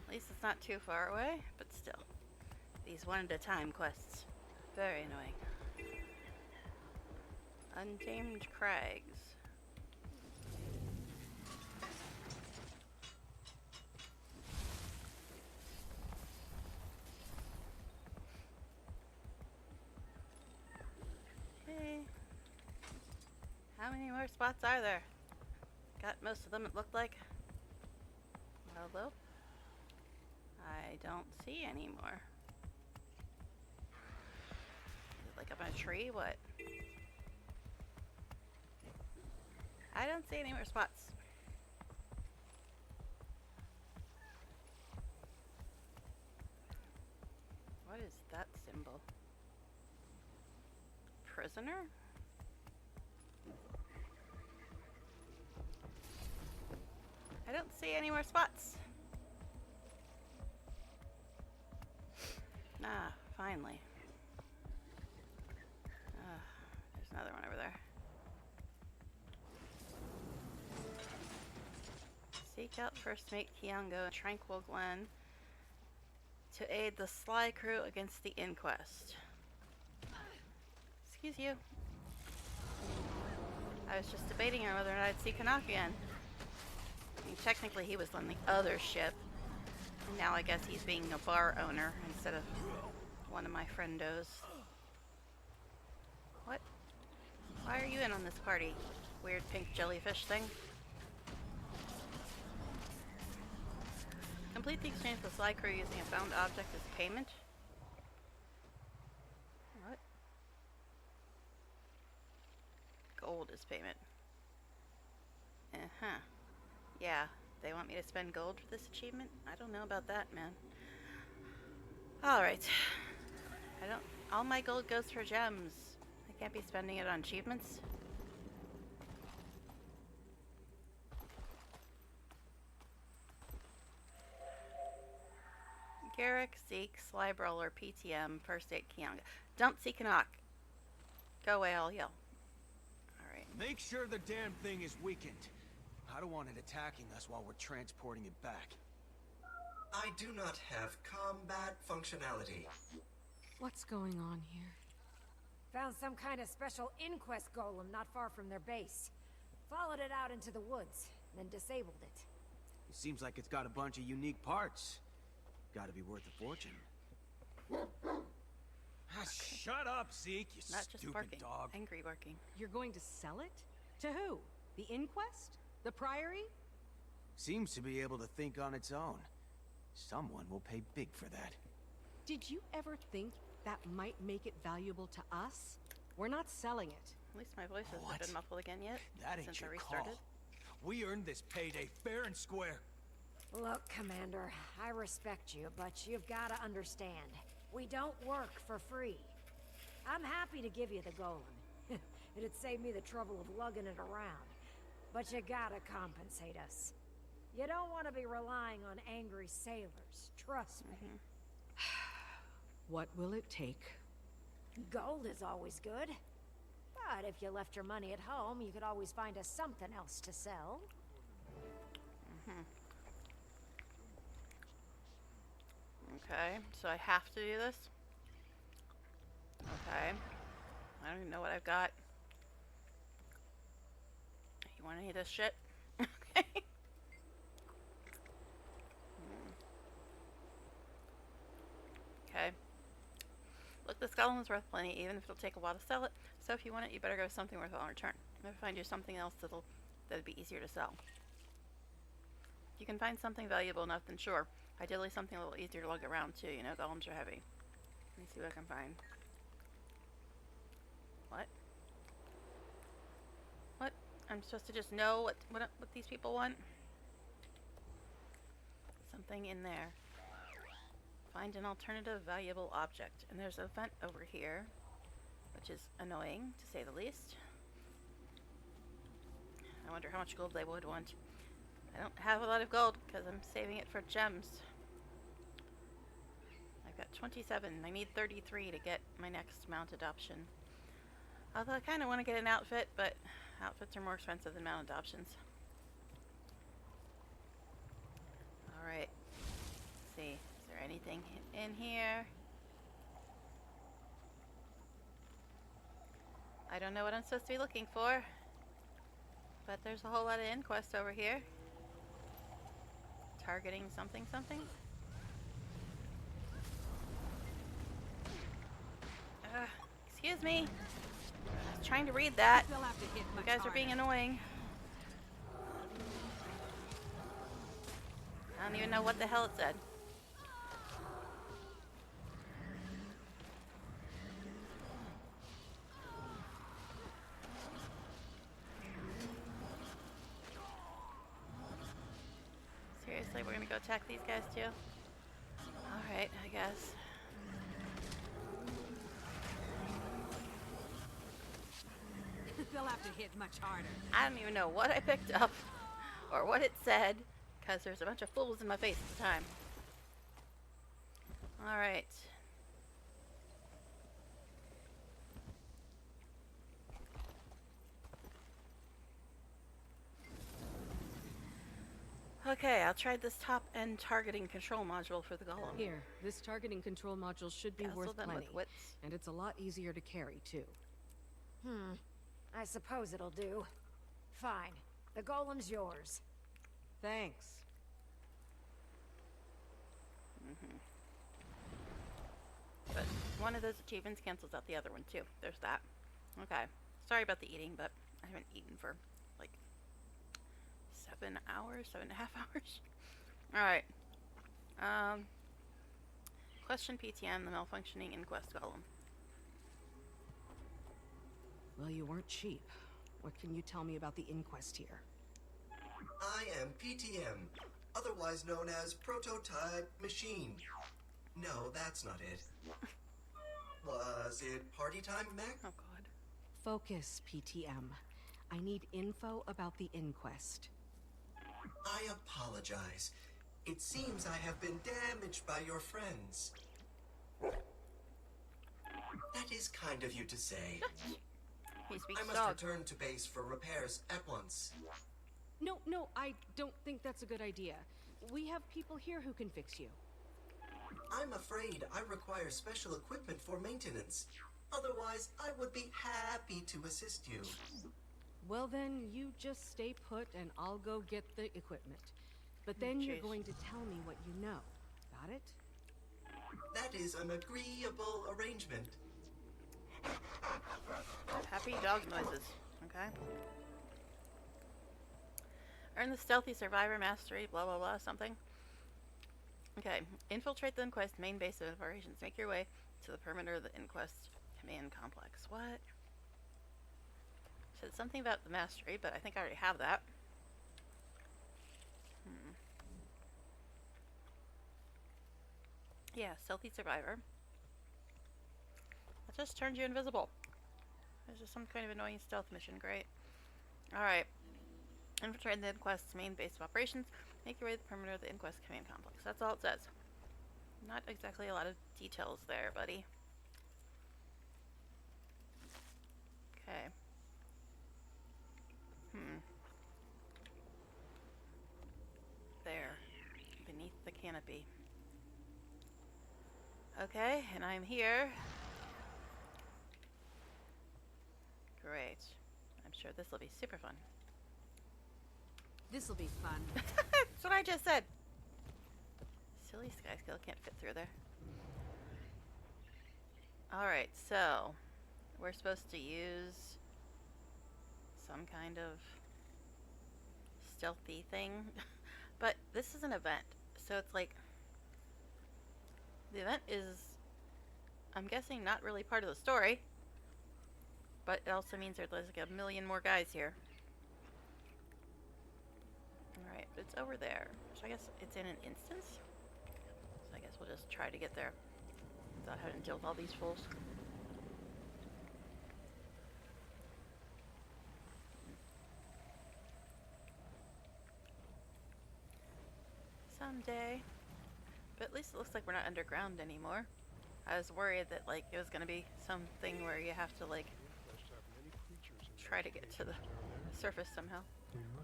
A: At least it's not too far away, but still. These one at a time quests. Very annoying. Untamed crags. Okay. many more spots are there? Got most of them, it looked like. Although, I don't see any more. Is it like up on a tree? What? I don't see any more spots. What is that symbol? Prisoner? I don't see any more spots. Ah, finally. There's another one over there. Seek out First Mate Kiango and Tranquil Glen to aid the Sly crew against the inquest. Excuse you. I was just debating on whether or not I'd see Canuck again. I mean, technically he was on the other ship. And now I guess he's being a bar owner instead of one of my friendos. What? Why are you in on this party? Weird pink jellyfish thing. Complete the exchange with the Sly crew using a found object as payment. What? Gold is payment. Uh-huh. Yeah, they want me to spend gold for this achievement? I don't know about that, man. Alright. All my gold goes for gems. I can't be spending it on achievements. Garrick, Zeke, Sly Brawler, PTM, First Aid Kianga. Don't seek a knock. Go away, I'll yell. Alright.
L: Make sure the damn thing is weakened. I don't want it attacking us while we're transporting it back.
P: I do not have combat functionality.
E: What's going on here?
Q: Found some kind of special inquest golem not far from their base. Followed it out into the woods, then disabled it.
L: It seems like it's got a bunch of unique parts. Gotta be worth a fortune. Shut up, Zeke, you
A: Not just
L: stupid
A: barking.
L: dog.
A: Angry barking.
E: You're going to sell it? To who? The Inquest? The Priory?
L: Seems to be able to think on its own. Someone will pay big for that.
E: Did you ever think that might make it valuable to us? We're not selling it.
A: At least my voice hasn't been muffled again yet.
L: That ain't
A: since
L: your
A: I restarted.
L: call. We earned this payday fair and square.
Q: Look, Commander, I respect you, but you've got to understand. We don't work for free. I'm happy to give you the golem. It'd save me the trouble of lugging it around. But you gotta compensate us. You don't want to be relying on angry sailors, trust me.
E: What will it take?
Q: Gold is always good. But if you left your money at home, you could always find us something else to sell.
A: Okay, so I have to do this? Okay. I don't even know what I've got. You want any of this shit? Okay. Okay. Look, this golem is worth plenty, even if it'll take a while to sell it. So if you want it, you better go with something worthwhile in return. I'm gonna find you something else that'd be easier to sell. If you can find something valuable enough, then sure. Ideally something a little easier to lug around too, you know, golems are heavy. Let me see what I can find. What? What? I'm supposed to just know what these people want? Something in there. Find an alternative valuable object. And there's a vent over here, which is annoying, to say the least. I wonder how much gold they would want. I don't have a lot of gold because I'm saving it for gems. I've got 27. I need 33 to get my next mounted option. Although I kind of want to get an outfit, but outfits are more expensive than mounted options. Alright. Let's see. Is there anything in here? I don't know what I'm supposed to be looking for. But there's a whole lot of inquests over here. Targeting something something. Excuse me. trying to read that.
G: They'll have to hit
A: You
G: much
A: guys are being
G: harder.
A: annoying. I don't even know what the hell it said. Seriously, we're gonna go attack these guys too? Alright, I guess.
G: They'll have to hit much harder.
A: I don't even know what I picked up or what it said, because there's a bunch of fools in my face at the time. Alright. Okay, I'll try this top-end targeting control module for the golem.
E: Here, this targeting control module should be
A: Dazzle
E: worth
A: them with
E: plenty.
A: wits.
E: And it's a lot easier to carry, too.
Q: I suppose it'll do. Fine. The golem's yours.
E: Thanks.
A: But one of those achievements cancels out the other one, too. There's that. Okay. Sorry about the eating, but I haven't eaten for, like, 7 hours, 7.5 hours. Alright. Question PTM, the malfunctioning inquest golem.
E: Well, you weren't cheap. What can you tell me about the inquest here?
P: I am PTM, otherwise known as Prototype Machine. No, that's not it. Was it party time, Mac?
A: Oh, God.
E: Focus, PTM. I need info about the inquest.
P: I apologize. It seems I have been damaged by your friends. That is kind of you to say.
A: He speaks
P: I must
A: dog.
P: return to base for repairs at once.
E: No, I don't think that's a good idea. We have people here who can fix you.
P: I'm afraid I require special equipment for maintenance. Otherwise, I would be happy to assist you.
E: Well then, you just stay put and I'll go get the equipment. But then you're
A: Jeez.
E: going to tell me what you know. Got it?
P: That is an agreeable arrangement.
A: Happy dog noises. Okay. Earn the stealthy survivor mastery, blah blah blah, something. Okay. Infiltrate the inquest main base of operations. Make your way to the perimeter of the inquest command complex. What? Said something about the mastery, but I think I already have that. Yeah, stealthy survivor. That just turned you invisible. There's just some kind of annoying stealth mission. Great. Alright. Infiltrate the inquest's main base of operations. Make your way to the perimeter of the inquest command complex. That's all it says. Not exactly a lot of details there, buddy. Okay. There. Beneath the canopy. Okay, and I'm here. Great. I'm sure this will be super fun.
G: This'll be fun.
A: That's what I just said. Silly sky skill can't fit through there. Alright, so we're supposed to use some kind of stealthy thing. But this is an event, so it's like the event is, I'm guessing, not really part of the story, but it also means there's like a million more guys here. Alright, but it's over there, so I guess it's in an instance, so I guess we'll just try to get there without having to deal with all these fools. Someday. But at least it looks like we're not underground anymore. I was worried that like it was gonna be something where you have to like try to get to the surface somehow.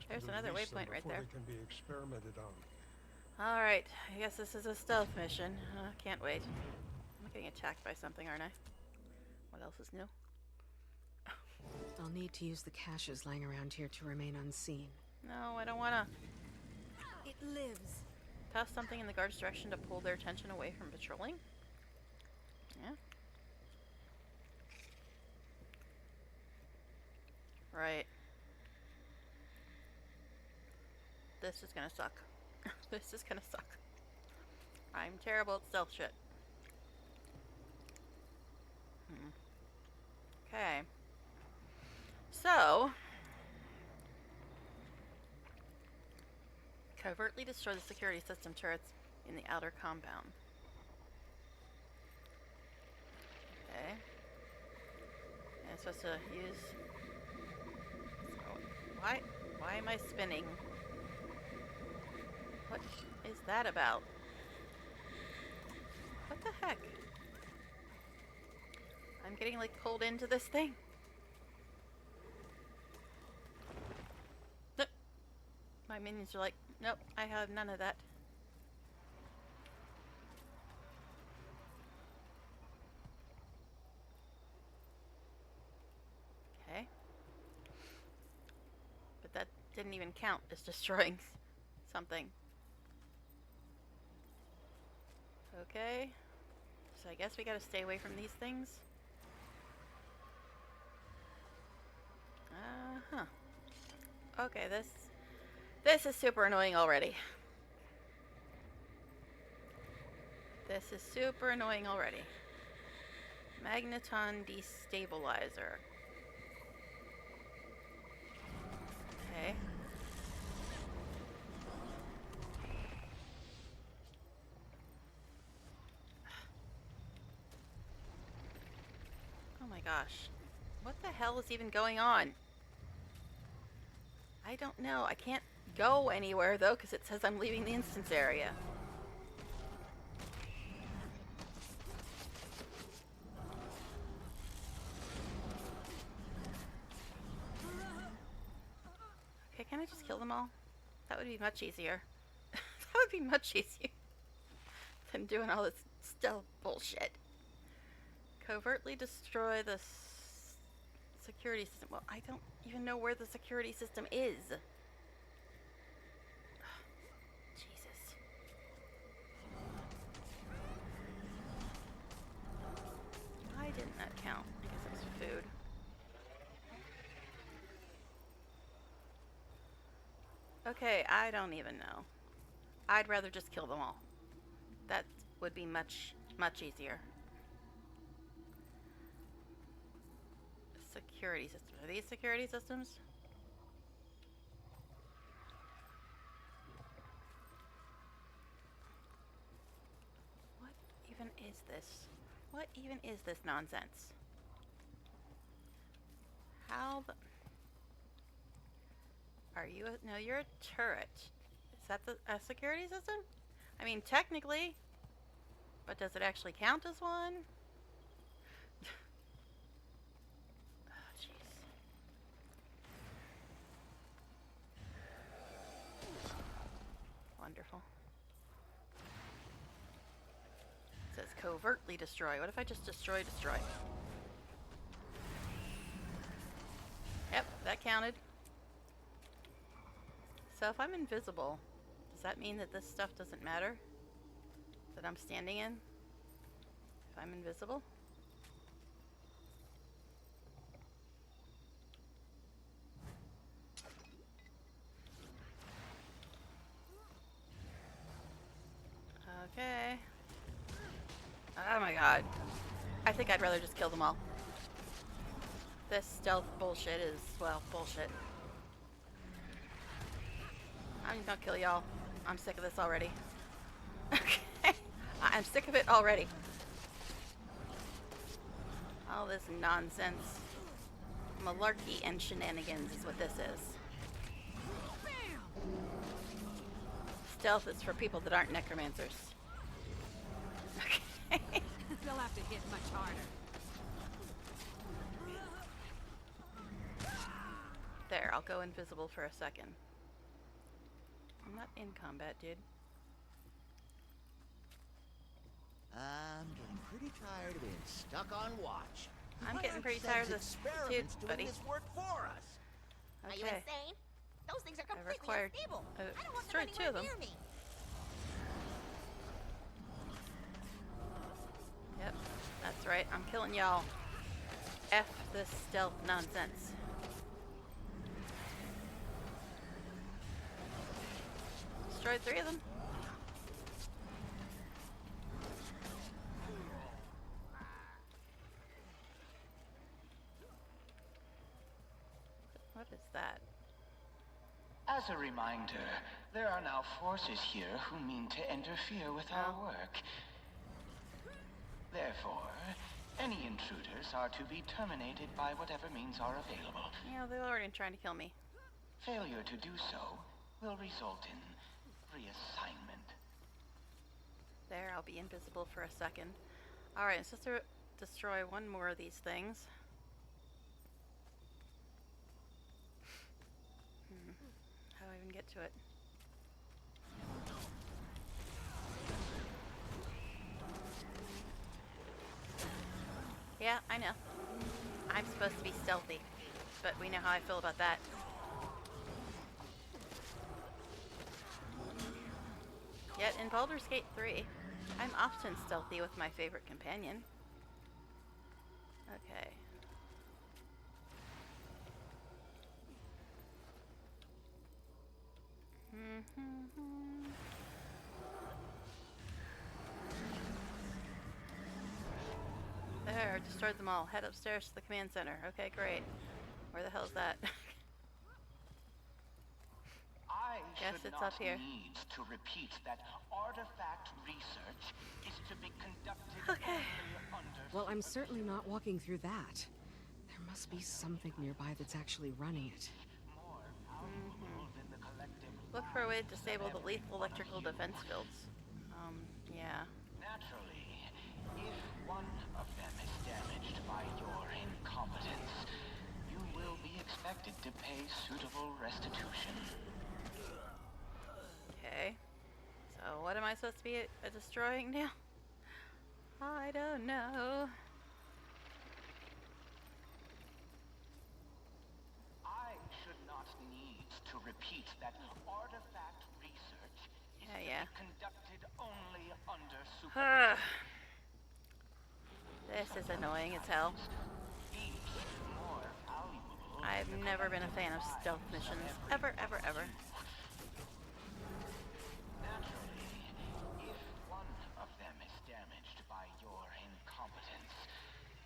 A: There's another waypoint right there.
R: They can be experimented on.
A: Alright, I guess this is a stealth mission. Can't wait. I'm getting attacked by something, aren't I? What else is new?
E: I'll need to use the caches lying around here to remain unseen.
A: No, I don't wanna.
G: It lives.
A: Toss something in the guard's direction to pull their attention away from patrolling? Yeah. Right. This is gonna suck. This is gonna suck. I'm terrible at stealth shit. Okay. So, covertly destroy the security system turrets in the outer compound. Okay. I'm supposed to use... So, why am I spinning? What is that about? What the heck? I'm getting like pulled into this thing. Nope. My minions are like, nope, I have none of that. Okay. But that didn't even count as destroying something. Okay. So I guess we gotta stay away from these things. Uh-huh. Okay, this is super annoying already. This is super annoying already. Magneton destabilizer. Okay. Oh my gosh. What the hell is even going on? I don't know. I can't go anywhere though because it says I'm leaving the instance area. Okay, can I just kill them all? That would be much easier. That would be much easier than doing all this stealth bullshit. Covertly destroy the security system. Well, I don't even know where the security system is. Jesus. Why didn't that count? I guess it was food. Okay, I don't even know. I'd rather just kill them all. That would be much, much easier. Security systems. Are these security systems? What even is this? What even is this nonsense? How the... Are you a... No, you're a turret. Is that a security system? I mean, technically. But does it actually count as one? Oh, jeez. Wonderful. It says covertly destroy. What if I just destroy? Yep, that counted. So if I'm invisible, does that mean that this stuff doesn't matter? That I'm standing in? If I'm invisible? Okay. Oh my god. I think I'd rather just kill them all. This stealth bullshit is, well, bullshit. I'm just gonna kill y'all. I'm sick of this already. Okay. I'm sick of it already. All this nonsense. Malarkey and shenanigans is what this is. Stealth is for people that aren't necromancers. Okay.
G: They'll have to hit much harder.
A: There, I'll go invisible for a second. I'm not in combat, dude.
H: I'm getting pretty tired of being stuck on watch.
A: I'm
H: Why
A: getting
H: aren't
A: pretty
H: Seb's
A: tired of this too,
H: experiments doing
A: buddy.
H: this work for us?
C: Are you
A: Okay.
C: insane? Those things are
A: I
C: completely
A: required
C: unstable. I don't want them
A: destroyed two
C: anywhere
A: of them.
C: near me.
A: Yep, that's right. I'm killing y'all. F this stealth nonsense. destroyed 3 of them. What is that?
S: As a reminder, there are now forces here who mean to interfere with our work. Therefore, any intruders are to be terminated by whatever means are available.
A: Yeah, they're already trying to kill me.
S: Failure to do so will result in reassignment.
A: There, I'll be invisible for a second. Alright, it's just to destroy one more of these things. How do I even get to it? Yeah, I know. I'm supposed to be stealthy, but we know how I feel about that. Yet in Baldur's Gate 3, I'm often stealthy with my favorite companion. Okay. There, destroyed them all. Head upstairs to the command center. Okay, great. Where the hell is that? Guess it's up here.
S: Need to repeat that artifact research is to be conducted
A: okay.
E: Well, I'm certainly not walking through that. There must be something nearby that's actually running it.
A: Look for a way to disable the lethal electrical defense fields. Yeah.
S: Naturally, if one of them is damaged by your incompetence, you will be expected to pay suitable restitution.
A: Okay. So what am I supposed to be destroying now? I don't know.
S: I should not need to repeat that artifact research is to be conducted only under supervision.
A: This is annoying as hell. I've never been a fan of stealth missions. Ever, ever, ever.
S: Naturally, if one of them is damaged by your incompetence,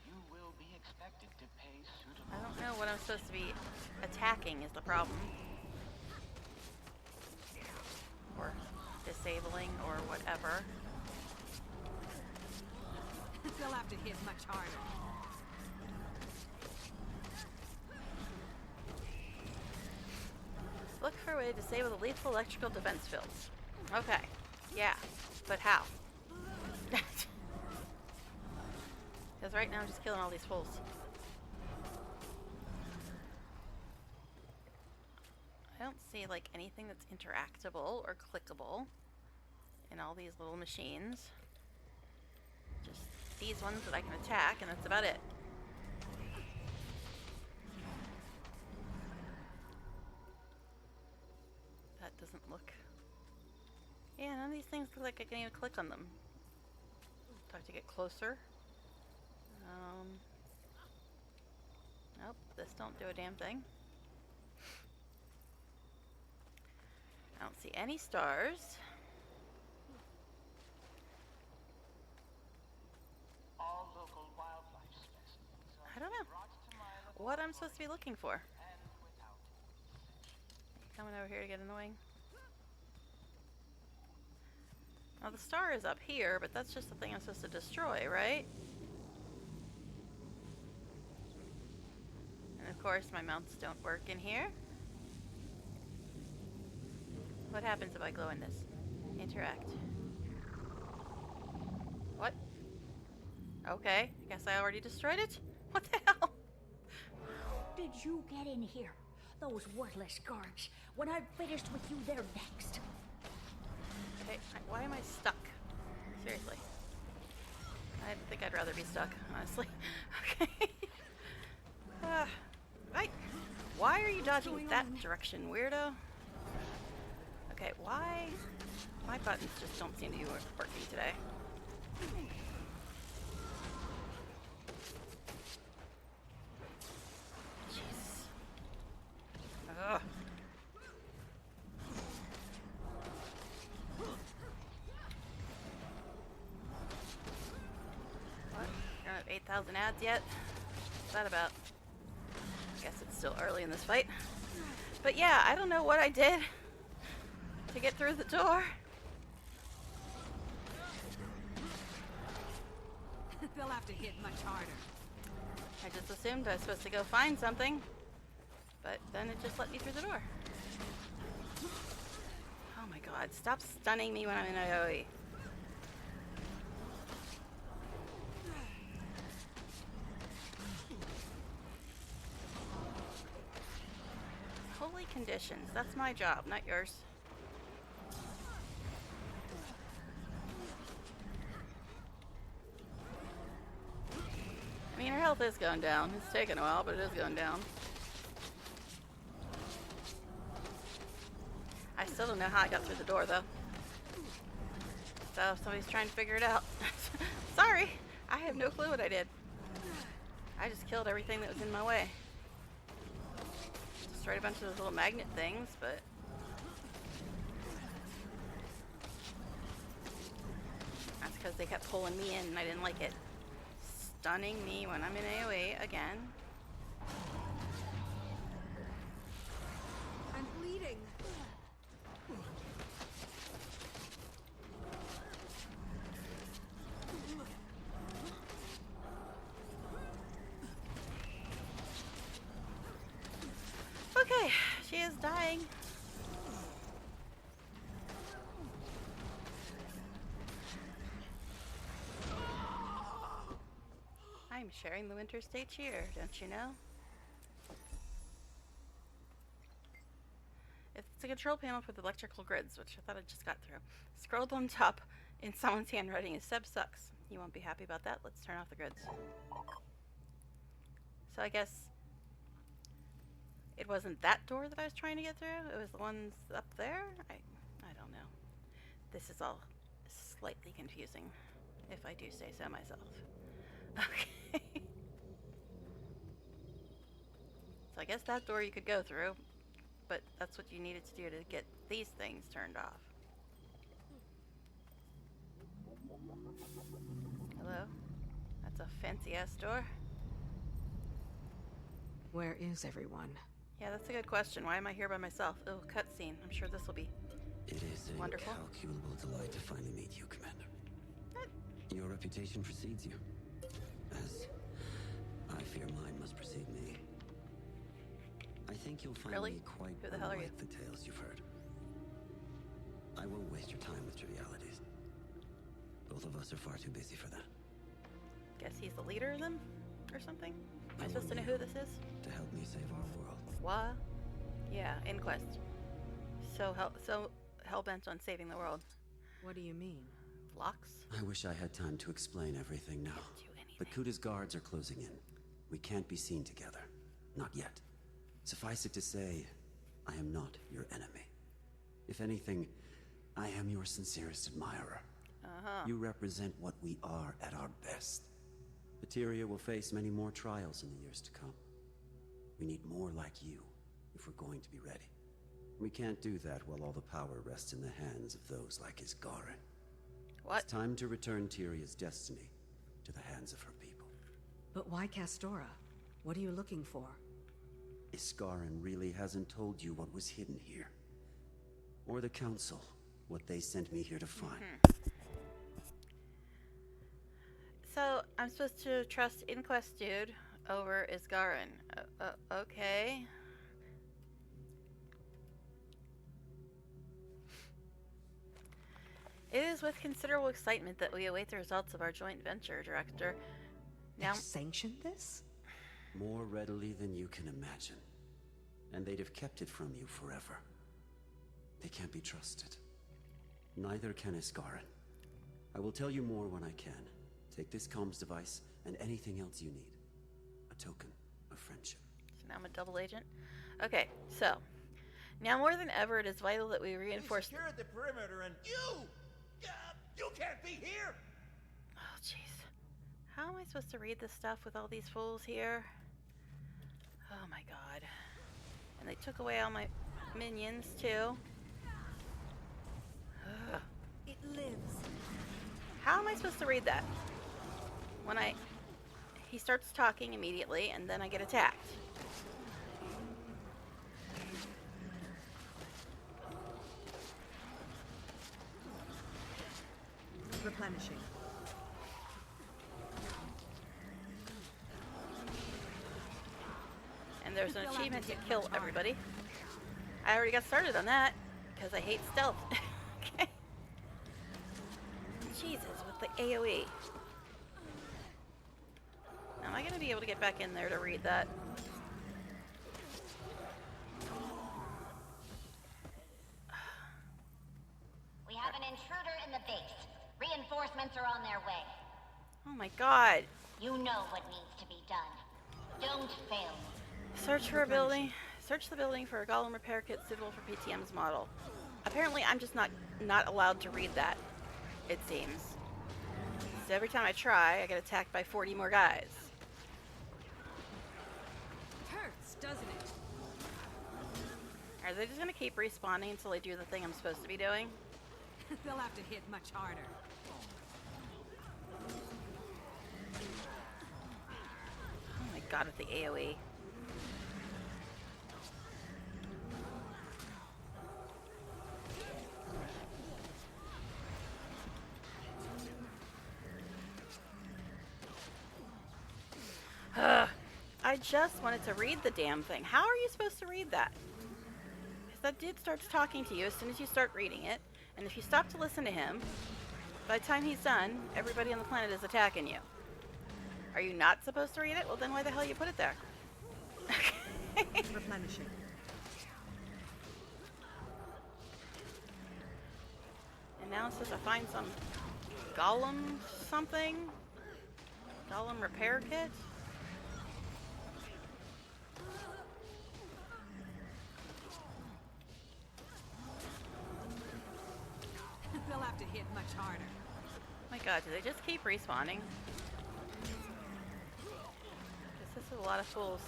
S: you will be expected to pay suitable...
A: I don't know what I'm supposed to be attacking is the problem. Or disabling or whatever.
G: They'll have to hit much harder.
A: Look for a way to disable the lethal electrical defense fields. Okay. Yeah. But how? Because right now I'm just killing all these fools. I don't see like anything that's interactable or clickable in all these little machines. Just these ones that I can attack, and that's about it. That doesn't look... Yeah, none of these things look like I can even click on them. Do I have to get closer? Nope, this don't do a damn thing. I don't see any stars.
S: All local wildlife specimens
A: I don't know what I'm supposed to be looking for. Coming over here to get annoying. Now the star is up here, but that's just the thing I'm supposed to destroy, right? And of course my mounts don't work in here. What happens if I glow in this? Interact. What? Okay, I guess I already destroyed it? What the hell?
C: Did you get in here? Those worthless guards. When I'm finished with you, they're next.
A: Okay, why am I stuck? Seriously. I think I'd rather be stuck, honestly. Okay. Right. Why are you dodging that direction, weirdo? Okay, why? My buttons just don't seem to be working today. Jeez. Ugh. 8,000 ads yet. What's that about? I guess it's still early in this fight. But yeah, I don't know what I did to get through the door.
G: They'll have to hit much harder.
A: I just assumed I was supposed to go find something, but then it just let me through the door. Oh my god, stop stunning me when I'm in AoE. Holy conditions, that's my job, not yours. I mean, her health is going down. It's taken a while, but it is going down. I still don't know how I got through the door, though. So if somebody's trying to figure it out. Sorry, I have no clue what I did. I just killed everything that was in my way. Destroyed a bunch of those little magnet things, but... that's because they kept pulling me in and I didn't like it. Stunning me when I'm in AoE again.
G: I'm bleeding.
A: Okay, she is dying. I'm sharing the winter state cheer, don't you know? It's a control panel for the electrical grids, which I thought I just got through. Scrolled on top in someone's handwriting is Seb sucks. You won't be happy about that. Let's turn off the grids. So I guess it wasn't that door that I was trying to get through. It was the ones up there. I don't know. This is all slightly confusing, if I do say so myself. Okay. So I guess that door you could go through, but that's what you needed to do to get these things turned off. Hello? That's a fancy-ass door.
E: Where is everyone?
A: Yeah, that's a good question. Why am I here by myself? Oh, cutscene. I'm sure this will be
T: It is a
A: wonderful.
T: incalculable delight to finally meet you, Commander. Your reputation precedes you, as I fear mine must precede me. I think you'll find
A: Really?
T: me quite
A: Who the hell are you?
T: unlike the tales you've heard. I won't waste your time with trivialities. Both of us are far too busy for that.
A: Guess he's the leader of them, or something? Am I
T: I
A: supposed to know
T: want
A: who this is?
T: To help me save our world.
A: What? Yeah, Inquest. So hell-bent on saving the world.
E: What do you mean?
A: Flocks?
T: I wish I had time to explain everything now. But Kuda's guards are closing in. We can't be seen together. Not yet. Suffice it to say, I am not your enemy. If anything, I am your sincerest admirer. You represent what we are at our best. Materia will face many more trials in the years to come. We need more like you if we're going to be ready. We can't do that while all the power rests in the hands of those like Isgarin.
A: What?
T: It's time to return Tyria's destiny to the hands of her people.
E: But why Castora? What are you looking for?
T: Isgarin really hasn't told you what was hidden here. Or the Council, what they sent me here to find.
A: So, I'm supposed to trust Inquest Dude over Isgarin. Okay. It is with considerable excitement that we await the results of our joint venture, Director. Now,
E: They've sanctioned this?
T: More readily than you can imagine. And they'd have kept it from you forever. They can't be trusted. Neither can Isgarin. I will tell you more when I can. Take this comms device and anything else you need. A token of friendship.
A: So now I'm a double agent. Okay, so now more than ever, it is vital that we reinforce.
H: We secured the perimeter, and you can't be here.
A: Oh, jeez. How am I supposed to read this stuff with all these fools here? Oh my god. And they took away all my minions too. Ugh.
G: It lives.
A: How am I supposed to read that? When I he starts talking immediately, and then I get attacked.
J: Replenishing.
A: And there's an achievement to kill everybody. I already got started on that, because I hate stealth. Okay. Jesus, with the AoE. Am I going to be able to get back in there to read that?
U: We have an intruder in the base. Reinforcements are on their way.
A: Oh my god.
U: You know what needs to be done. Don't fail me.
A: Search for a building. Search the building for a golem repair kit suitable for PTM's model. Apparently I'm just not allowed to read that, it seems. So every time I try, I get attacked by 40 more guys.
G: Hurts, doesn't it?
A: Are they just gonna keep respawning until I do the thing I'm supposed to be doing?
G: They'll have to hit much harder.
A: Oh my god, with the AoE. I just wanted to read the damn thing. How are you supposed to read that? Because that dude starts talking to you as soon as you start reading it, and if you stop to listen to him, by the time he's done, everybody on the planet is attacking you. Are you not supposed to read it? Well, then why the hell you put it there?
J: Replenishing.
A: And now it says I find some golem something? Golem repair kit?
G: They'll have to hit much harder.
A: Oh my god, do they just keep respawning? This is a lot of fools.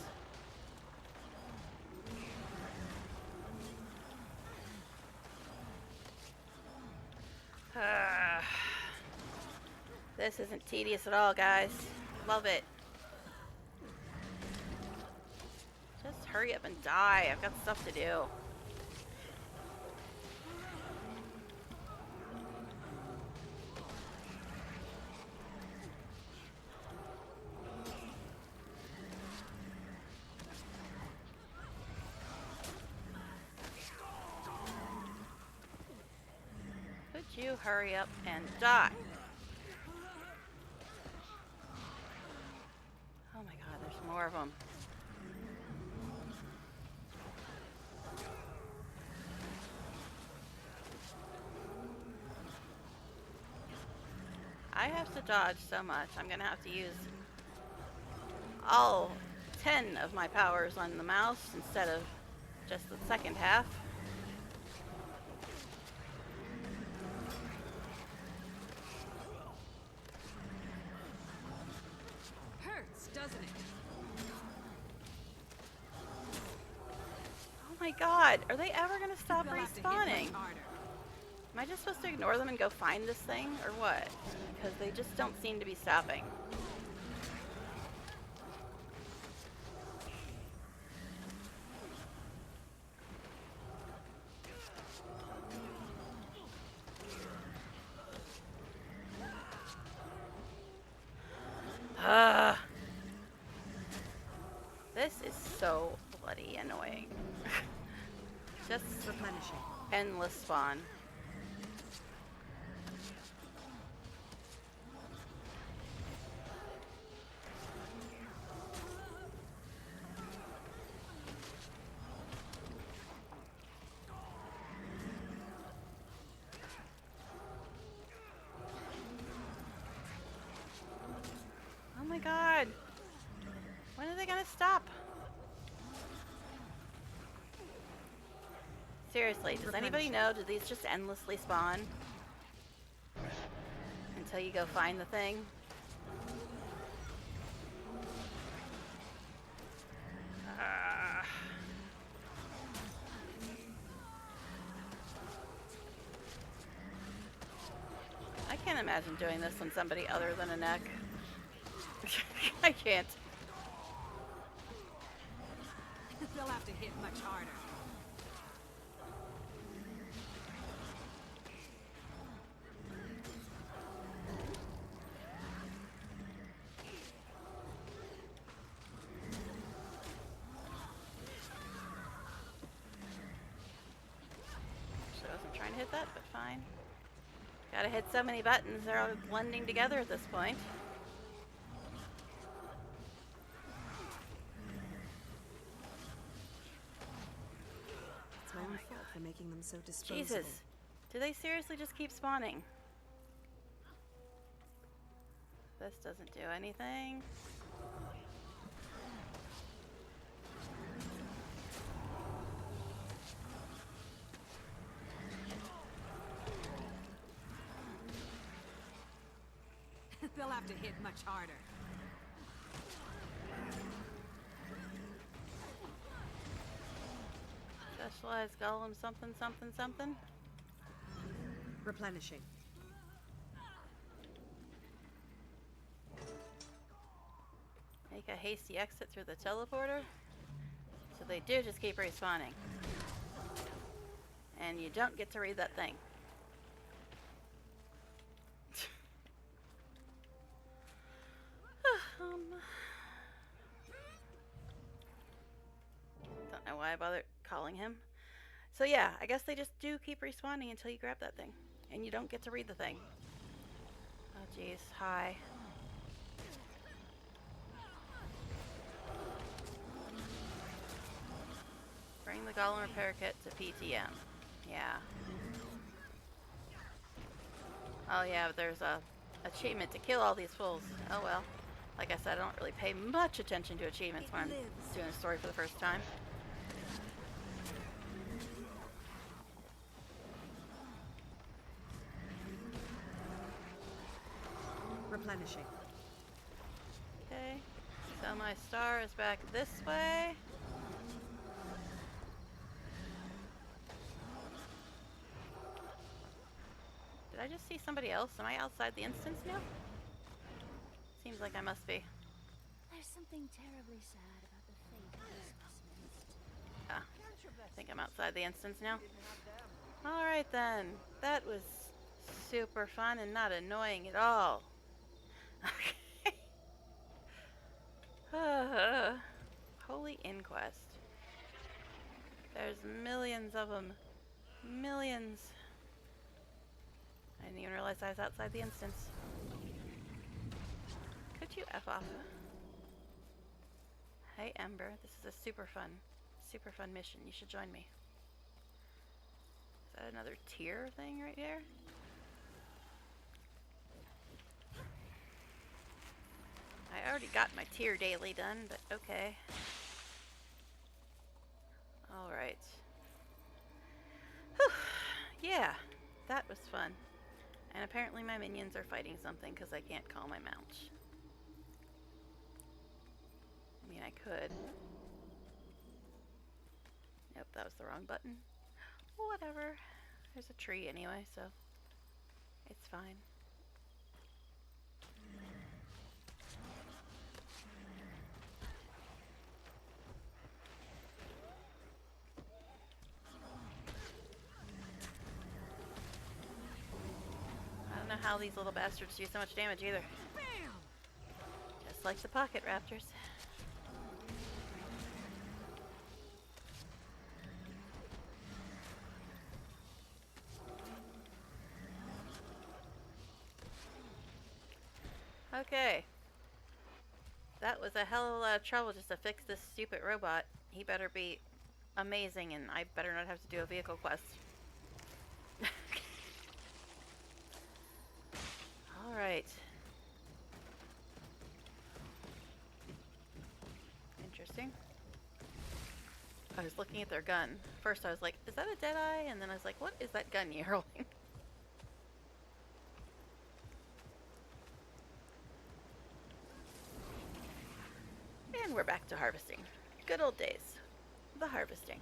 A: This isn't tedious at all, guys. Love it. Just hurry up and die. I've got stuff to do. Could you hurry up and die? Oh my god, there's more of them. I have to dodge so much. I'm gonna have to use all 10 of my powers on the mouse instead of just the second half.
G: Hurts, doesn't it?
A: Oh my god, are they ever gonna stop
G: They'll have to hit
A: respawning?
G: much harder.
A: Am I just supposed to ignore them and go find this thing, or what? Because they just don't seem to be stopping. This is so bloody annoying. Just
J: replenishing.
A: Endless spawn. Oh my god. When are they gonna stop? Seriously, does anybody know? Do these just endlessly spawn? Until you go find the thing? I can't imagine doing this on somebody other than a neck. I can't.
G: They'll have to hit much harder.
A: Actually, I wasn't trying to hit that, but fine. Gotta hit so many buttons, they're all blending together at this point.
O: It's my own fault for making them so disposable.
A: Jesus. Do they seriously just keep spawning? This doesn't do anything.
G: They'll have to hit much harder.
A: Specialized golem something something something.
O: Replenishing.
A: Make a hasty exit through the teleporter. So they do just keep respawning. And you don't get to read that thing. Don't know why I bothered calling him. So yeah, I guess they just do keep respawning until you grab that thing. And you don't get to read the thing. Oh jeez, hi. Bring the golem repair kit to PTM. Yeah. Oh yeah, but there's a achievement to kill all these fools. Oh well. Like I said, I don't really pay much attention to achievements when I'm doing a story for the first time.
O: Replenishing.
A: Okay. So my star is back this way. Did I just see somebody else? Am I outside the instance now? Seems like I must be.
C: There's something terribly sad about the fate of this specimen.
A: Ah, I think I'm outside the instance now. Alright then. That was super fun and not annoying at all. Okay. Holy Inquest. There's millions of them. Millions. I didn't even realize I was outside the instance. Could you F off? Hey Ember, this is a super fun mission. You should join me. Is that another tier thing right here? I already got my tier daily done, but okay. Alright. Yeah, that was fun. And apparently my minions are fighting something because I can't call my mount. I mean, I could. Nope, that was the wrong button. Whatever. There's a tree anyway, so it's fine. I don't know how these little bastards do so much damage either.
G: Bam!
A: Just like the pocket raptors. Okay. That was a hell of a lot of trouble just to fix this stupid robot. He better be amazing and I better not have to do a vehicle quest. Alright. Interesting. I was looking at their gun. First I was like, is that a Deadeye? And then I was like, what is that gun you're holding? And we're back to harvesting. Good old days. The harvesting.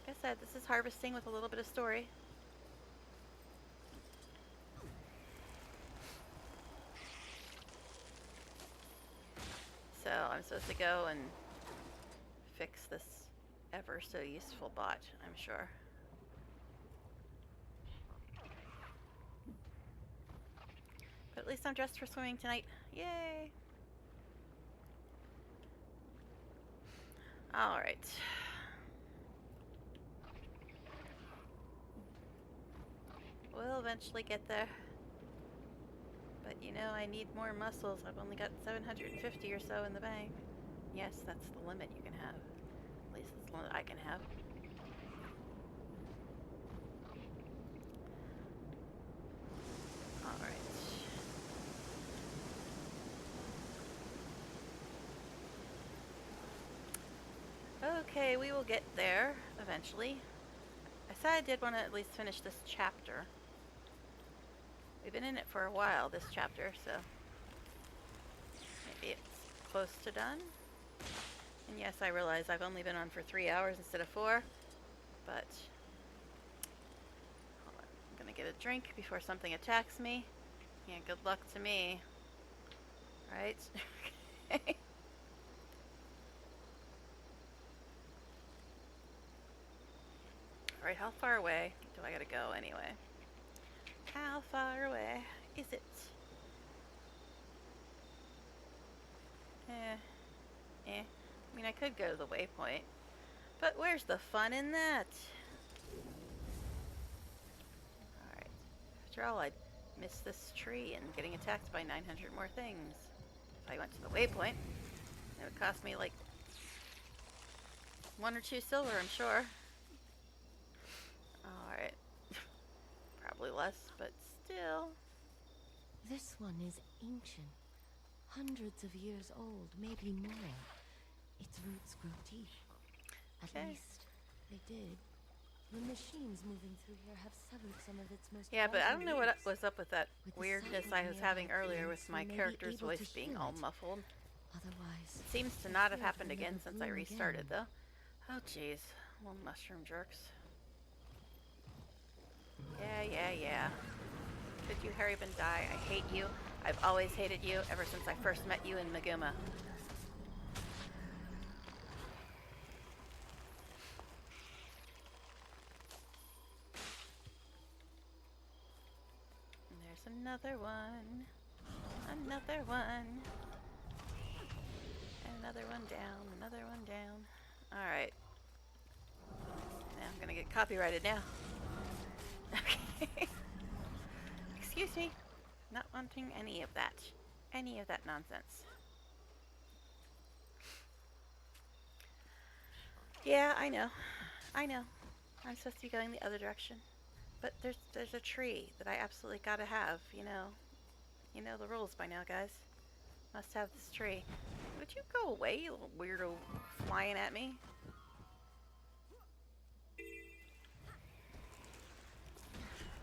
A: Like I said, this is harvesting with a little bit of story. I'm supposed to go and fix this ever so useful bot, I'm sure. But at least I'm dressed for swimming tonight. Yay! Alright. We'll eventually get there. But you know, I need more muscles. I've only got 750 or so in the bank. Yes, that's the limit you can have. At least that's the limit I can have. Alright. Okay, we will get there eventually. I said I did want to at least finish this chapter. We've been in it for a while, this chapter, so maybe it's close to done. And yes, I realize I've only been on for 3 hours instead of 4, but hold on. I'm gonna get a drink before something attacks me. Yeah, good luck to me. Right? Okay. Alright, how far away do I gotta go anyway? How far away is it? I mean, I could go to the waypoint, but where's the fun in that? Alright. After all, I'd miss this tree and getting attacked by 900 more things. If I went to the waypoint, it would cost me like 1 or 2 silver, I'm sure. Alright. Probably less, but still.
B: This one is ancient. Hundreds of years old, maybe more. Its roots grow deep. At least, they did. The machines moving through here have severed some of its most
A: Yeah, but I don't know what
B: vital
A: was up with that weirdness I was having earlier with my character's voice being all muffled.
B: Otherwise,
A: It seems to not have happened again since I restarted, though. Oh, jeez. Little mushroom jerks. Yeah. Could you hurry up and die? I hate you. I've always hated you ever since I first met you in Maguma. And there's another one. Another one. And another one down. Another one down. Alright. Now I'm gonna get copyrighted now. Okay. Excuse me. Not wanting any of that. Any of that nonsense. Yeah, I know. I'm supposed to be going the other direction. But there's a tree that I absolutely gotta have, you know. You know the rules by now, guys. Must have this tree. Would you go away, you little weirdo flying at me?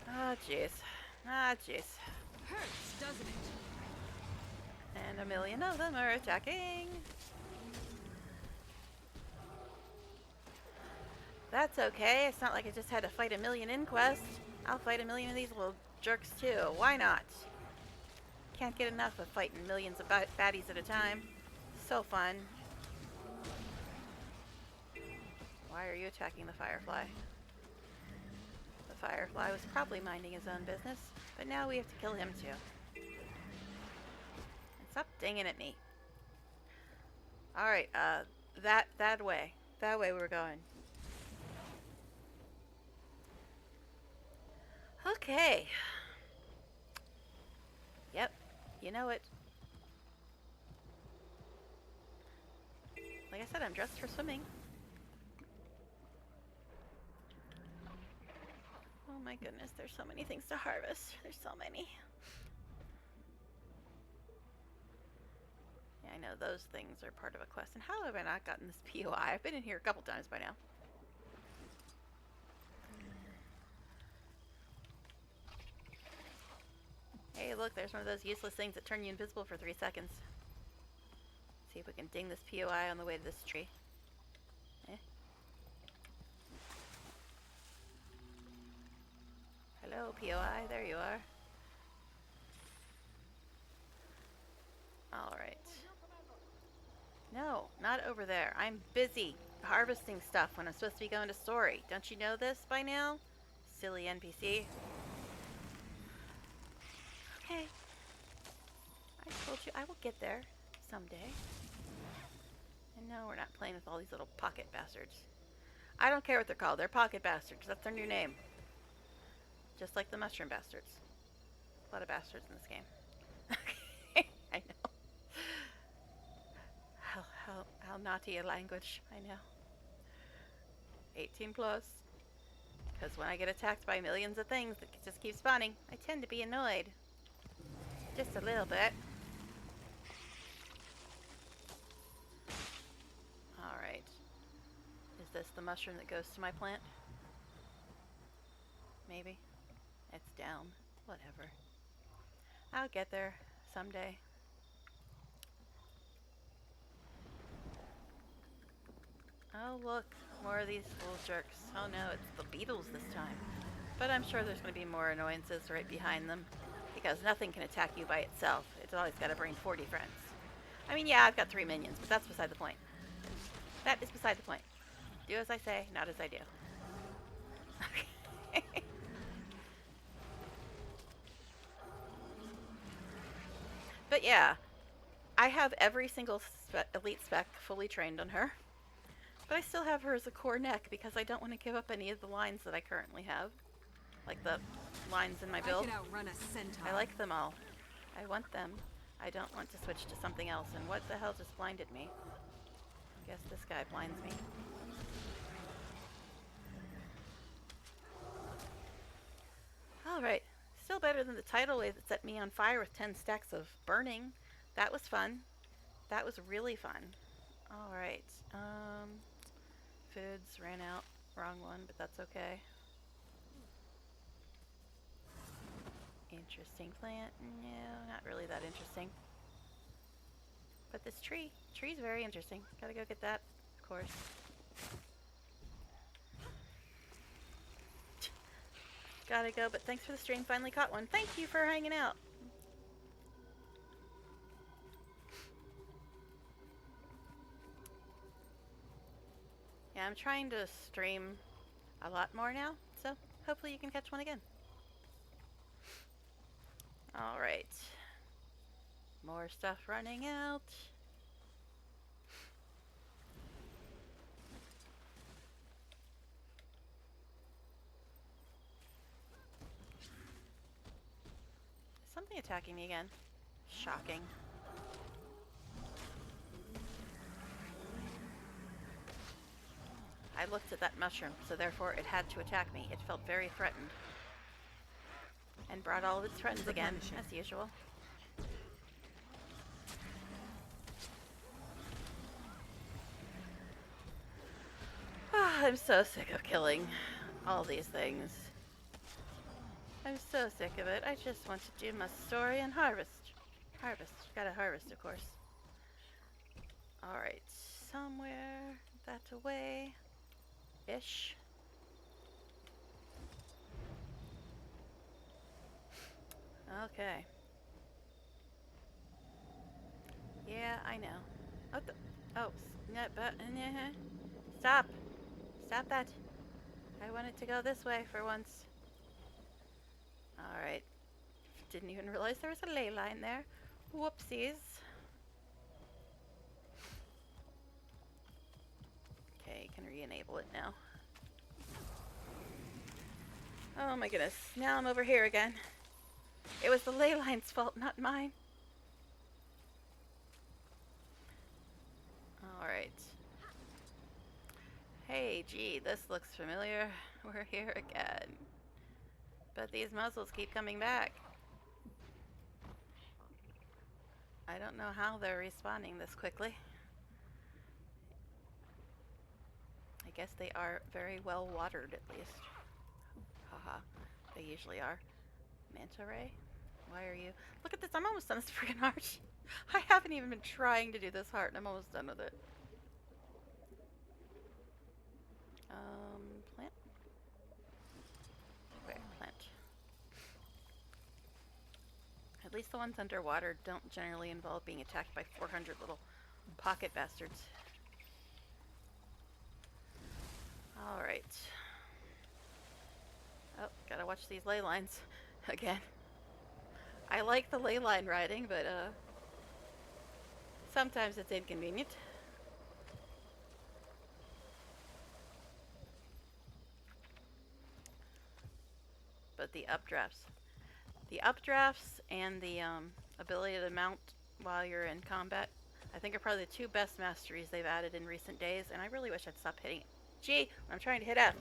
A: Ah, jeez.
G: Hurts, doesn't it?
A: And a million of them are attacking. That's okay. It's not like I just had to fight a million inquests. I'll fight a million of these little jerks too. Why not? Can't get enough of fighting millions of baddies at a time. So fun. Why are you attacking the firefly? The firefly was probably minding his own business, but now we have to kill him too. And stop dinging at me. Alright, that way. That way we're going. Okay. Yep. You know it. Like I said, I'm dressed for swimming. Oh my goodness, there's so many things to harvest. There's so many. Yeah, I know those things are part of a quest. And how have I not gotten this POI? I've been in here a couple times by now. Hey, look, there's one of those useless things that turn you invisible for 3 seconds. See if we can ding this POI on the way to this tree. Hello, POI. There you are. Alright. No, not over there. I'm busy harvesting stuff when I'm supposed to be going to story. Don't you know this by now? Silly NPC. Okay. I told you I will get there someday. And no, we're not playing with all these little pocket bastards. I don't care what they're called. They're pocket bastards. That's their new name. Just like the mushroom bastards. A lot of bastards in this game. I know. How naughty a language. I know. 18 plus. Because when I get attacked by millions of things that just keep spawning, I tend to be annoyed. Just a little bit. Alright. Is this the mushroom that goes to my plant? Maybe. It's down. Whatever. I'll get there someday. Oh look, more of these little jerks. Oh no, it's the beetles this time. But I'm sure there's going to be more annoyances right behind them. Because nothing can attack you by itself. It's always got to bring 40 friends. I mean, yeah, I've got 3 minions, but that's beside the point. That is beside the point. Do as I say, not as I do. Okay. But yeah, I have every single elite spec fully trained on her. But I still have her as a core neck because I don't want to give up any of the lines that I currently have. Like the lines in my build.
G: I can outrun a centaur.
A: I like them all. I want them. I don't want to switch to something else. And what the hell just blinded me? Guess this guy blinds me. Alright. Still better than the tidal wave that set me on fire with 10 stacks of burning. That was fun. That was really fun. Alright. Foods ran out. Wrong one, but that's okay. Interesting plant. No, not really that interesting. But this tree's very interesting. Gotta go get that, of course. Gotta go, but thanks for the stream. Finally caught one. Thank you for hanging out. Yeah, I'm trying to stream a lot more now, so hopefully you can catch one again. Alright. More stuff running out. Is something attacking me again? Shocking. I looked at that mushroom, so therefore it had to attack me. It felt very threatened. And brought all of its friends again, as usual. I'm so sick of killing all these things. I'm so sick of it. I just want to do my story and harvest. Harvest. Gotta harvest, of course. Alright, somewhere that away. Ish. Okay. Yeah, I know. What the? Oh, no, but stop! Stop that! I wanted to go this way for once. Alright. Didn't even realize there was a ley line there. Whoopsies. Okay, you can re-enable it now. Oh my goodness. Now I'm over here again. It was the ley line's fault, not mine. Alright. Hey, gee, this looks familiar. We're here again. But these muzzles keep coming back. I don't know how they're respawning this quickly. I guess they are very well watered, at least. Haha. They usually are. Manta ray? Why are you... Look at this, I'm almost done this freaking heart. I haven't even been trying to do this heart, and I'm almost done with it. Plant? Where? Plant. At least the ones underwater don't generally involve being attacked by 400 little Pocket bastards. Alright. Oh, gotta watch these ley lines again. I like the ley line riding, but sometimes it's inconvenient. But the updrafts and the ability to mount while you're in combat, I think are probably the two best masteries they've added in recent days, and I really wish I'd stop hitting G when I'm trying to hit F.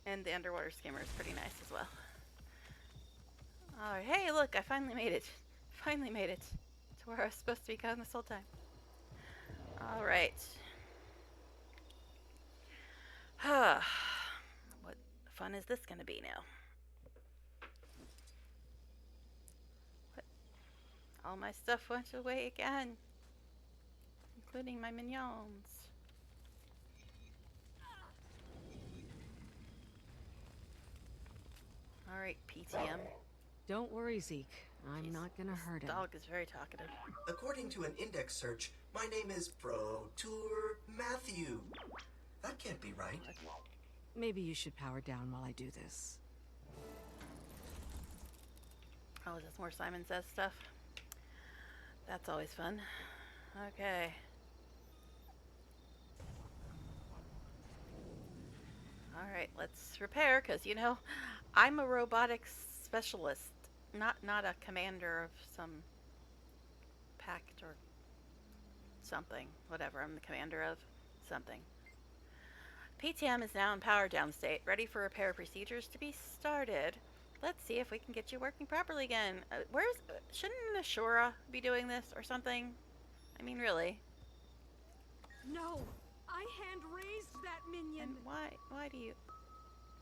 A: And the underwater skimmer is pretty nice as well. Alright, hey look, I finally made it. Finally made it to where I was supposed to be going this whole time. Alright. What fun is this gonna be now? What? All my stuff went away again, including my minions. Alright, PTM.
E: Don't worry, Zeke. I'm not gonna hurt him.
A: This dog is very talkative.
P: According to an index search, my name is Pro-Tour Matthew. That can't be right.
E: Maybe you should power down while I do this.
A: Oh, is this more Simon Says stuff? That's always fun. Okay. Alright, let's repair, because, you know, I'm a robotics specialist, not a commander of some pact or something. Whatever, I'm the commander of something. PTM is now in power down state, ready for repair procedures to be started. Let's see if we can get you working properly again. Shouldn't Ashura be doing this or something? I mean, really.
G: No! I hand-raised that minion!
A: And why do you...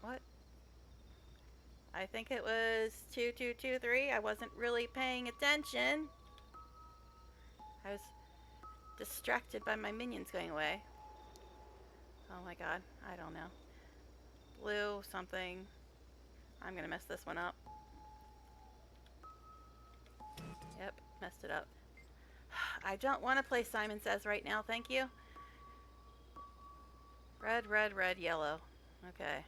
A: What? I think it was 2223. I wasn't really paying attention. I was distracted by my minions going away. Oh my god, I don't know. Blue something. I'm gonna mess this one up. Yep, messed it up. I don't want to play Simon Says right now, thank you. Red, red, red, yellow. Okay.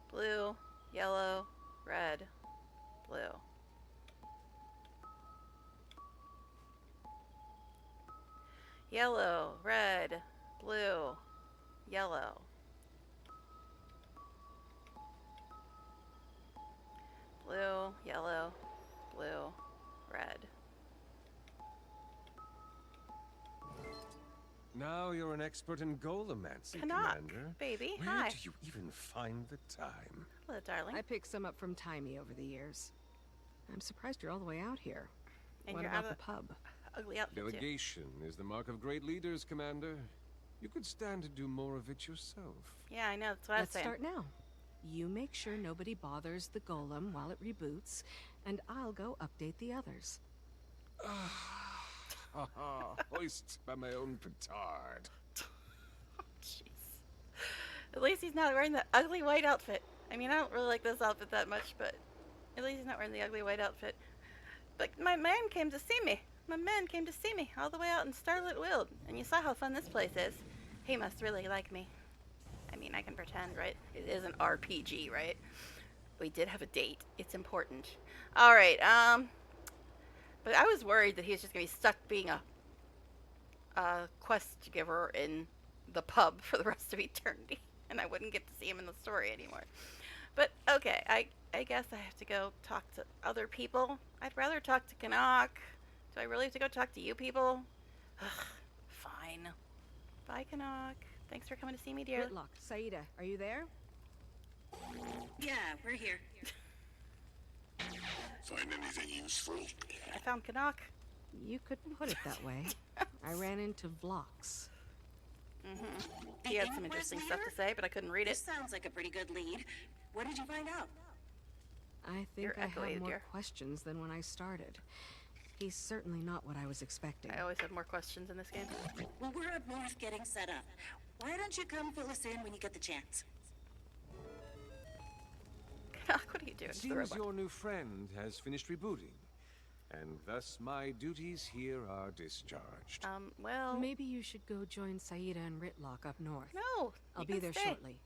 A: Blue, yellow, red, blue. Yellow, red, blue, yellow. Blue, yellow, blue, red.
R: Now you're an expert in golemancy, Commander.
A: Baby,
R: Where
A: hi.
R: do you even find the time?
A: Hello, darling.
E: I picked some up from Timey over the years. I'm surprised you're all the way out here.
A: And
E: what
A: you're
E: about
A: out
E: the
A: of
E: pub?
A: Ugly outfit too.
R: Delegation is the mark of great leaders, Commander. You could stand to do more of it yourself.
A: Yeah, I know. That's what I was
E: Let's
A: saying.
E: start now. You make sure nobody bothers the golem while it reboots, and I'll go update the others.
R: Hoist by my own petard.
A: Jeez. At least he's not wearing the ugly white outfit. I mean, I don't really like this outfit that much, but at least he's not wearing the ugly white outfit. But my man came to see me. My man came to see me all the way out in Starlit Wild. And you saw how fun this place is. He must really like me. I mean, I can pretend, right? It is an RPG, right? We did have a date. It's important. Alright, but I was worried that he was just going to be stuck being a quest giver in the pub for the rest of eternity. And I wouldn't get to see him in the story anymore. But, okay, I guess I have to go talk to other people. I'd rather talk to Canuck. Do I really have to go talk to you people? Ugh, fine. Bye, Canuck. Thanks for coming to see me, dear.
E: Whitlock, Saida, are you there?
I: Yeah, we're here.
N: Find anything useful?
A: I found Canuck.
E: You could put it that way. I ran into Vlox.
A: He had some interesting stuff to say, but I couldn't read it.
I: This sounds like a pretty good lead. What did you find out?
E: I think
A: You're
E: I have
A: echoey,
E: more
A: dear.
E: questions than when I started. He's certainly not what I was expecting.
A: I always have more questions in this game.
I: Well, we're up north getting set up. Why don't you come fill us in when you get the chance?
A: What are you doing
R: It
A: to the
R: seems
A: robot?
R: your new friend has finished rebooting, and thus my duties here are discharged.
A: Well...
E: Maybe you should go join Saida and Ritlock up north.
A: No,
E: I'll
A: you
E: be
A: can
E: there
A: stay.
E: shortly.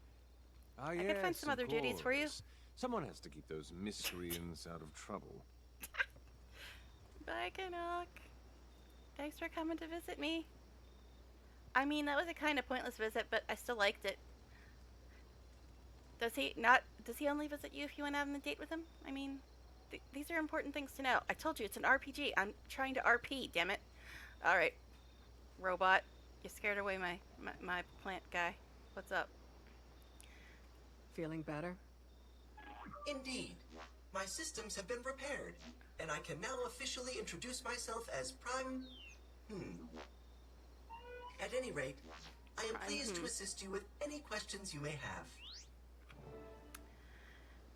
A: I could find some other duties for you.
R: Someone has to keep those miscreants out of trouble.
A: Bye, Canuck. Thanks for coming to visit me. I mean, that was a kind of pointless visit, but I still liked it. Does he only visit you if you went out on a date with him? I mean, these are important things to know. I told you, it's an RPG. I'm trying to RP, damn it. Alright. Robot, you scared away my plant guy. What's up?
E: Feeling better?
P: Indeed. My systems have been repaired, and I can now officially introduce myself as Prime... At any rate, I am pleased to assist you with any questions you may have.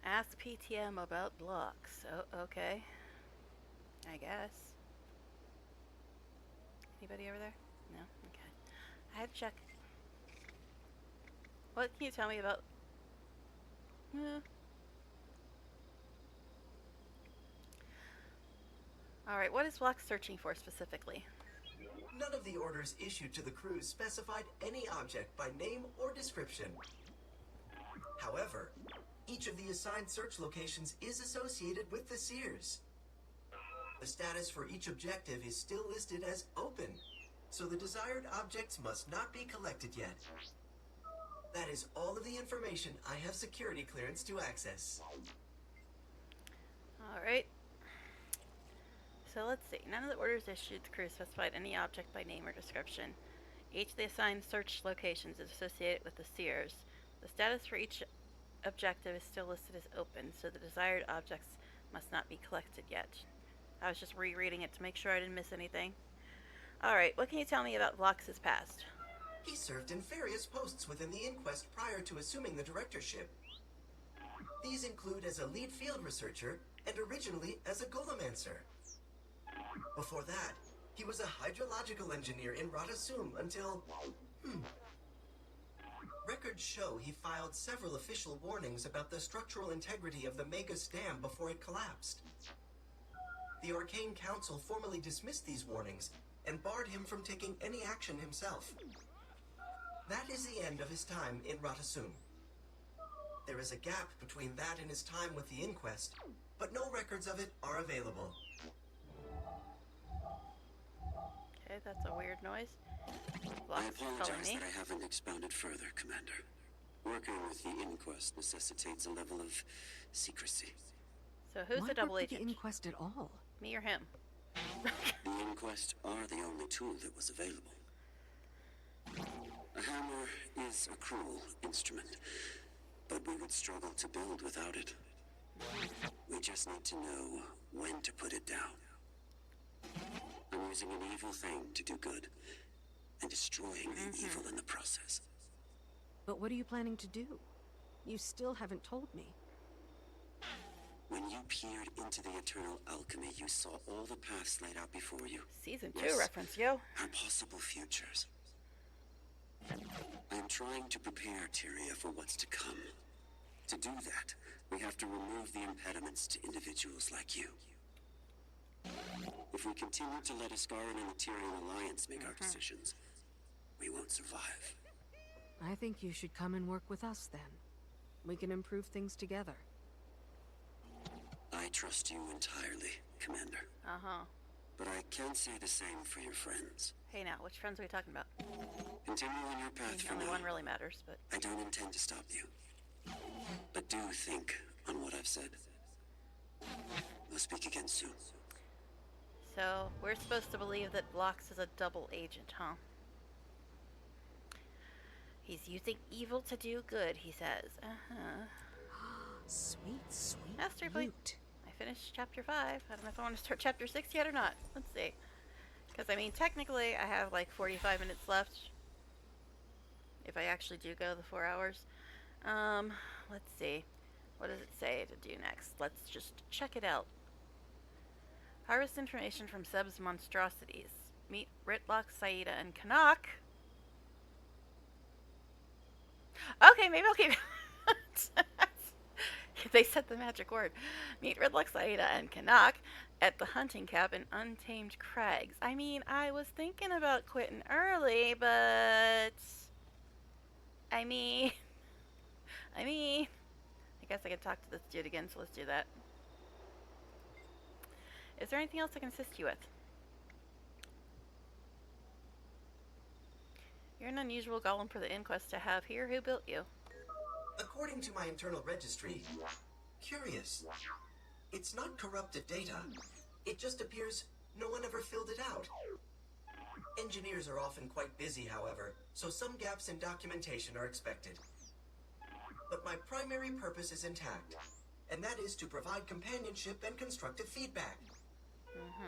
A: Ask PTM about blocks. Oh, okay. I guess. Anybody over there? No? Okay. I have to check. What can you tell me about... Alright, what is Block searching for specifically?
P: None of the orders issued to the crew specified any object by name or description. However, each of the assigned search locations is associated with the Seers. The status for each objective is still listed as open, so the desired objects must not be collected yet. That is all of the information I have security clearance to access.
A: Alright. So let's see. None of the orders issued to the crew specified any object by name or description. Each of the assigned search locations is associated with the Seers. The status for each objective is still listed as open, so the desired objects must not be collected yet. I was just rereading it to make sure I didn't miss anything. Alright, what can you tell me about Vlox's past?
P: He served in various posts within the Inquest prior to assuming the directorship. These include as a lead field researcher and originally as a Golomancer. Before that, he was a hydrological engineer in Ratasum until... Records show he filed several official warnings about the structural integrity of the Magus Dam before it collapsed. The Arcane Council formally dismissed these warnings and barred him from taking any action himself. That is the end of his time in Ratasum. There is a gap between that and his time with the Inquest, but no records of it are available.
A: Okay, that's a weird noise.
T: I apologize that I haven't expounded further, Commander. Working with the Inquest necessitates a level of secrecy.
A: So who's the double agent?
E: The Inquest at all?
A: Me or him?
T: The Inquest are the only tool that was available. A hammer is a cruel instrument, but we would struggle to build without it. We just need to know when to put it down. I'm using an evil thing to do good, and destroying the evil in the process.
E: But what are you planning to do? You still haven't told me.
T: When you peered into the eternal alchemy, you saw all the paths laid out before you.
A: Season 2 reference, yo.
T: Our possible futures. I'm trying to prepare Tyria for what's to come. To do that, we have to remove the impediments to individuals like you. If we continue to let Askaran and the Tyrian Alliance make our decisions, we won't survive.
E: I think you should come and work with us then. We can improve things together.
T: I trust you entirely, Commander. But I can't say the same for your friends.
A: Hey now, which friends are we talking about?
T: Continue on your path for
A: only
T: now.
A: one really matters, but...
T: I don't intend to stop you. But do think on what I've said. We'll speak again soon.
A: So, we're supposed to believe that Blox is a double agent, huh? He's using evil to do good, he says.
E: Sweet, sweet
A: Master Point. I finished chapter 5. I don't know if I want to start chapter 6 yet or not. Let's see. Because, I mean, technically, I have like 45 minutes left. If I actually do go the 4 hours. Let's see. What does it say to do next? Let's just check it out. Harvest information from Seb's monstrosities. Meet Ritlock, Saida, and Canuck. Okay, maybe I'll keep They said the magic word. Meet Redlux, Aida, and Canuck at the hunting cabin, Untamed Crags. I mean, I was thinking about quitting early, but I mean, I guess I could talk to this dude again, so let's do that. Is there anything else I can assist you with? You're an unusual golem for the inquest to have here. Who built you?
P: According to my internal registry, curious. It's not corrupted data. It just appears no one ever filled it out. Engineers are often quite busy, however, so some gaps in documentation are expected. But my primary purpose is intact, and that is to provide companionship and constructive feedback.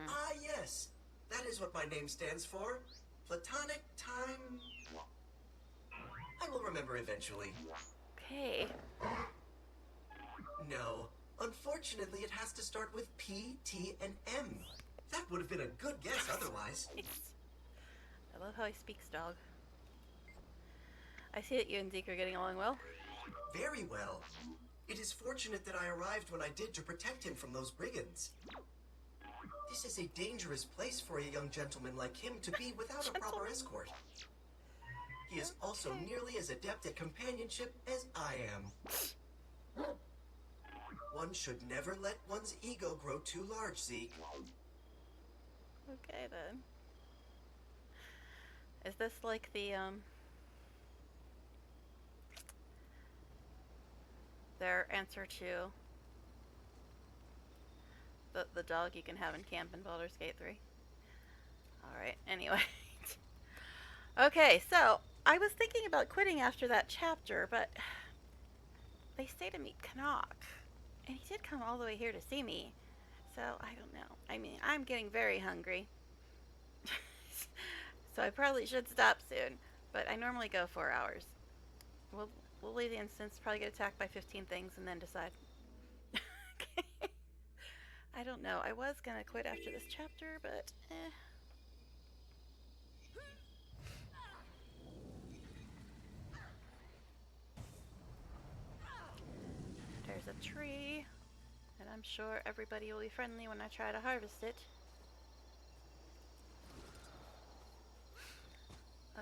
P: Ah, yes. That is what my name stands for. Platonic Time... I will remember eventually.
A: Okay.
P: No. Unfortunately, it has to start with P, T, and M. That would have been a good guess otherwise.
A: I love how he speaks, dog. I see that you and Zeke are getting along well.
P: Very well. It is fortunate that I arrived when I did to protect him from those brigands. This is a dangerous place for a young gentleman like him to be without a proper escort. He is also nearly as adept at companionship as I am. One should never let one's ego grow too large, Zeke.
A: Okay, then. Is this like the, their answer to the dog you can have in camp in Baldur's Gate 3? Alright, anyway. Okay, so, I was thinking about quitting after that chapter, but they say to meet Canuck, and he did come all the way here to see me, so I don't know. I mean, I'm getting very hungry, so I probably should stop soon, but I normally go 4 hours. We'll leave the instance, probably get attacked by 15 things, and then decide. Okay. I don't know. I was gonna quit after this chapter, but There's a tree, and I'm sure everybody will be friendly when I try to harvest it.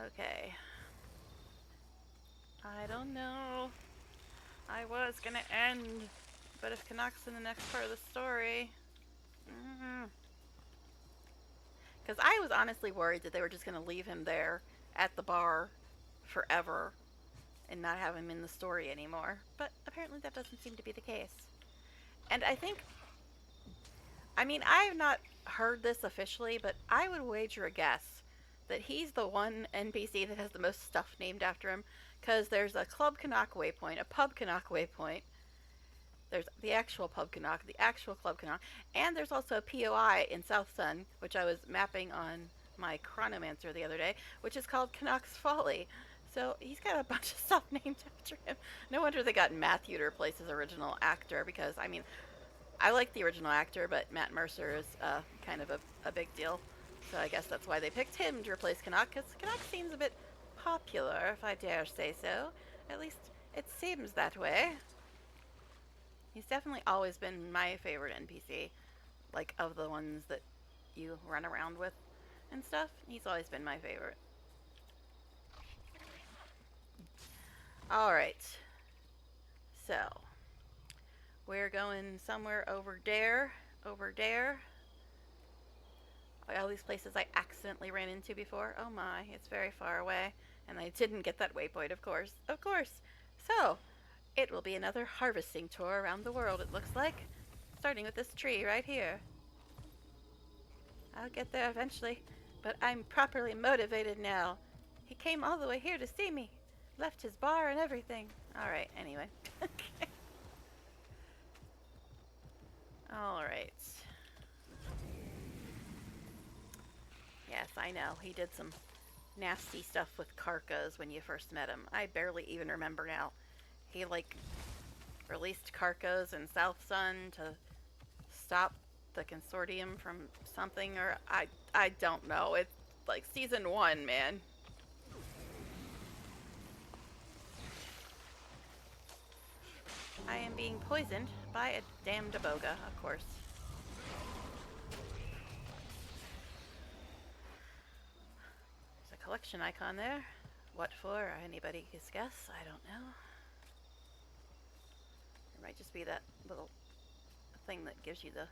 A: Okay. I don't know. I was gonna end, but if Canuck's in the next part of the story... Because I was honestly worried that they were just gonna leave him there at the bar forever and not have him in the story anymore. But apparently that doesn't seem to be the case. And I think... I mean, I have not heard this officially, but I would wager a guess that he's the one NPC that has the most stuff named after him, because there's a Club Canuck waypoint, a Pub Canuck waypoint, there's the actual Pub Canuck, the actual Club Canuck, and there's also a POI in South Sun, which I was mapping on my Chronomancer the other day, which is called Canuck's Folly. So he's got a bunch of stuff named after him. No wonder they got Matthew to replace his original actor, because, I mean, I like the original actor, but Matt Mercer is kind of a big deal. So I guess that's why they picked him to replace Canuck, because Canuck seems a bit popular, if I dare say so. At least it seems that way. He's definitely always been my favorite NPC, like of the ones that you run around with and stuff. He's always been my favorite. Alright. So, we're going somewhere over there. Over there. All these places I accidentally ran into before. Oh my, it's very far away. And I didn't get that waypoint, of course. Of course. So, it will be another harvesting tour around the world, it looks like. Starting with this tree right here. I'll get there eventually, but I'm properly motivated now. He came all the way here to see me. Left his bar and everything. Alright, anyway. Okay. Alright. Yes, I know. He did some nasty stuff with Karkas when you first met him. I barely even remember now. He, like, released Karkas in South Sun to stop the consortium from something, or I don't know. It's like season 1, man. I am being poisoned by a damned aboga, of course. There's a collection icon there. What for? Anybody can guess. I don't know. It might just be that little thing that gives you the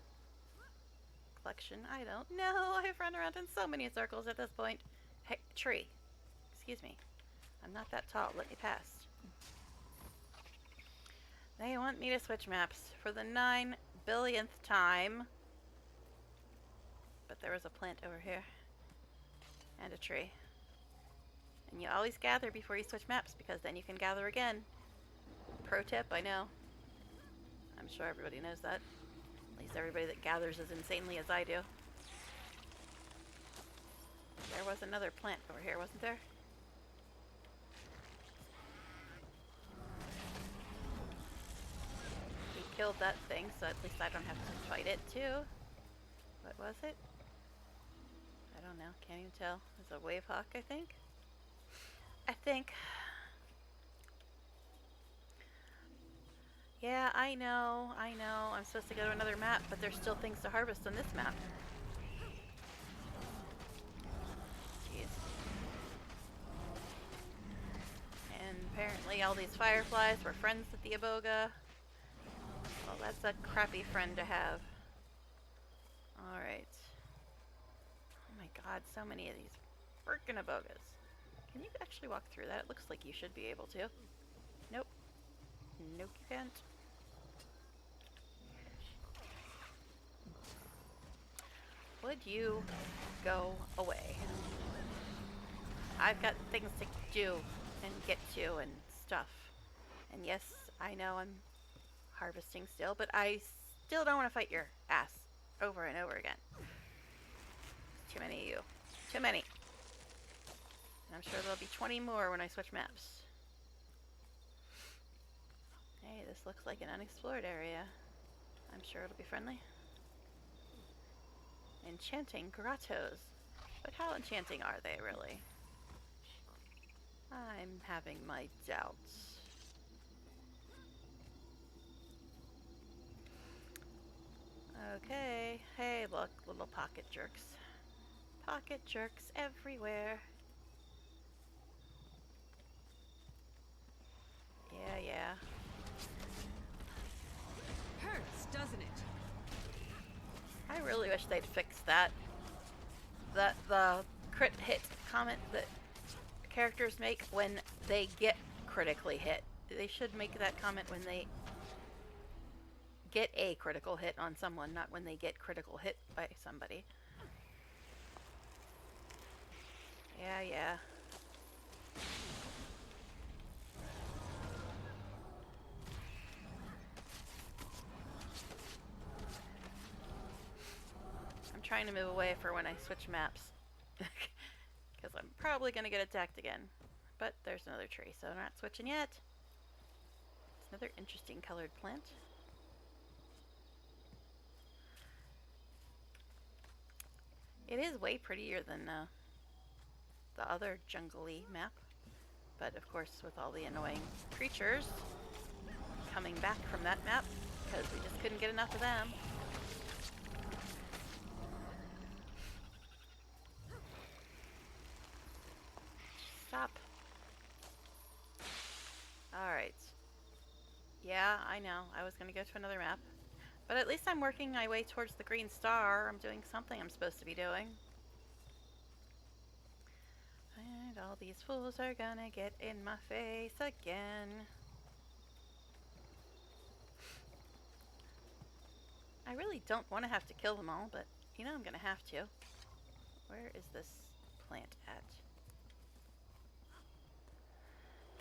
A: collection. I don't know. I've run around in so many circles at this point. Hey, tree. Excuse me. I'm not that tall. Let me pass. They want me to switch maps for the 9 billionth time. But there was a plant over here. And a tree. And you always gather before you switch maps, because then you can gather again. Pro tip, I know. I'm sure everybody knows that. At least everybody that gathers as insanely as I do. There was another plant over here, wasn't there? We killed that thing, so at least I don't have to fight it too. What was it? I don't know, can't even tell. It's a wave hawk, I think. Yeah, I know. I'm supposed to go to another map, but there's still things to harvest on this map. Jeez. And apparently all these fireflies were friends with the Aboga. Well, that's a crappy friend to have. Alright. Oh my god, so many of these frickin' Abogas. Can you actually walk through that? It looks like you should be able to. Nope. Nope, you can't. Would you go away? I've got things to do and get to and stuff. And yes, I know I'm harvesting still, but I still don't want to fight your ass over and over again. Too many of you. Too many. And I'm sure there'll be 20 more when I switch maps. Hey, this looks like an unexplored area. I'm sure it'll be friendly. Enchanting grottos. But how enchanting are they, really? I'm having my doubts. Okay. Hey, look, little pocket jerks. Pocket jerks everywhere. Yeah.
E: Hurts, doesn't it?
A: I really wish they'd fix that. The crit hit comment that characters make when they get critically hit. They should make that comment when they get a critical hit on someone, not when they get critical hit by somebody. Yeah. I'm trying to move away for when I switch maps. Because I'm probably going to get attacked again. But there's another tree, so I'm not switching yet. It's another interesting colored plant. It is way prettier than the other jungly map. But of course, with all the annoying creatures coming back from that map, because we just couldn't get enough of them. Stop. Alright. Yeah, I know. I was going to go to another map. But at least I'm working my way towards the green star. I'm doing something I'm supposed to be doing. And all these fools are gonna get in my face again. I really don't want to have to kill them all, but you know I'm gonna have to. Where is this plant at?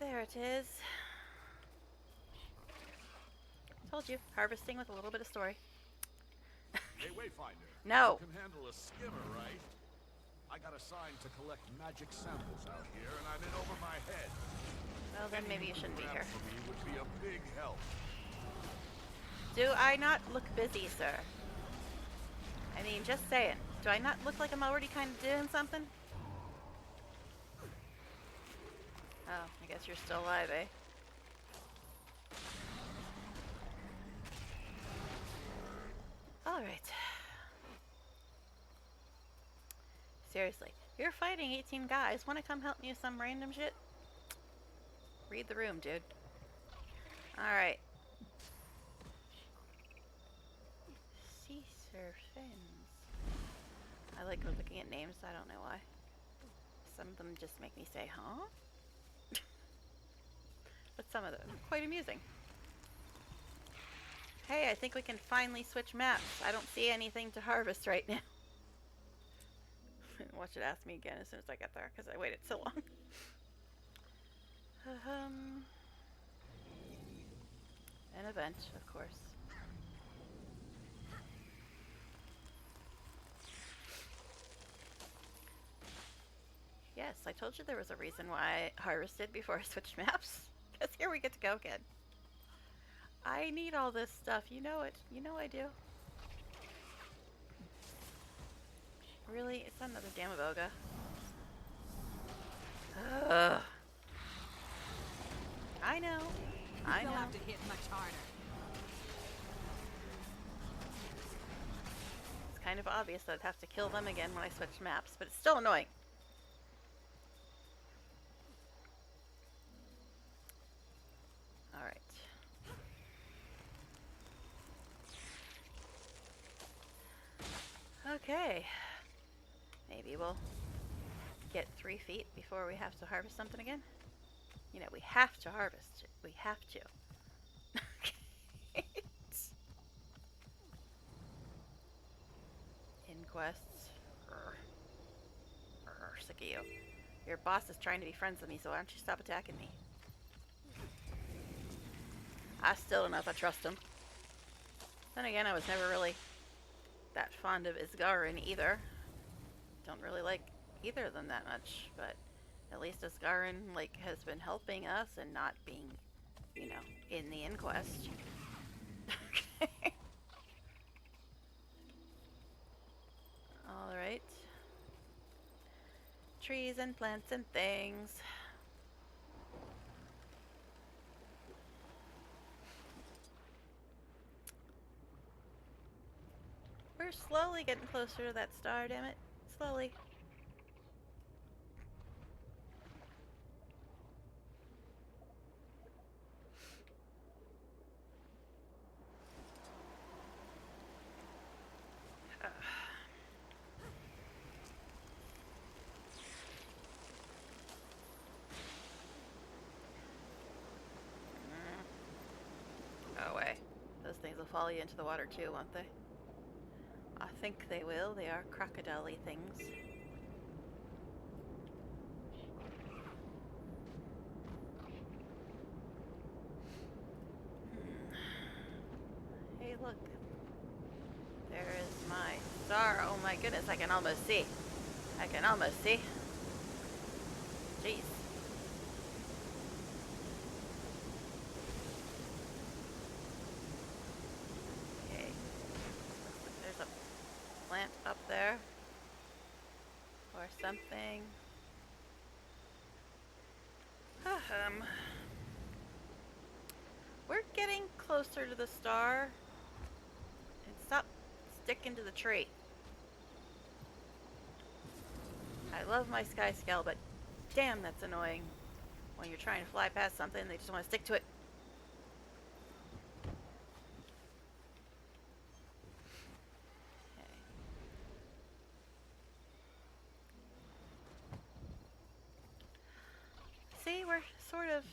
A: There it is. Told you, harvesting with a little bit of story.
N: Hey, Wayfinder.
A: No.
N: You can handle a skimmer, right? I got assigned to collect magic samples out here, and I'm in over my head.
A: Well, then maybe you shouldn't be here.
N: For me would be a big help.
A: Do I not look busy, sir? I mean, just saying. Do I not look like I'm already kind of doing something? Oh, I guess you're still alive, eh? Alright. Seriously, you're fighting 18 guys. Want to come help me with some random shit? Read the room, dude. Alright. Sea fins. I like looking at names, I don't know why. Some of them just make me say, huh? But some of them are quite amusing. Hey, I think we can finally switch maps. I don't see anything to harvest right now. Watch it ask me again as soon as I get there, because I waited so long. An event, of course. Yes, I told you there was a reason why I harvested before I switched maps. Because here we get to go again. I need all this stuff, you know it. You know I do. Really? It's not another damn Avoga. Ugh. I know. I know.
G: They'll have to hit much harder.
A: It's kind of obvious that I'd have to kill them again when I switch maps, but it's still annoying. Alright. Okay. Maybe we'll get 3 feet before we have to harvest something again. You know, we have to harvest it. We have to. Inquests. Sick of you. Your boss is trying to be friends with me, so why don't you stop attacking me? I still don't know if I trust him. Then again, I was never really that fond of Isgarin either. Don't really like either of them that much, but at least Isgarin, like, has been helping us and not being, you know, in the inquest. Alright. Trees and plants and things. We're slowly getting closer to that star, damn it. Slowly. Go away. Those things will follow you into the water too, won't they? I think they will. They are crocodile-y things. Hey, look. There is my star. Oh my goodness, I can almost see. I can almost see. Jeez. Okay. There's a plant up there. Or something. We're getting closer to the star. And stop sticking to the tree. I love my sky scale, but damn, that's annoying. When you're trying to fly past something, they just want to stick to it. Okay. See, we're sort of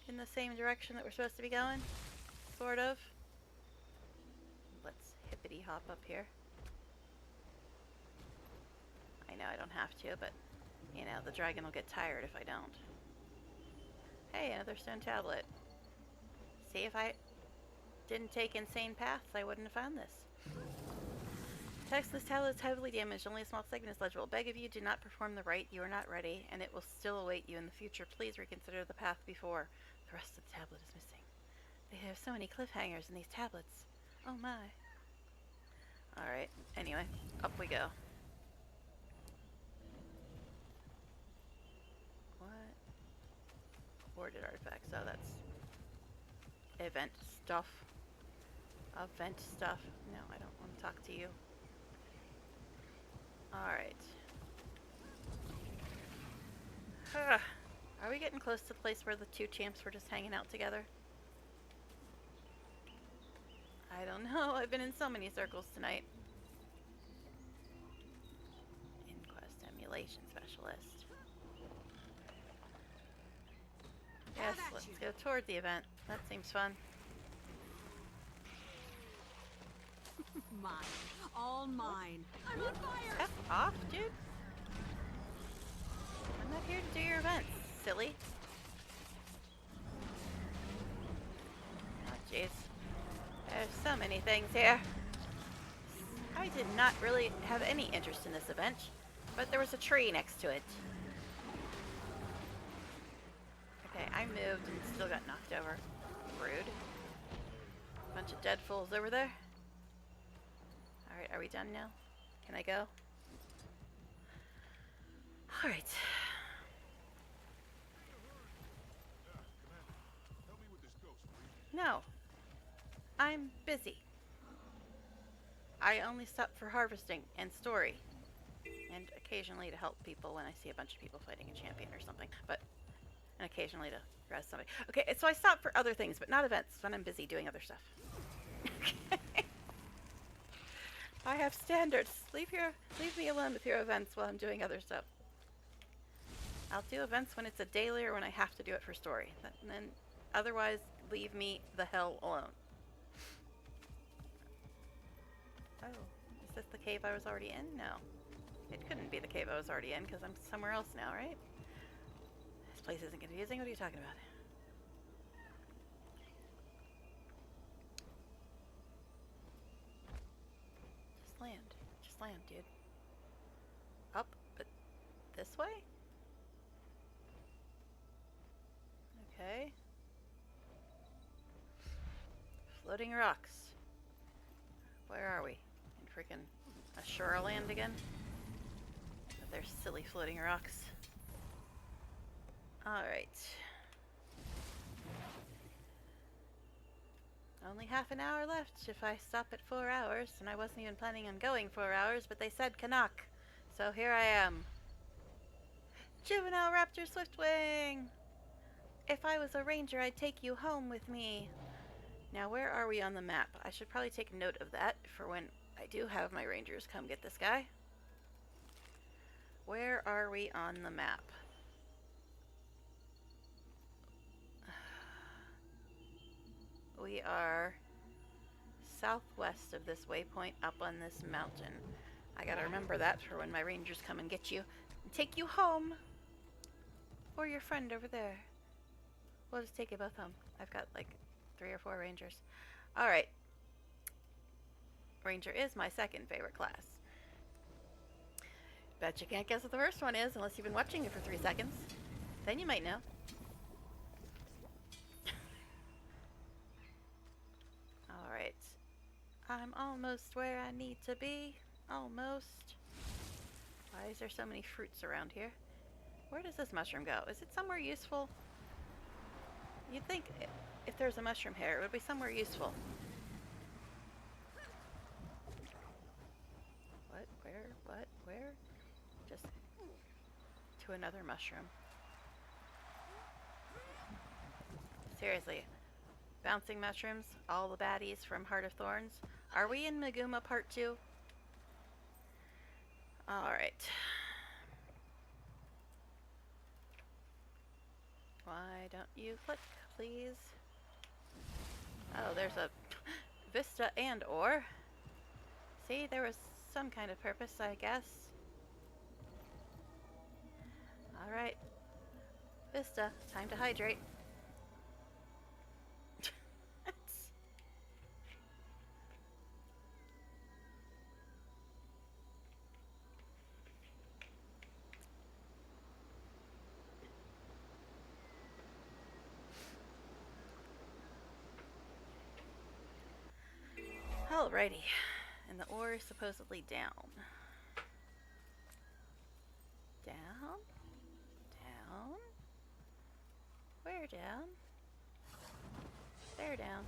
A: in the same direction that we're supposed to be going. Sort of. Let's hippity hop up here. I know I don't have to, but, you know, the dragon will get tired if I don't. Hey, another stone tablet. See, if I didn't take insane paths, I wouldn't have found this. Text: this tablet is heavily damaged. Only a small segment is legible. Beg of you, do not perform the rite. You are not ready, and it will still await you in the future. Please reconsider the path before. The rest of the tablet is missing. They have so many cliffhangers in these tablets. Oh my. Alright, anyway, up we go. What? Hoarded artifacts. Oh, that's event stuff. Event stuff. No, I don't want to talk to you. Alright. Are we getting close to the place where the two champs were just hanging out together? I don't know. I've been in so many circles tonight. Inquest emulation specialist. Yes, let's go toward the event. That seems fun.
G: Mine. All mine. I'm on fire!
A: F off, dude. I'm not here to do your events, silly. Oh, jeez. There's so many things here. I did not really have any interest in this event, but there was a tree next to it. Okay, I moved and still got knocked over. Rude. Bunch of dead fools over there. Alright, are we done now? Can I go? Alright. No. I'm busy. I only stop for harvesting and story. And occasionally to help people when I see a bunch of people fighting a champion or something. And occasionally to res somebody. Okay, so I stop for other things, but not events when I'm busy doing other stuff. I have standards. Leave me alone with your events while I'm doing other stuff. I'll do events when it's a daily or when I have to do it for story. And then otherwise, leave me the hell alone. Oh, is this the cave I was already in? No. It couldn't be the cave I was already in because I'm somewhere else now, right? This place isn't confusing. What are you talking about? Just land, dude. Up, but this way? Okay. Floating rocks. Where are we? In freaking a shoreland again? But they're silly floating rocks. Alright. Only half an hour left if I stop at 4 hours, and I wasn't even planning on going 4 hours, but they said Canuck. So here I am. Juvenile Raptor Swiftwing! If I was a ranger, I'd take you home with me. Now, where are we on the map? I should probably take note of that for when I do have my rangers come get this guy. Where are we on the map? We are southwest of this waypoint up on this mountain. I gotta remember that for when my rangers come and get you and take you home. Or your friend over there. We'll just take you both home. I've got like 3 or 4 rangers. Alright. Ranger is my second favorite class. Bet you can't guess what the first one is unless you've been watching it for 3 seconds. Then you might know. Alright. I'm almost where I need to be. Almost. Why is there so many fruits around here? Where does this mushroom go? Is it somewhere useful? You'd think if there's a mushroom here, it would be somewhere useful. What? Where? What? Where? Just to another mushroom. Seriously. Bouncing mushrooms, all the baddies from Heart of Thorns. Are we in Maguma Part 2? Alright. Why don't you click, please? Oh, there's a Vista and ore. See, there was some kind of purpose, I guess. Alright. Vista, time to hydrate. Alrighty. And the ore is supposedly down. Down? Down? Where down? There down.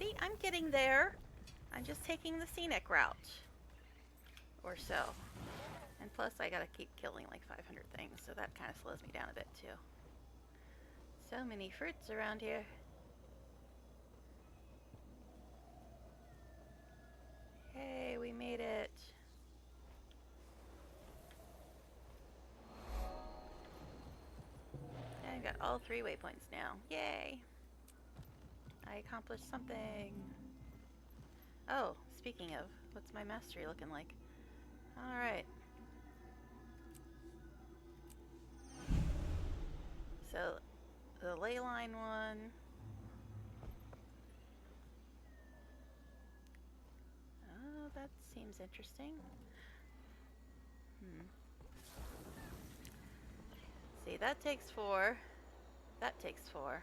A: See, I'm getting there. I'm just taking the scenic route. Or so. And plus, I gotta keep killing like 500 things, so that kind of slows me down a bit too. So many fruits around here. Hey, we made it. And I got all 3 waypoints now. Yay! I accomplished something. Oh, speaking of, what's my mastery looking like? Alright. So, the ley line one. Oh, that seems interesting. See, that takes 4. That takes 4.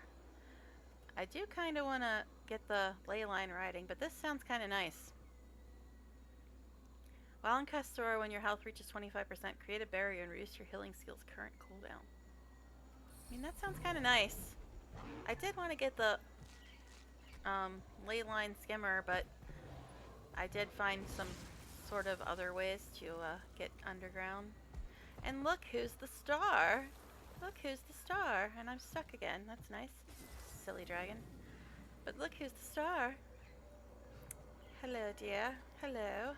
A: I do kind of want to get the ley line riding, but this sounds kind of nice. While in Castor, when your health reaches 25%, create a barrier and reduce your healing skill's current cooldown. I mean, that sounds kind of nice. I did want to get the ley line skimmer, but I did find some sort of other ways to get underground. And look who's the star! Look who's the star! And I'm stuck again. That's nice. Silly dragon. But look who's the star! Hello, dear. Hello.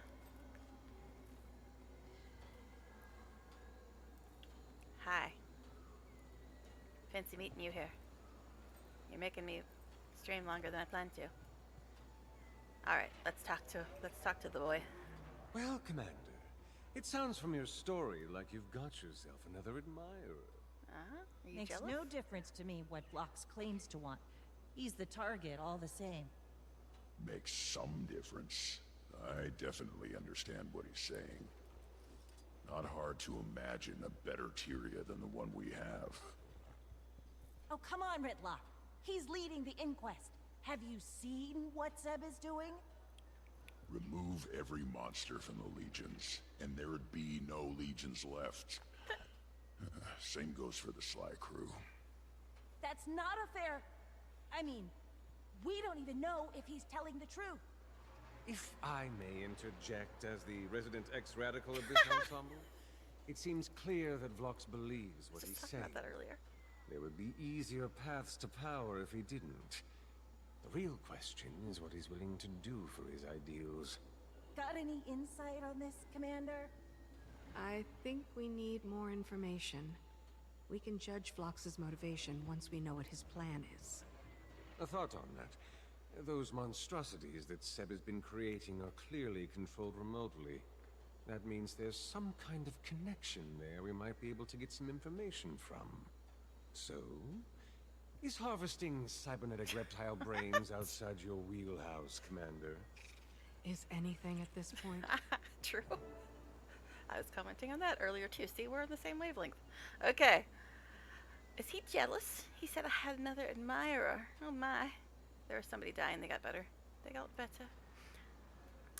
A: Hi. Fancy meeting you here. You're making me stream longer than I planned to. Alright, let's talk to the boy.
R: Well, Commander, it sounds from your story like you've got yourself another admirer.
A: Are you
F: Makes
A: jealous?
F: no difference to me what Blox claims to want. He's the target all the same.
N: Makes some difference. I definitely understand what he's saying. Not hard to imagine a better Tyria than the one we have.
F: Oh, come on, Ritlock. He's leading the inquest. Have you seen what Zeb is doing?
N: Remove every monster from the legions, and there would be no legions left. Same goes for the Sly crew.
F: That's not a fair... I mean, we don't even know if he's telling the truth.
R: If I may interject as the resident ex-radical of this ensemble, it seems clear that Vlox believes what he's saying.
A: About that earlier.
R: There would be easier paths to power if he didn't. The real question is what he's willing to do for his ideals.
F: Got any insight on this, Commander?
E: I think we need more information. We can judge Vlox's motivation once we know what his plan is.
R: A thought on that. Those monstrosities that Seb has been creating are clearly controlled remotely. That means there's some kind of connection there we might be able to get some information from. So, is harvesting cybernetic reptile brains outside your wheelhouse, Commander?
E: Is anything at this point?
A: True. I was commenting on that earlier too. See, we're on the same wavelength. Okay. Is he jealous? He said I had another admirer. Oh my. There was somebody dying. They got better. They got better.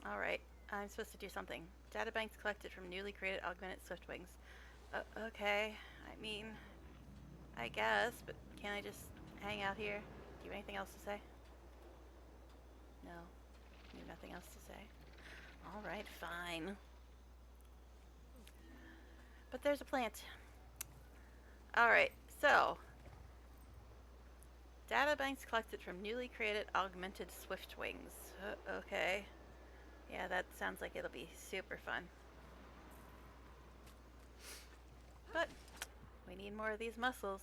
A: Alright. I'm supposed to do something. Databanks collected from newly created augmented swiftwings. Okay. I mean, I guess, but can I just hang out here? Do you have anything else to say? No. You have nothing else to say? Alright, fine. But there's a plant. Alright, so. Databanks collected from newly created augmented swiftwings. Okay. Yeah, that sounds like it'll be super fun. But we need more of these muscles.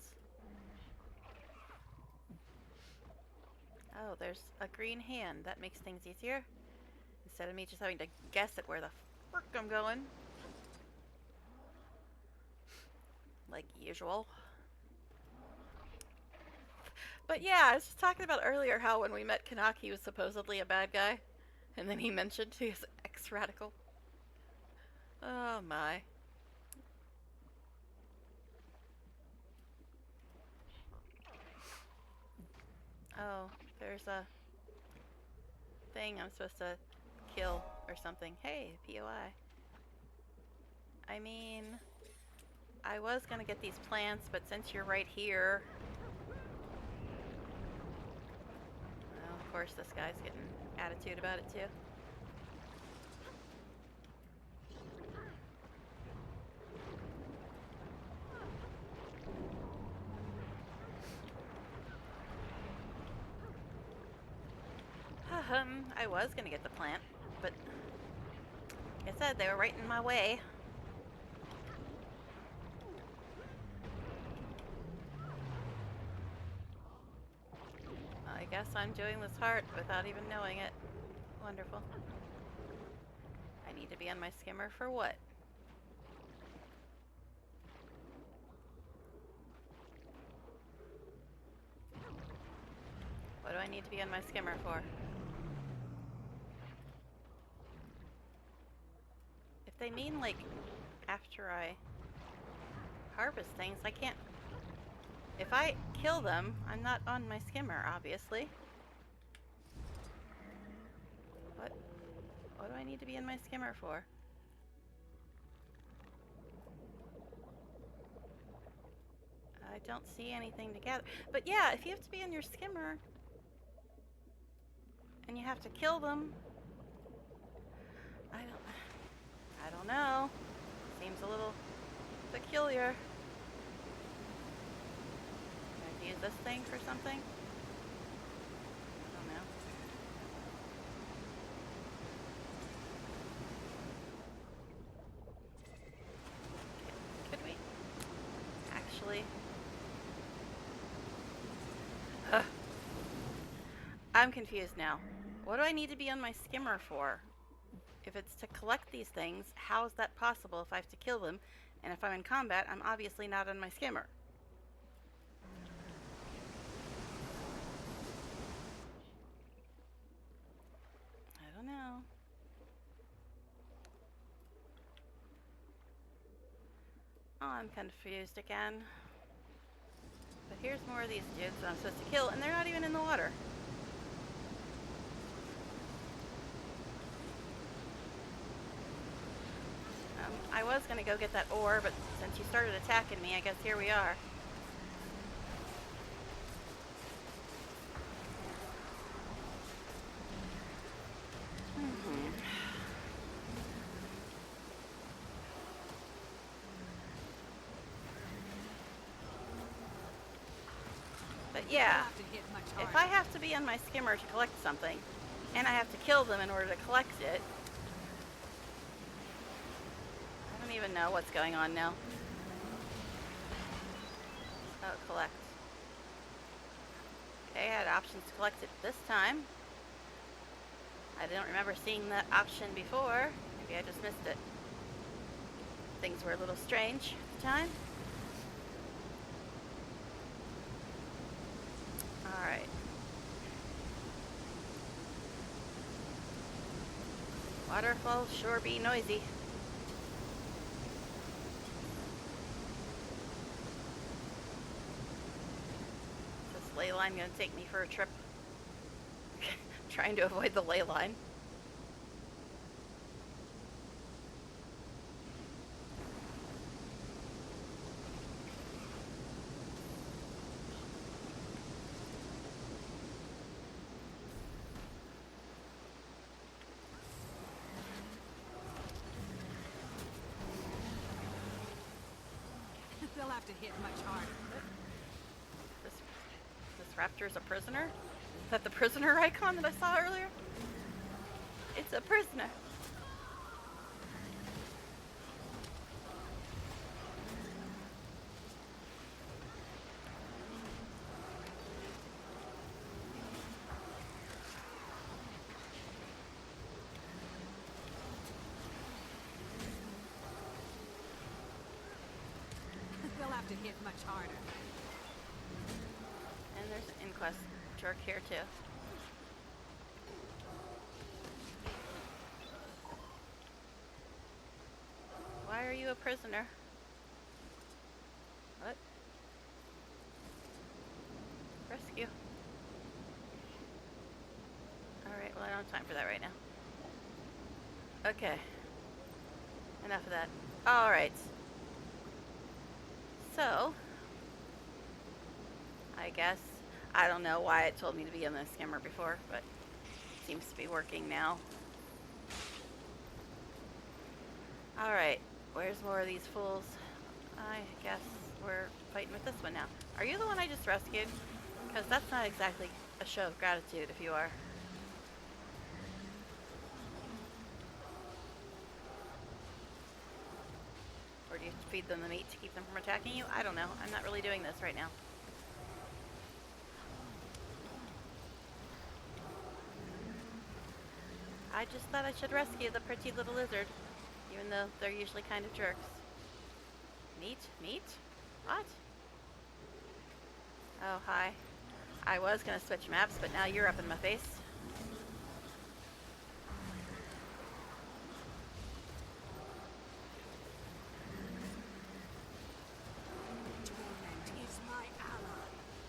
A: Oh, there's a green hand. That makes things easier. Instead of me just having to guess at where the frick I'm going. Like usual. But yeah, I was just talking about earlier how when we met Kanak, he was supposedly a bad guy. And then he mentioned he was ex-radical. Oh my. Oh, there's a thing I'm supposed to kill or something. Hey, POI. I mean, I was gonna get these plants, but since you're right here... Well, of course, this guy's getting attitude about it too. I was gonna get the plant, but like I said, they were right in my way. I guess I'm doing this heart without even knowing it. Wonderful. I need to be on my skimmer for what? What do I need to be on my skimmer for? If they mean, like, after I harvest things, I can't... If I kill them, I'm not on my skimmer, obviously. What do I need to be in my skimmer for? I don't see anything to gather. But yeah, if you have to be in your skimmer and you have to kill them, I don't know. Seems a little peculiar. Can I use this thing for something? I don't know. Could we? Actually. I'm confused now. What do I need to be on my skimmer for? If it's to collect these things, how is that possible if I have to kill them? And if I'm in combat, I'm obviously not on my skimmer. I don't know. Oh, I'm confused again. But here's more of these dudes that I'm supposed to kill, and they're not even in the water. I was going to go get that ore, but since you started attacking me, I guess here we are. But yeah, if I have to be on my skimmer to collect something, and I have to kill them in order to collect it, I don't even know what's going on now. Oh, collect. Okay, I had options to collect it this time. I don't remember seeing that option before. Maybe I just missed it. Things were a little strange at the time. Alright. Waterfalls sure be noisy. Is this ley line gonna take me for a trip? Trying to avoid the ley line.
G: They'll have to hit much harder.
A: This raptor's a prisoner? Is that the prisoner icon that I saw earlier? It's a prisoner.
G: They'll have to hit much harder.
A: And there's an inquest jerk here too. Why are you a prisoner? What? Rescue. Alright, well I don't have time for that right now. Okay. Enough of that. Alright. So, I guess I don't know why it told me to be on the skimmer before, but it seems to be working now. Alright, where's more of these fools? I guess we're fighting with this one now. Are you the one I just rescued? Because that's not exactly a show of gratitude if you are. Or do you feed them the meat to keep them from attacking you? I don't know. I'm not really doing this right now. I just thought I should rescue the pretty little lizard, even though they're usually kind of jerks. Meat? Meat? What? Oh, hi. I was gonna switch maps, but now you're up in my face.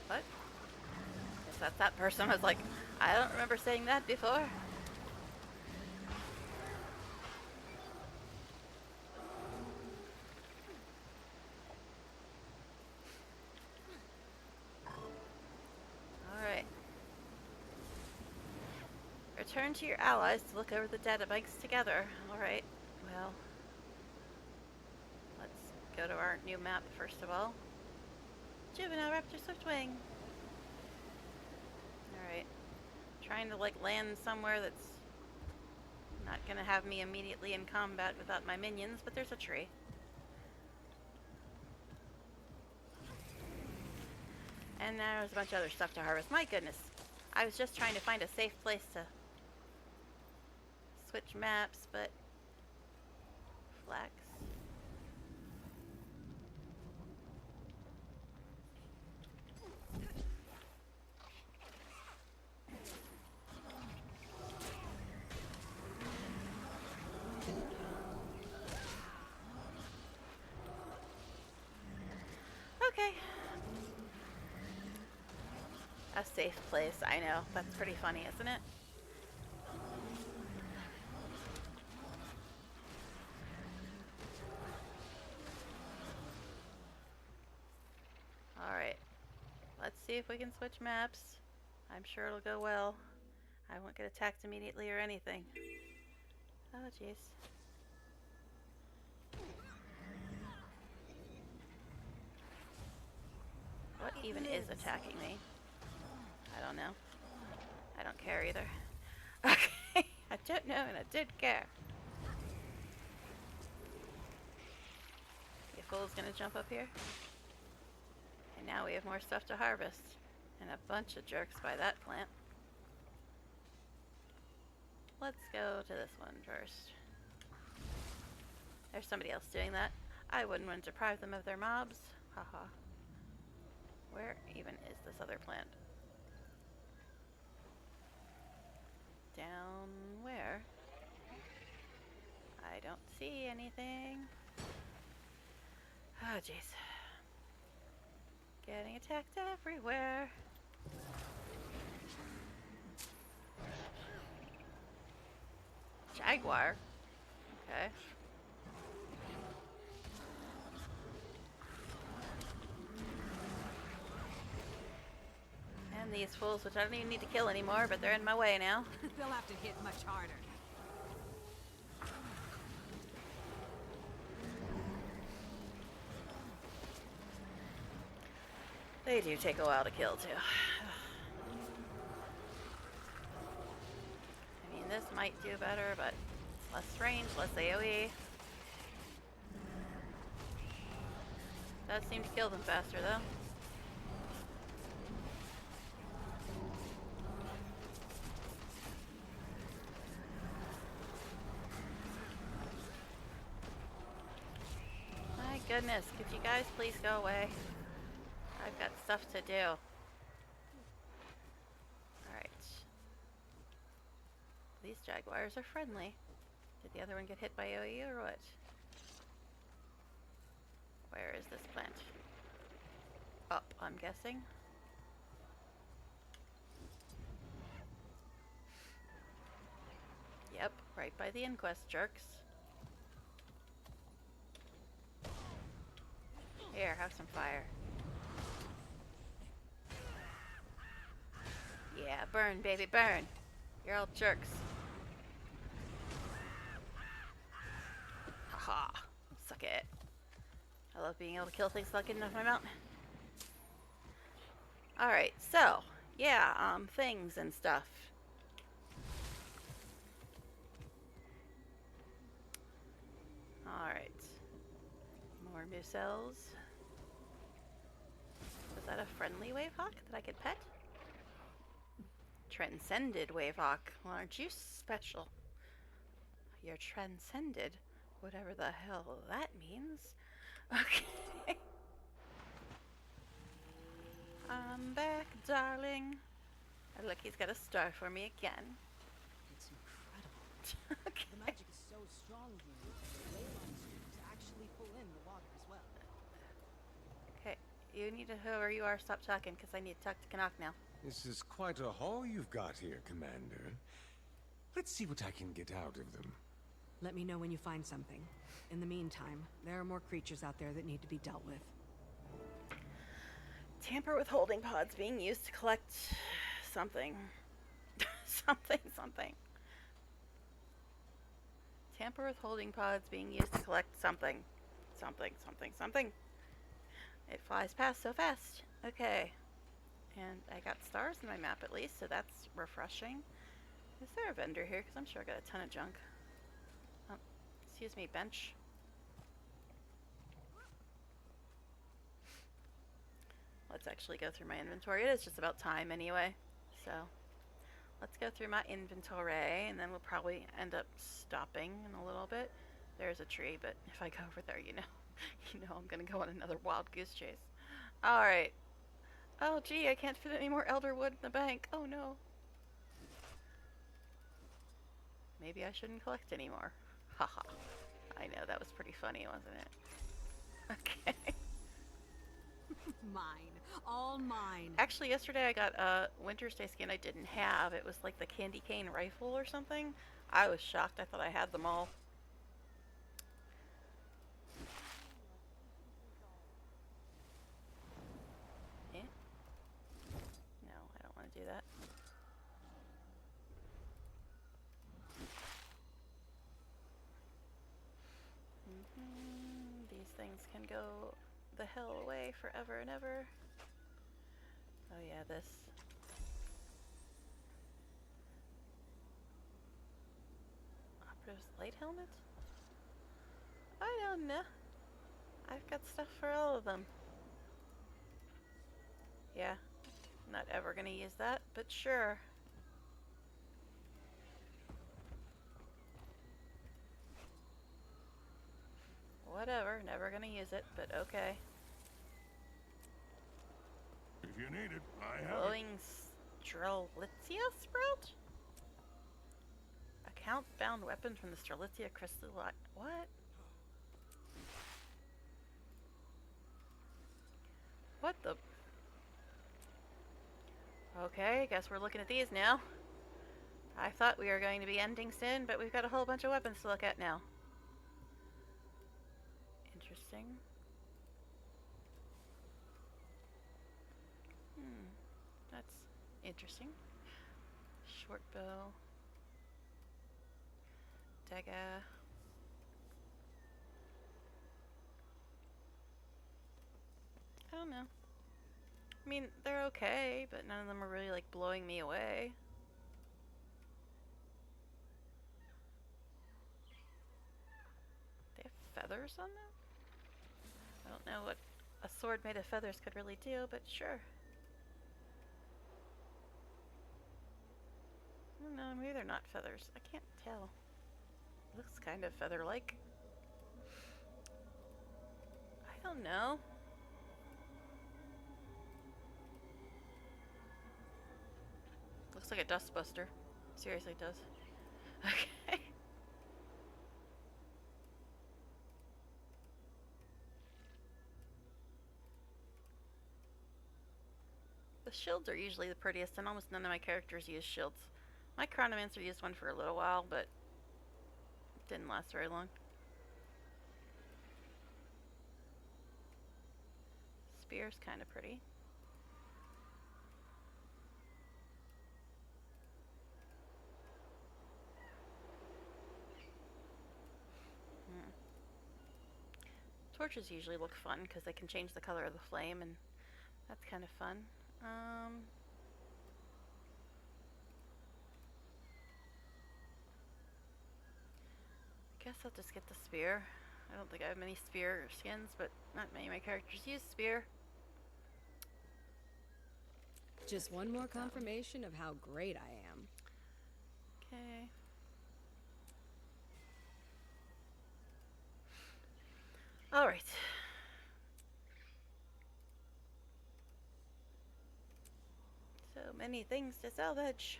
A: What? Guess that's that person. I was like, I don't remember saying that before. Alright. Return to your allies to look over the databanks together. Alright, well, let's go to our new map first of all. Juvenile Raptor Swiftwing. Alright. Trying to like land somewhere that's not gonna have me immediately in combat without my minions, but there's a tree. And there's a bunch of other stuff to harvest. My goodness. I was just trying to find a safe place to switch maps, but flax. Okay. A safe place, I know. That's pretty funny, isn't it? Alright. Let's see if we can switch maps. I'm sure it'll go well. I won't get attacked immediately or anything. Oh, jeez. What even is attacking me? I don't know. I don't care either. Okay, I don't know and I did care. You fool's gonna jump up here? And now we have more stuff to harvest. And a bunch of jerks by that plant. Let's go to this one first. There's somebody else doing that. I wouldn't want to deprive them of their mobs. Haha. Where even is this other plant? Down where? I don't see anything. Oh, jeez. Getting attacked everywhere. Jaguar? Okay. And these fools, which I don't even need to kill anymore, but they're in my way now.
G: They'll have to hit much harder.
A: They do take a while to kill, too. I mean, this might do better, but less range, less AoE. Does seem to kill them faster, though. My goodness, could you guys please go away? I've got stuff to do. Alright. These jaguars are friendly. Did the other one get hit by AoE or what? Where is this plant? Up, I'm guessing. Yep, right by the inquest, jerks. Here, have some fire. burn, baby, burn. You're all jerks. Haha. Suck it. I love being able to kill things without getting off my mount. Alright, so, yeah, things and stuff. Alright. More mucels. Was that a friendly Wavehawk that I could pet? Transcended Wavehawk. Well, aren't you special? You're transcended. Whatever the hell that means. Okay. I'm back, darling. And look, he's got a star for me again.
F: It's incredible.
A: Okay.
F: The magic is so strong here. The ley line streams actually pull in the water as well.
A: Okay, you need to, whoever you are, stop talking, because I need to talk to Canuck now.
R: This is quite a haul you've got here, Commander. Let's see what I can get out of them.
E: Let me know when you find something. In the meantime, there are more creatures out there that need to be dealt with.
A: Tamper with holding pods being used to collect something. something. Tamper with holding pods being used to collect something. Something. It flies past so fast. Okay. And I got stars in my map at least, so that's refreshing. Is there a vendor here? Because I'm sure I got a ton of junk. Oh, excuse me, bench. Let's actually go through my inventory. It is just about time anyway. So let's go through my inventory, and then we'll probably end up stopping in a little bit. There's a tree, but if I go over there, you know I'm gonna go on another wild goose chase. Alright. Oh gee, I can't fit any more elder wood in the bank. Oh no. Maybe I shouldn't collect anymore. Haha. I know, that was pretty funny, wasn't it? Okay.
E: Mine. All mine.
A: Actually, yesterday I got a winter stay skin I didn't have. It was like the candy cane rifle or something. I was shocked. I thought I had them all. Eh? No, I don't want to do that. These things can go the hell away forever and ever. Oh yeah, this. Operative's light helmet? I don't know. I've got stuff for all of them. Yeah, not ever gonna use that, but sure. Whatever, never gonna use it, but okay.
N: If you need it, I have
A: Glowing Strelitzia Sprout? Account bound weapon from the Strelitzia crystal. What? What the? Okay, guess we're looking at these now. I thought we were going to be ending soon, but we've got a whole bunch of weapons to look at now. Interesting. That's interesting. Short bow. Dagger. I don't know. I mean, they're okay, but none of them are really like blowing me away. They have feathers on them? I don't know what a sword made of feathers could really do, but sure. I don't know, maybe they're not feathers. I can't tell. Looks kind of feather-like. I don't know. Looks like a dustbuster. Seriously, it does. Okay. The shields are usually the prettiest, and almost none of my characters use shields. My Chronomancer used one for a little while, but it didn't last very long. Spear's kind of pretty. Torches usually look fun because they can change the color of the flame, and that's kind of fun. I guess I'll just get the spear. I don't think I have many spear skins, but not many of my characters use spear.
D: Just one more confirmation of how great I am.
A: Okay. All right. So many things to salvage.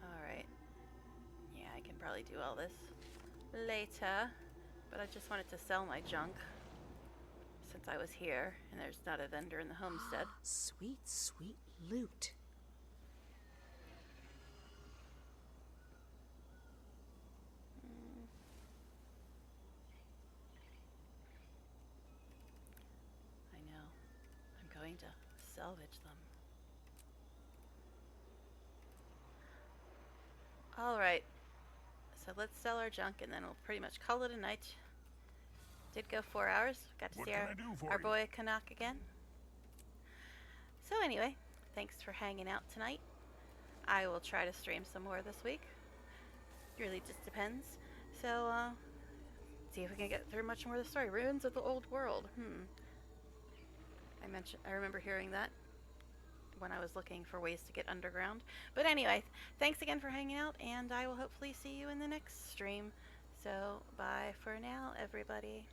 A: Alright. Yeah, I can probably do all this later, but I just wanted to sell my junk since I was here and there's not a vendor in the homestead.
D: Sweet, sweet loot.
A: I know. I'm going to salvage them. Alright. So let's sell our junk and then we'll pretty much call it a night. Did go 4 hours. Got to see our boy Canuck again. So anyway, thanks for hanging out tonight. I will try to stream some more this week. It really just depends. So, see if we can get through much more of the story. Ruins of the Old World. I remember hearing that when I was looking for ways to get underground. But anyway, thanks again for hanging out, and I will hopefully see you in the next stream. So, bye for now, everybody.